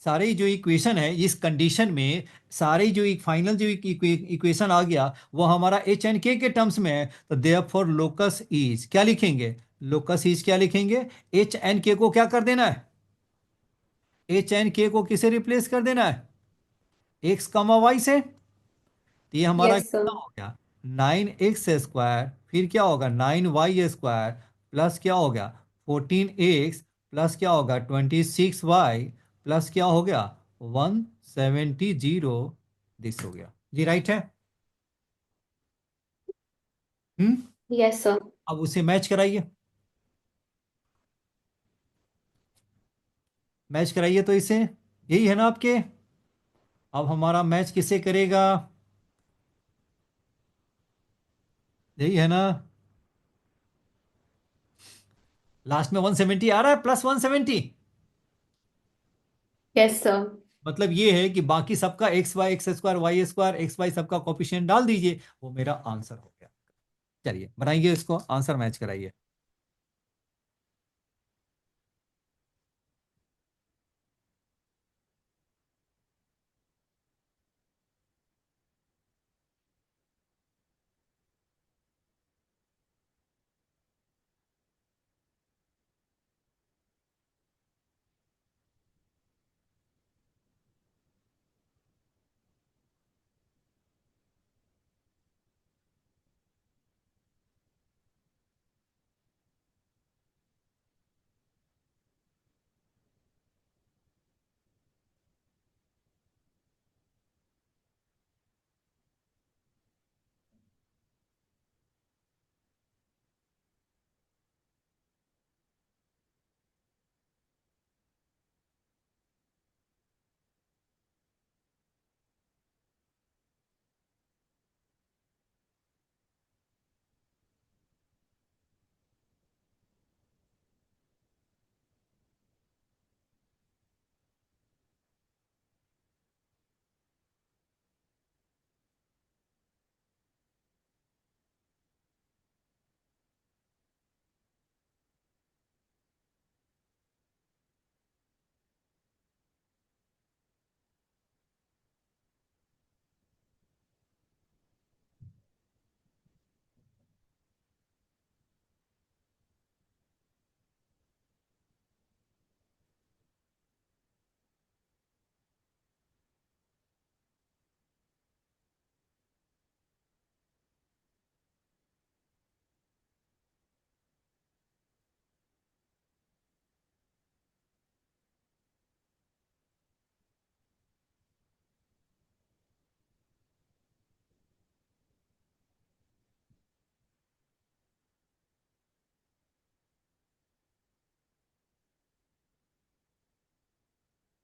सारे जो इक्वेशन है इस कंडीशन में, सारे जो एक फाइनल जो इक्वेशन आ गया वो हमारा H&K के टर्म्स में है, तो देयरफॉर लोकस इज क्या लिखेंगे, लोकस इज क्या लिखेंगे, H&K को क्या कर देना है, H&K को किसे रिप्लेस कर देना है x, y से, तो ये हमारा यस सर। कितना हो गया 9x² फिर क्या होगा 9y² प्लस क्या हो गया 14x प्लस क्या होगा 26y प्लस क्या हो गया 170, दिस हो गया। जी राइट है। हम्म। Yes sir. अब उसे मैच कराइए, मैच कराइए तो इसे, यही है ना आपके, अब हमारा मैच किसे करेगा, यही है ना, लास्ट में 170 आ रहा है +170, यस सर। मतलब ये है कि बाकी सबका x² सबका कोफिशिएंट डाल दीजिए, वो मेरा आंसर हो गया। चलिए बनाइए इसको, आंसर मैच कराइए।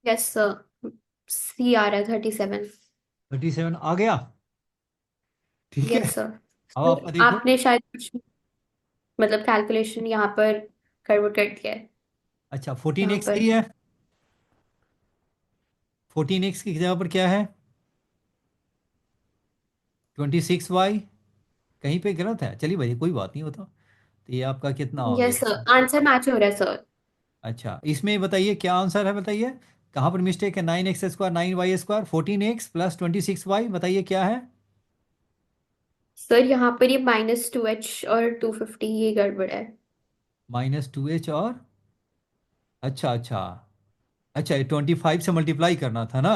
यस सर, सी आ रहा है 37। 37 आ गया। ठीक है। Yes sir. अब सर आपका देखो। आपने शायद कुछ मतलब कैलकुलेशन यहाँ पर गड़बड़ कर दिया है। अच्छा, 14 यहाँ एक्स पर सही है। 14 एक्स की जगह पर क्या है? 26 वाई। कहीं पे गलत है, चलिए भाई कोई बात नहीं होता। तो ये आपका कितना हो यस गया? सर, आंसर मैच हो रहा है सर। अच्छा, इसमें बताइए क्या आंसर है, बताइए कहाँ पर मिस्टेक है? 9x² 9y² 14x + 26y, बताइए क्या है? सर यहाँ पर ये -2h और 250 ये गड़बड़ है। -2h और, अच्छा अच्छा, अच्छा ये 25 से मल्टीप्लाई करना था ना।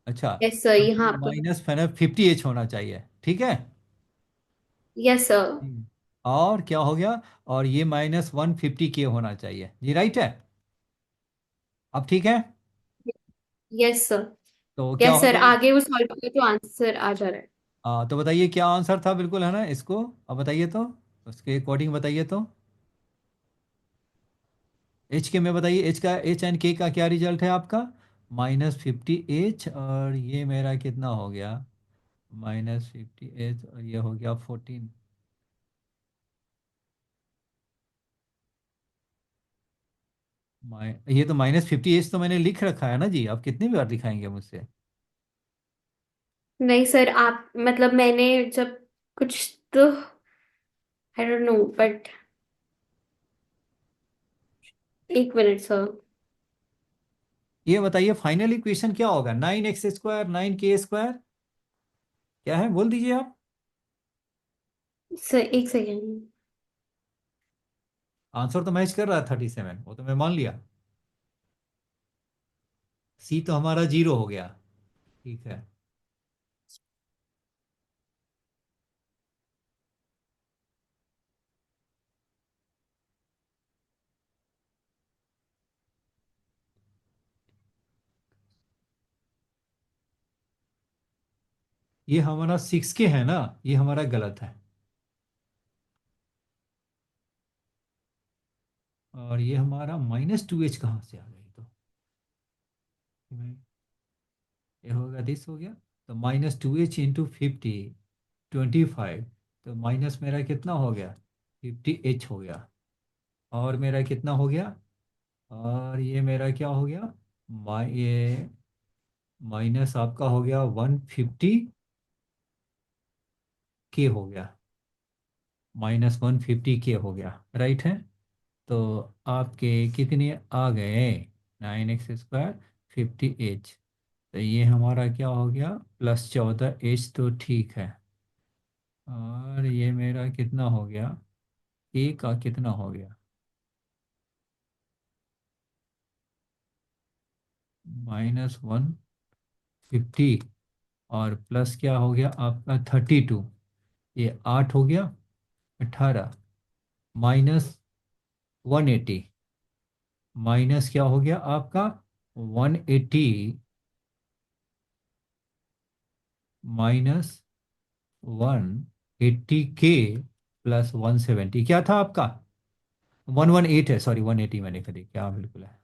अच्छा, यस सर, तो यहाँ ये पर। -50h होना चाहिए, ठीक है। Yes sir. और क्या हो गया? और ये -150k होना चाहिए जी, राइट है। अब ठीक है। Yes sir. तो क्या यस हो सर, गया? आगे वो सॉल्व किया तो आंसर आ जा रहा है। तो बताइए क्या आंसर था, बिल्कुल है ना इसको। अब बताइए तो, उसके अकॉर्डिंग बताइए तो। एच के में बताइए, एच का, एच एंड के का क्या रिजल्ट है आपका? -50h, और ये मेरा कितना हो गया? -50h, और ये हो गया 14। ये तो -50h तो मैंने लिख रखा है ना जी, आप कितनी बार दिखाएंगे मुझसे? नहीं सर, आप मतलब मैंने जब कुछ तो I don't know but 1 minute sir. ये बताइए फाइनल इक्वेशन क्या होगा? 9x² 9k², क्या है बोल दीजिए आप। Sir 1 second. आंसर तो मैच कर रहा है 37, वो तो मैं मान लिया। सी तो हमारा 0 हो गया। ठीक है। ये हमारा 6k है ना, ये हमारा गलत है। और ये हमारा -2h कहाँ से आ गई तो? ये होगा, दिस हो गया। तो -2h × 50, 25। तो माइनस मेरा कितना हो गया? 50h हो गया। और मेरा कितना हो गया? और ये मेरा क्या हो गया? ये माइनस आपका हो गया 150k हो गया। -150k हो गया, राइट है। तो आपके कितने आ गए? 9x² 50h। तो ये हमारा क्या हो गया? +14h, तो ठीक है। और ये मेरा कितना हो गया? ए का कितना हो गया? -150, और प्लस क्या हो गया आपका? 32। ये 8 हो गया, 18, -180, माइनस क्या हो गया आपका? 180, -180k +170, क्या था आपका? 118 है, सॉरी 180 मैंने कहा, क्या बिल्कुल है।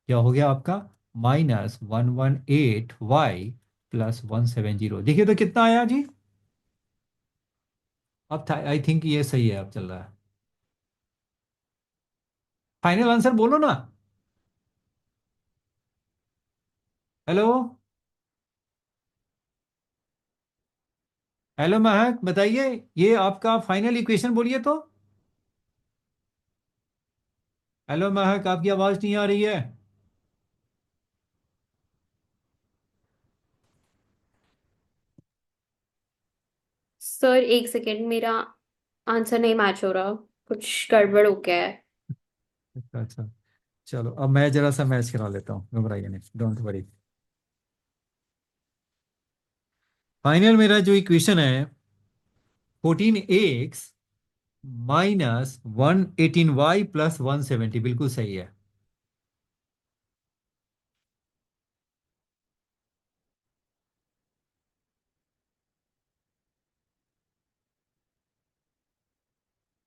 क्या हो गया आपका? -118y +170, देखिए तो कितना आया जी। अब था, आई थिंक ये सही है, अब चल रहा है। फाइनल आंसर बोलो ना। हेलो, हेलो महक, बताइए ये आपका फाइनल इक्वेशन बोलिए तो। हेलो महक, आपकी आवाज नहीं आ रही है। सर 1 सेकेंड, मेरा आंसर नहीं मैच हो रहा, कुछ गड़बड़ हो गया है। अच्छा अच्छा, चलो अब मैं जरा सा मैच करा लेता हूँ, घबराइए नहीं, डोंट वरी। फाइनल मेरा जो इक्वेशन है, 14x -118y +170, बिल्कुल सही है।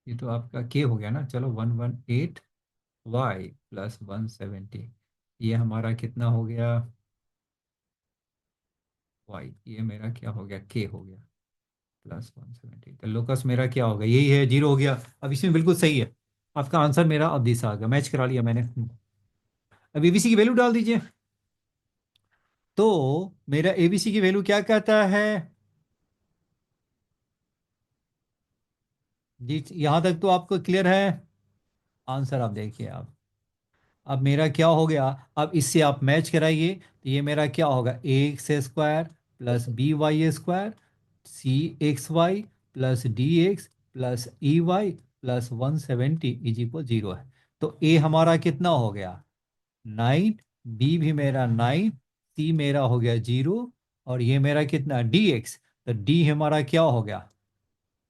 ये तो आपका के हो गया ना, चलो 118 वाई प्लस 170, ये हमारा कितना हो गया, वाई, ये मेरा क्या हो गया, के हो गया प्लस 170। तो लोकस मेरा क्या होगा, यही है, 0 हो गया। अब इसमें बिल्कुल सही है आपका आंसर, मेरा अब दिस आ गया, मैच करा लिया मैंने। अब एबीसी की वैल्यू डाल दीजिए। तो मेरा एबीसी की वैल्यू क्या कहता है जी, यहां तक तो आपको क्लियर है। आंसर आप देखिए आप। अब मेरा क्या हो गया, अब इससे आप मैच कराइए, तो ये मेरा क्या होगा, a x square plus B y square c x y plus d x plus e y plus 170 is equal 0 है। तो ए हमारा कितना हो गया, 9, बी भी मेरा 9, सी मेरा हो गया 0, और ये मेरा कितना डी एक्स, तो डी हमारा क्या हो गया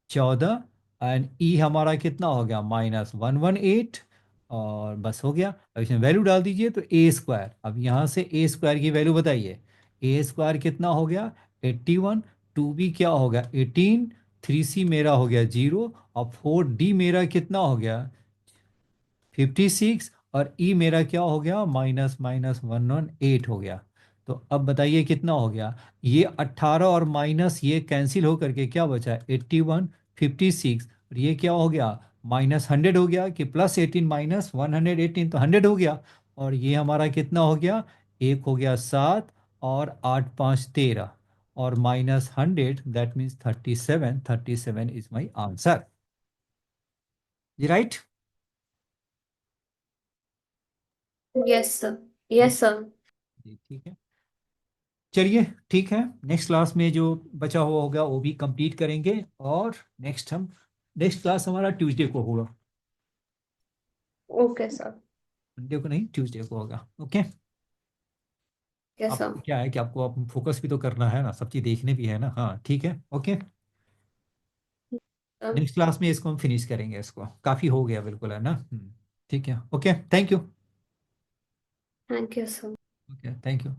14, एंड ई हमारा कितना हो गया -118। और बस हो गया। अब इसमें वैल्यू डाल दीजिए, तो ए स्क्वायर, अब यहाँ से ए स्क्वायर की वैल्यू बताइए। ए स्क्वायर कितना हो गया 81, 2b क्या हो गया 18, 3c मेरा हो गया 0, और 4d मेरा कितना हो गया 56, और ई मेरा क्या हो गया -118 हो गया। तो अब बताइए कितना हो गया, ये 18 और माइनस ये कैंसिल हो करके क्या बचा 81, 56, और ये क्या हो गया -100 हो गया, कि +18 -118 तो 100 हो गया। और ये हमारा कितना हो गया, एक हो गया 7, और 8 5 13, और -100 that means 37, 37 is my answer. जी right. Yes sir. Yes sir. जी ठीक है, चलिए ठीक है, नेक्स्ट क्लास में जो बचा हुआ होगा वो भी कंप्लीट करेंगे। और नेक्स्ट क्लास हमारा ट्यूसडे को होगा, ओके सर। मंडे को नहीं, ट्यूसडे को होगा। ओके। यस आप सर। क्या है कि आपको आप फोकस भी तो करना है ना, सब चीज़ देखने भी है ना, हाँ ठीक है ओके। नेक्स्ट क्लास में इसको हम फिनिश करेंगे, इसको काफ़ी हो गया बिल्कुल, है ना। ठीक है okay, thank you. Thank you sir. Okay thank you.